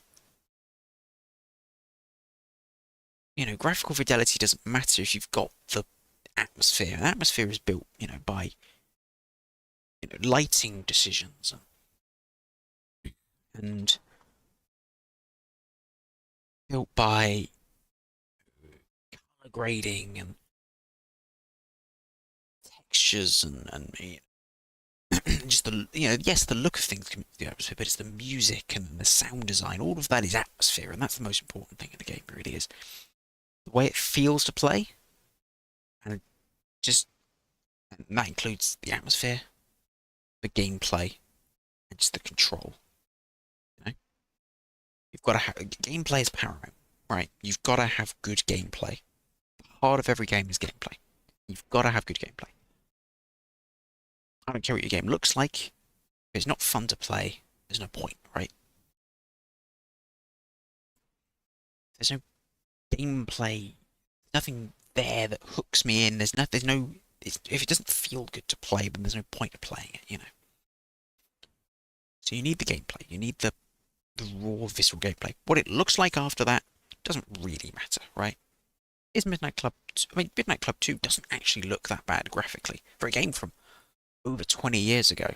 you know, graphical fidelity doesn't matter if you've got the atmosphere. The atmosphere is built, you know, by lighting decisions and built by color grading and textures and just the, you know, yes, the look of things can be the atmosphere, but it's the music and the sound design. All of that is atmosphere, and that's the most important thing in the game. It really is the way it feels to play, and and that includes the atmosphere, the gameplay, and just the control. You know, you've got to have gameplay is paramount, right? You've got to have good gameplay. The heart of every game is gameplay. You've got to have good gameplay. I don't care what your game looks like. If it's not fun to play, there's no point, right? There's no gameplay, nothing there that hooks me in. There's no. If it doesn't feel good to play, then there's no point of playing it, you know. So you need the gameplay. You need the raw, visceral gameplay. What it looks like after that doesn't really matter, right? Is Midnight Club? I mean, Midnight Club 2 doesn't actually look that bad graphically for a game from over 20 years ago.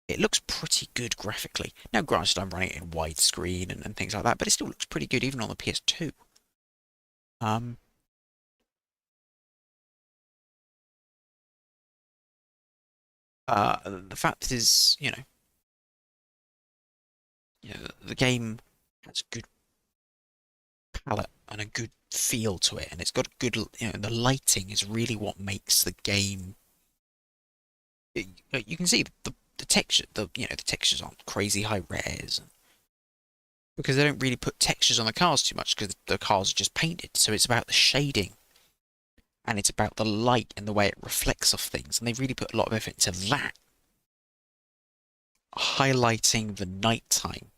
It looks pretty good graphically. Now, granted, I'm running it in widescreen and things like that, but it still looks pretty good even on the PS2. The fact is, the game has a good palette and a good feel to it, and it's got a good, the lighting is really what makes the game. You can see the texture, the textures aren't crazy high res, because they don't really put textures on the cars too much because the cars are just painted. So it's about the shading, and it's about the light and the way it reflects off things, and they really put a lot of effort into that, highlighting the nighttime,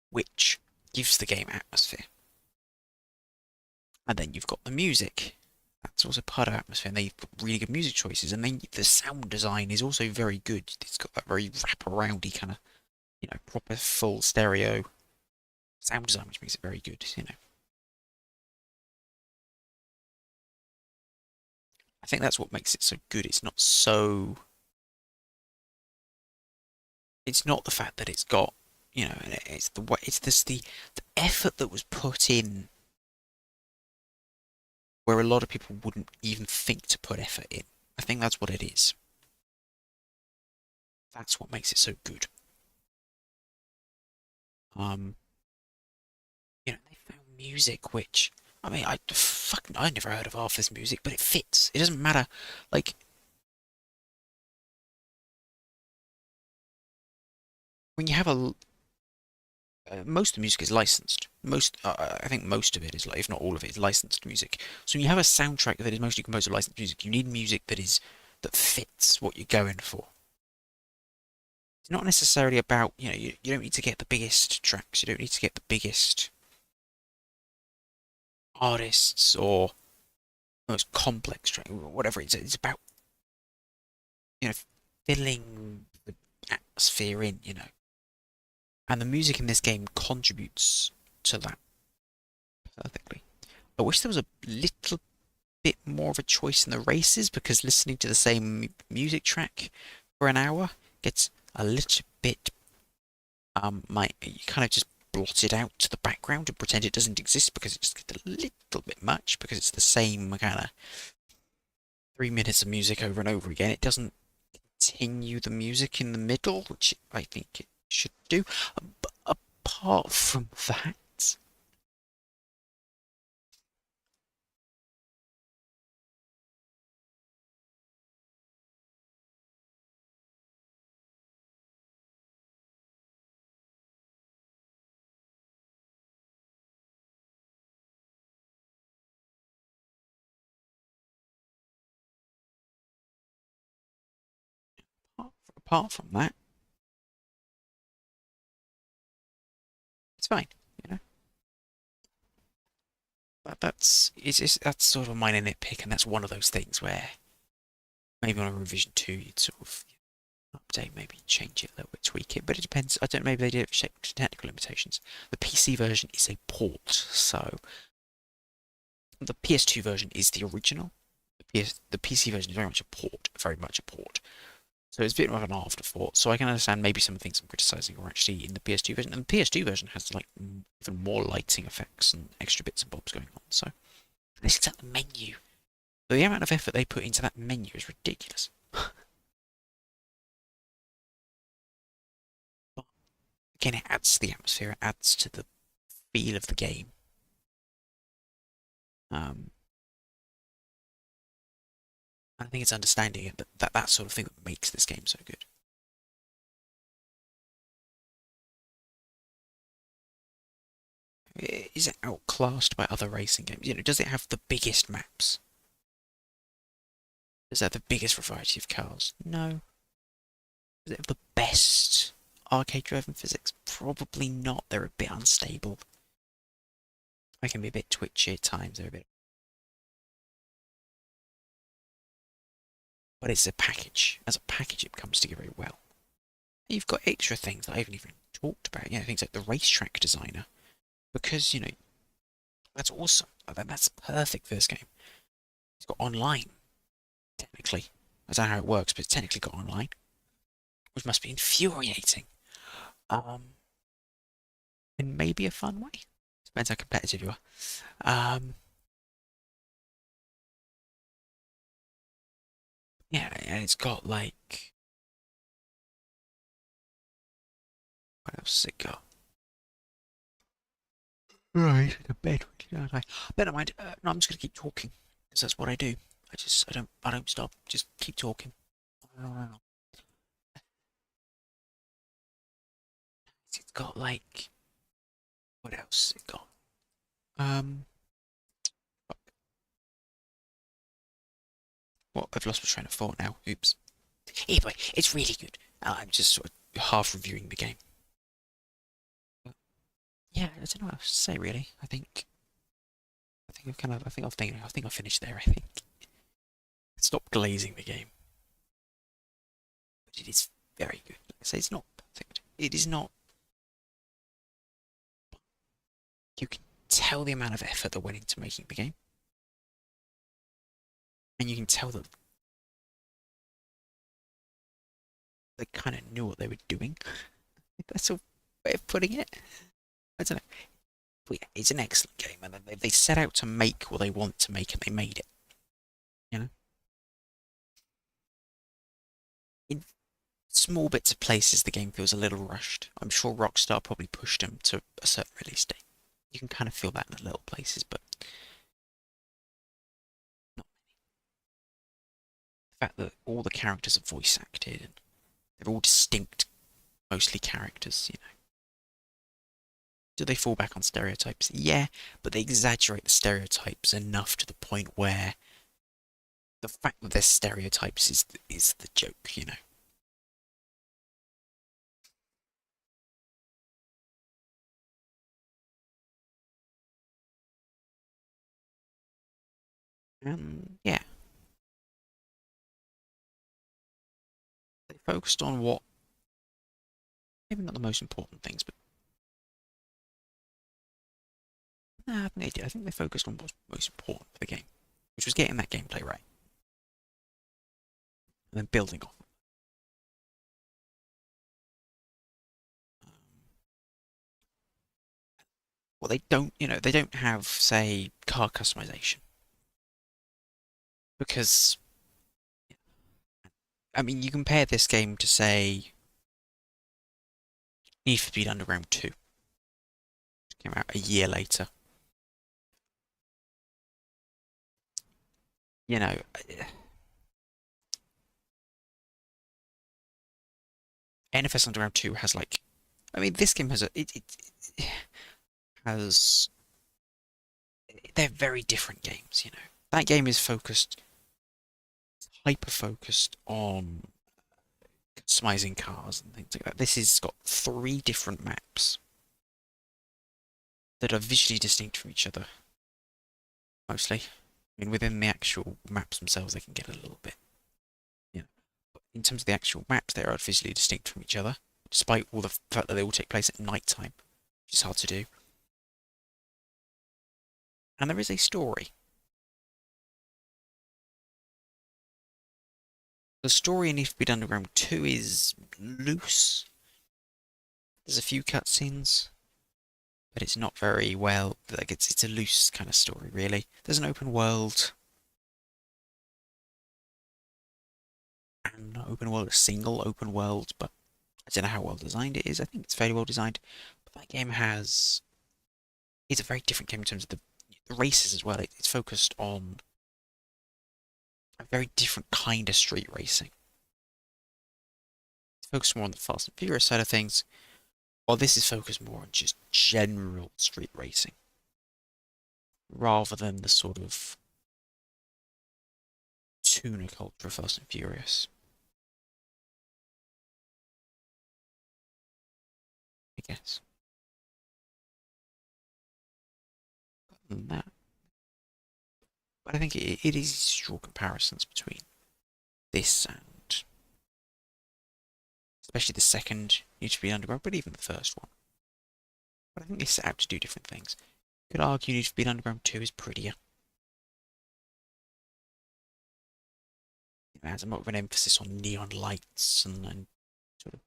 which gives the game atmosphere. And then you've got the music. That's also part of atmosphere, and they've got really good music choices, and then the sound design is also very good. It's got that very wrap-aroundy kind of, proper full stereo sound design, which makes it very good. I think that's what makes it so good. It's not the fact that it's got, it's the way, it's this the effort that was put in where a lot of people wouldn't even think to put effort in. I think that's what it is. That's what makes it so good. Um, they found music which, I mean, I never heard of half this music, but it fits. It doesn't matter. Like, when you have most of the music is licensed. I think most of it is, if not all of it, is licensed music. So when you have a soundtrack that is mostly composed of licensed music, you need music that fits what you're going for. It's not necessarily about, you don't need to get the biggest tracks. You don't need to get the biggest artists or most complex track, whatever. It's about, you know, filling the atmosphere in. And the music in this game contributes to that perfectly. I wish there was a little bit more of a choice in the races, because listening to the same music track for an hour gets a little bit you kind of just blot it out to the background and pretend it doesn't exist, because it just gets a little bit much, because it's the same kind of 3 minutes of music over and over again. It doesn't continue the music in the middle, which I think it should do. But apart from that, apart from that, it's fine. You know, that's sort of a minor nitpick, and that's one of those things where maybe on a revision 2 you'd sort of update, maybe change it a little bit, tweak it. But it depends. I don't know. Maybe they did it for technical limitations. The PC version is a port, so the PS2 version is the original. The PC version is very much a port, very much a port. So it's a bit of an afterthought. So I can understand maybe some of the things I'm criticizing are actually in the PS2 version. And the PS2 version has like even more lighting effects and extra bits and bobs going on. So this is at the menu. The amount of effort they put into that menu is ridiculous. But again, it adds to the atmosphere. It adds to the feel of the game. Um, I think it's understanding it, but that sort of thing that makes this game so good. Is it outclassed by other racing games? Does it have the biggest maps? Does it have the biggest variety of cars? No. Does it have the best arcade-driven physics? Probably not. They're a bit unstable. I can be a bit twitchy at times. They're a bit. But it's a package. As a package, it comes together very well. You've got extra things that I haven't even talked about. Things like the racetrack designer. Because, that's awesome. That's perfect for this game. It's got online, technically. I don't know how it works, but it's technically got online, which must be infuriating. In maybe a fun way. Depends how competitive you are. Yeah, and it's got like, what else has it got? Right, the bed, don't I? But never mind. No, I'm just gonna keep talking, because that's what I do. I don't stop. Just keep talking. It's got like, what else has it got? Well, I've lost my train of thought now. Oops. Anyway, it's really good. I'm just sort of half reviewing the game. But yeah, I don't know what else to say really. I think I think I finished there. I think stop glazing the game, but it is very good. Like I say, it's not perfect. It is not. You can tell the amount of effort that went into making the game, and you can tell that they kind of knew what they were doing. That's a way of putting it. I don't know. But yeah, it's an excellent game, and they set out to make what they want to make, and they made it. You know, in small bits of places, the game feels a little rushed. I'm sure Rockstar probably pushed them to a certain release date. You can kind of feel that in the little places, but not the fact that all the characters are voice acted and they're all distinct, mostly characters. You know, do they fall back on stereotypes? Yeah, but they exaggerate the stereotypes enough to the point where the fact that they're stereotypes is the joke. You know. Yeah, they focused on what maybe not the most important things, but nah, I think they did. I think they focused on what's most important for the game, which was getting that gameplay right and then building off. Um, well, they don't, they don't have, say, car customization because, I mean, you compare this game to, say, Need for Speed Underground 2, which came out a year later. You know, NFS Underground 2 has like, I mean, this game has it has, they're very different games. You know, that game is focused, hyper focused on customizing cars and things like that. This has got 3 different maps that are visually distinct from each other, mostly. I mean, within the actual maps themselves, they can get a little bit, you know. But in terms of the actual maps, they are visually distinct from each other, despite all the fact that they all take place at night time, which is hard to do. And there is a story. The story in Need for Speed Underground 2 is loose. There's a few cutscenes, but it's not very well. Like it's a loose kind of story, really. There's an open world, and not open world, a single open world, but I don't know how well designed it is. I think it's fairly well designed, but that game has it's a very different game in terms of the races as well. It's focused on a very different kind of street racing. It's focused more on the Fast and Furious side of things, while this is focused more on just general street racing, rather than the sort of tuner culture of Fast and Furious. I guess. Other than that, but I think it is easy to draw comparisons between this and especially the second Need for Speed Underground, but even the first one. But I think they set out to do different things. You could argue Need for Speed Underground 2 is prettier. It has a more of an emphasis on neon lights and sort of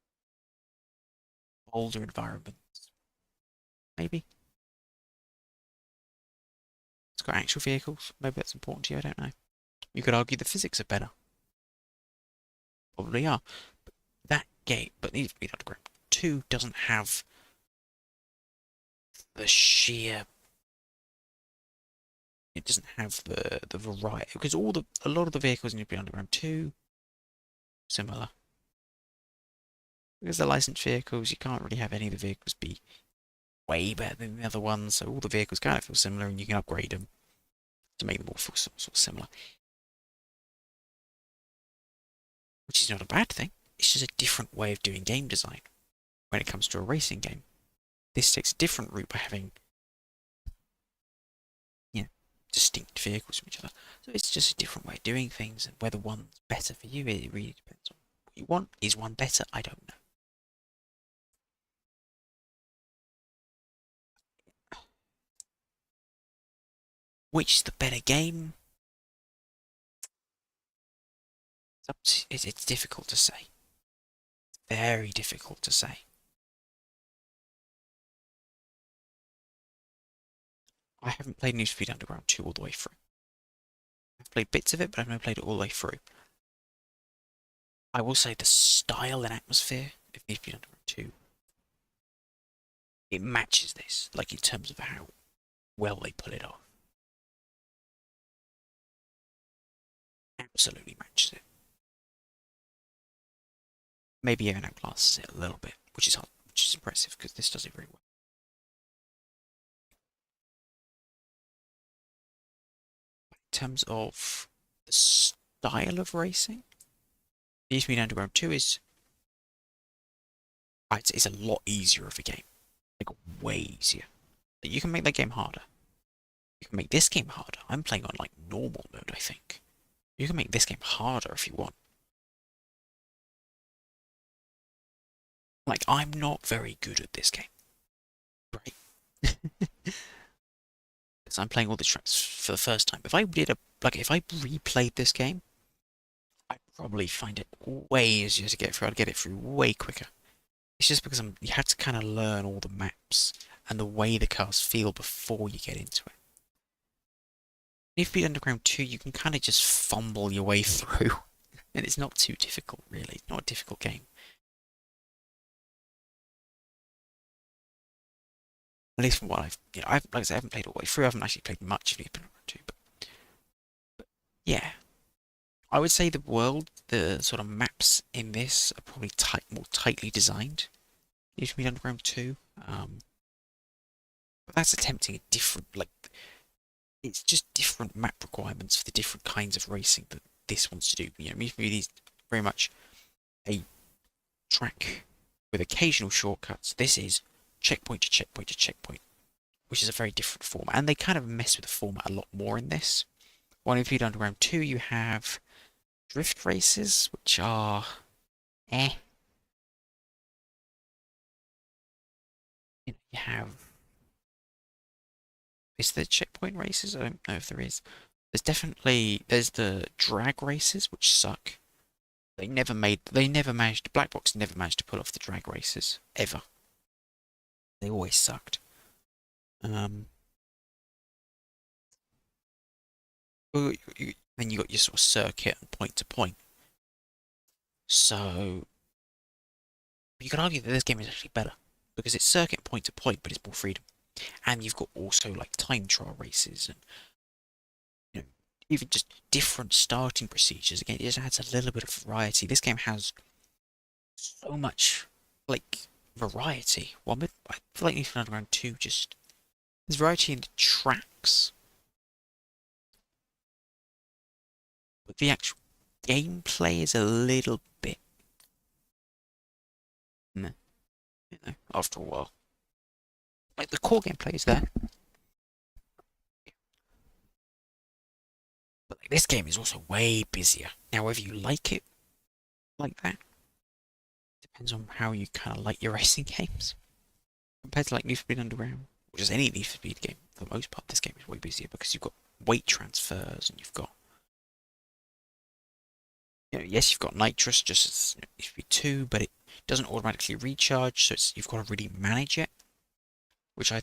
older environments. Maybe. It's got actual vehicles. Maybe that's important to you, I don't know. You could argue the physics are better. Probably are. But that game, but Need for Speed Underground 2 doesn't have the sheer. It doesn't have the variety because a lot of the vehicles in Need for Speed Underground 2 similar. Because they're licensed vehicles, you can't really have any of the vehicles be way better than the other ones, so all the vehicles kind of feel similar and you can upgrade them to make them all feel sort of similar. Which is not a bad thing, it's just a different way of doing game design when it comes to a racing game. This takes a different route by having, distinct vehicles from each other. So it's just a different way of doing things, and whether one's better for you, it really depends on what you want. Is one better? I don't know. Which is the better game? It's difficult to say. Very difficult to say. I haven't played Need for Speed Underground 2 all the way through. I've played bits of it, but I've never played it all the way through. I will say the style and atmosphere of Need for Speed Underground 2, it matches this, like in terms of how well they pull it off. Absolutely matches it. Maybe even outclasses it a little bit, which is impressive because this does it very well. In terms of the style of racing, Need for Speed Underground 2 is, I'd say, it's a lot easier of a game, like way easier. You can make that game harder. You can make this game harder. I'm playing on like normal mode, I think. You can make this game harder if you want. Like, I'm not very good at this game. Right? Because I'm playing all the tracks for the first time. If I replayed this game, I'd probably find it way easier to get through. I'd get it through way quicker. It's just because you have to kind of learn all the maps and the way the cars feel before you get into it. Need for Speed Underground 2, you can kind of just fumble your way through. And it's not too difficult, really. It's not a difficult game. At least from what like I said, I haven't played all the way through. I haven't actually played much of Need for Speed Underground 2, but yeah. I would say the sort of maps in this are probably more tightly designed. Need for Speed Underground 2. But that's attempting a different, it's just different map requirements for the different kinds of racing that this wants to do. Need for Speed is very much a track with occasional shortcuts. This is checkpoint to checkpoint to checkpoint, which is a very different format. And they kind of mess with the format a lot more in this. While in Speed Underground 2, you have drift races, which are You have. Is there checkpoint races? I don't know if there is. There's the drag races, which suck. Black Box never managed to pull off the drag races ever. They always sucked. Then you got your sort of circuit and point to point. So you could argue that this game is actually better because it's circuit point to point, but it's more freedom. And you've got also like time trial races and even just different starting procedures. Again, it just adds a little bit of variety. This game has so much variety. I feel like Need for Speed Underground 2 just there's variety in the tracks, but the actual gameplay is a little bit meh, after a while. Like the core gameplay is there. But this game is also way busier. Now, whether you like it like that depends on how you kind of like your racing games. Compared to like Need for Speed Underground, or just any Need for Speed game, for the most part, this game is way busier because you've got weight transfers and you've got, yes, you've got nitrous just as Need for Speed 2, but it doesn't automatically recharge, so you've got to really manage it, which I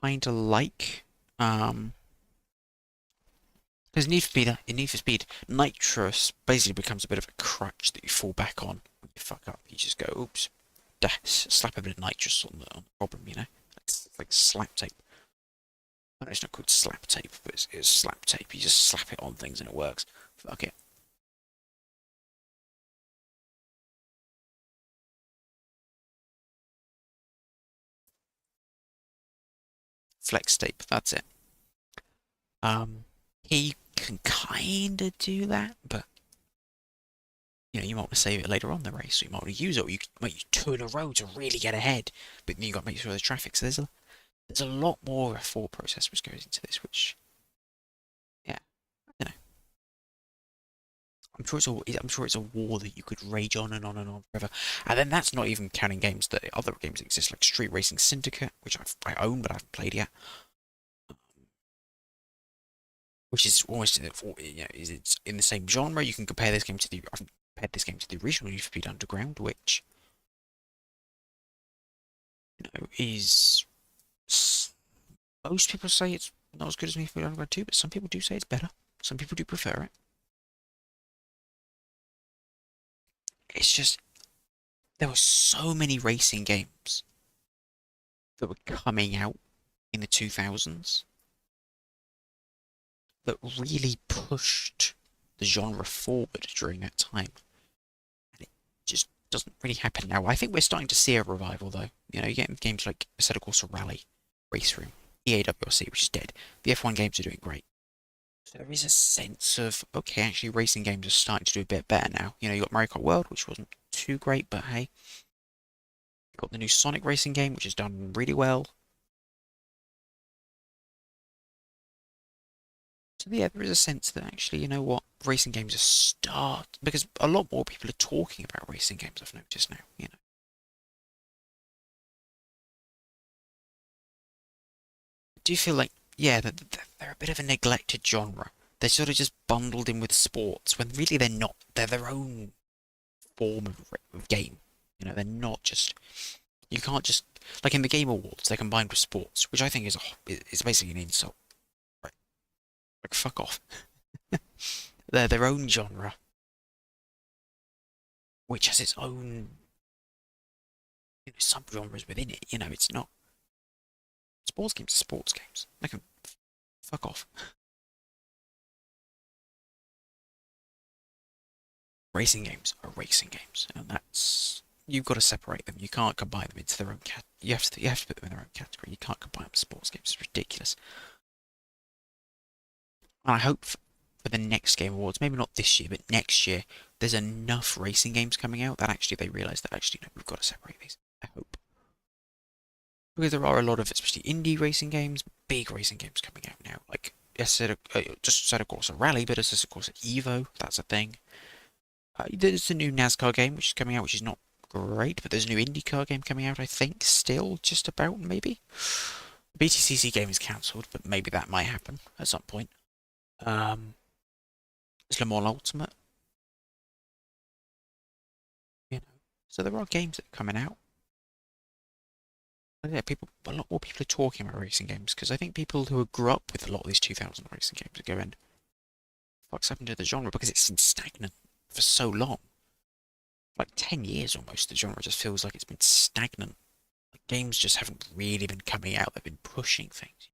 kind of like. Because in Need for Speed, nitrous basically becomes a bit of a crutch that you fall back on when you fuck up. You just go, oops, slap a bit of nitrous on the problem, It's like slap tape. I know it's not called slap tape, but it's slap tape. You just slap it on things and it works. Fuck it. Flex tape, that's it. He can kind of do that, but you might want to save it later on in the race, so you might want to use it, or you might use 2 in a row to really get ahead, but then you got to make sure there's traffic. So there's a lot more of a thought process which goes into this, which, yeah, I don't know. I'm sure it's a war that you could rage on and on and on forever. And then that's not even counting games that other games exist, like Street Racing Syndicate, which I own but I haven't played yet. Which is almost it's in the same genre. You can compare this game to the I've compared this game to the original Need for Speed Underground, which is most people say it's not as good as Need for Speed Underground 2, but some people do say it's better. Some people do prefer it. It's just there were so many racing games that were coming out in the 2000s that really pushed the genre forward during that time. And it just doesn't really happen now. I think we're starting to see a revival, though. You know, you get games like Escargot Rally, Race Room, EAWRC, which is dead. The F1 games are doing great. So there is a sense of, okay, actually racing games are starting to do a bit better now. You know, you got Mario Kart World, which wasn't too great, but hey. You got the new Sonic racing game, which has done really well. So yeah, there is a sense that actually, you know what, racing games are because a lot more people are talking about racing games, I've noticed now, you know. Do you feel like, yeah, that they're a bit of a neglected genre? They're sort of just bundled in with sports when really they're not. They're their own form of game. You know, they're not just. You can't just like in the Game Awards, they're combined with sports, which I think is basically an insult. Right? Like fuck off. They're their own genre, which has its own subgenres within it. You know, it's not sports games are sports games. They can fuck off. Racing games are racing games, and that's you've got to separate them. You can't combine them into their own cat. You have to put them in their own category. You can't combine them with sports games. It's ridiculous. And I hope for the next Game Awards, maybe not this year, but next year, there's enough racing games coming out that actually they realise that actually no, we've got to separate these. I hope. Because there are a lot of, especially indie racing games, big racing games coming out now. Like, just said of course a rally, but it's of course Evo, that's a thing. There's a new NASCAR game which is coming out, which is not great, but there's a new IndyCar game coming out, I think, still, just about, maybe. The BTCC game is cancelled, but maybe that might happen at some point. It's Le Mans Ultimate. You know, so there are games that are coming out. Yeah, a lot more people are talking about racing games because I think people who grew up with a lot of these 2000 racing games are going, "What's happened to the genre?" Because it's been stagnant for so long, like 10 years almost. The genre just feels like it's been stagnant. Like games just haven't really been coming out. They've been pushing things.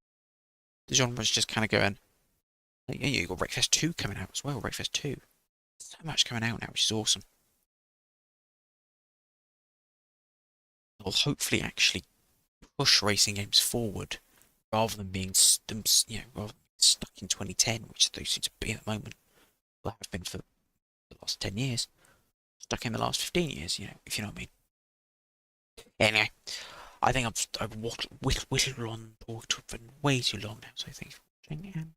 The genre's just kind of going. Like, yeah, you got Wreckfest 2 coming out as well. Wreckfest 2, so much coming out now, which is awesome. They'll hopefully actually push racing games forward rather than being rather than stuck in 2010, which they seem to be at the moment. Well, have been for the last 10 years, stuck in the last 15 years, you know, if you know what I mean. Anyway, I think I've whittled on or for way too long now, so thanks for watching and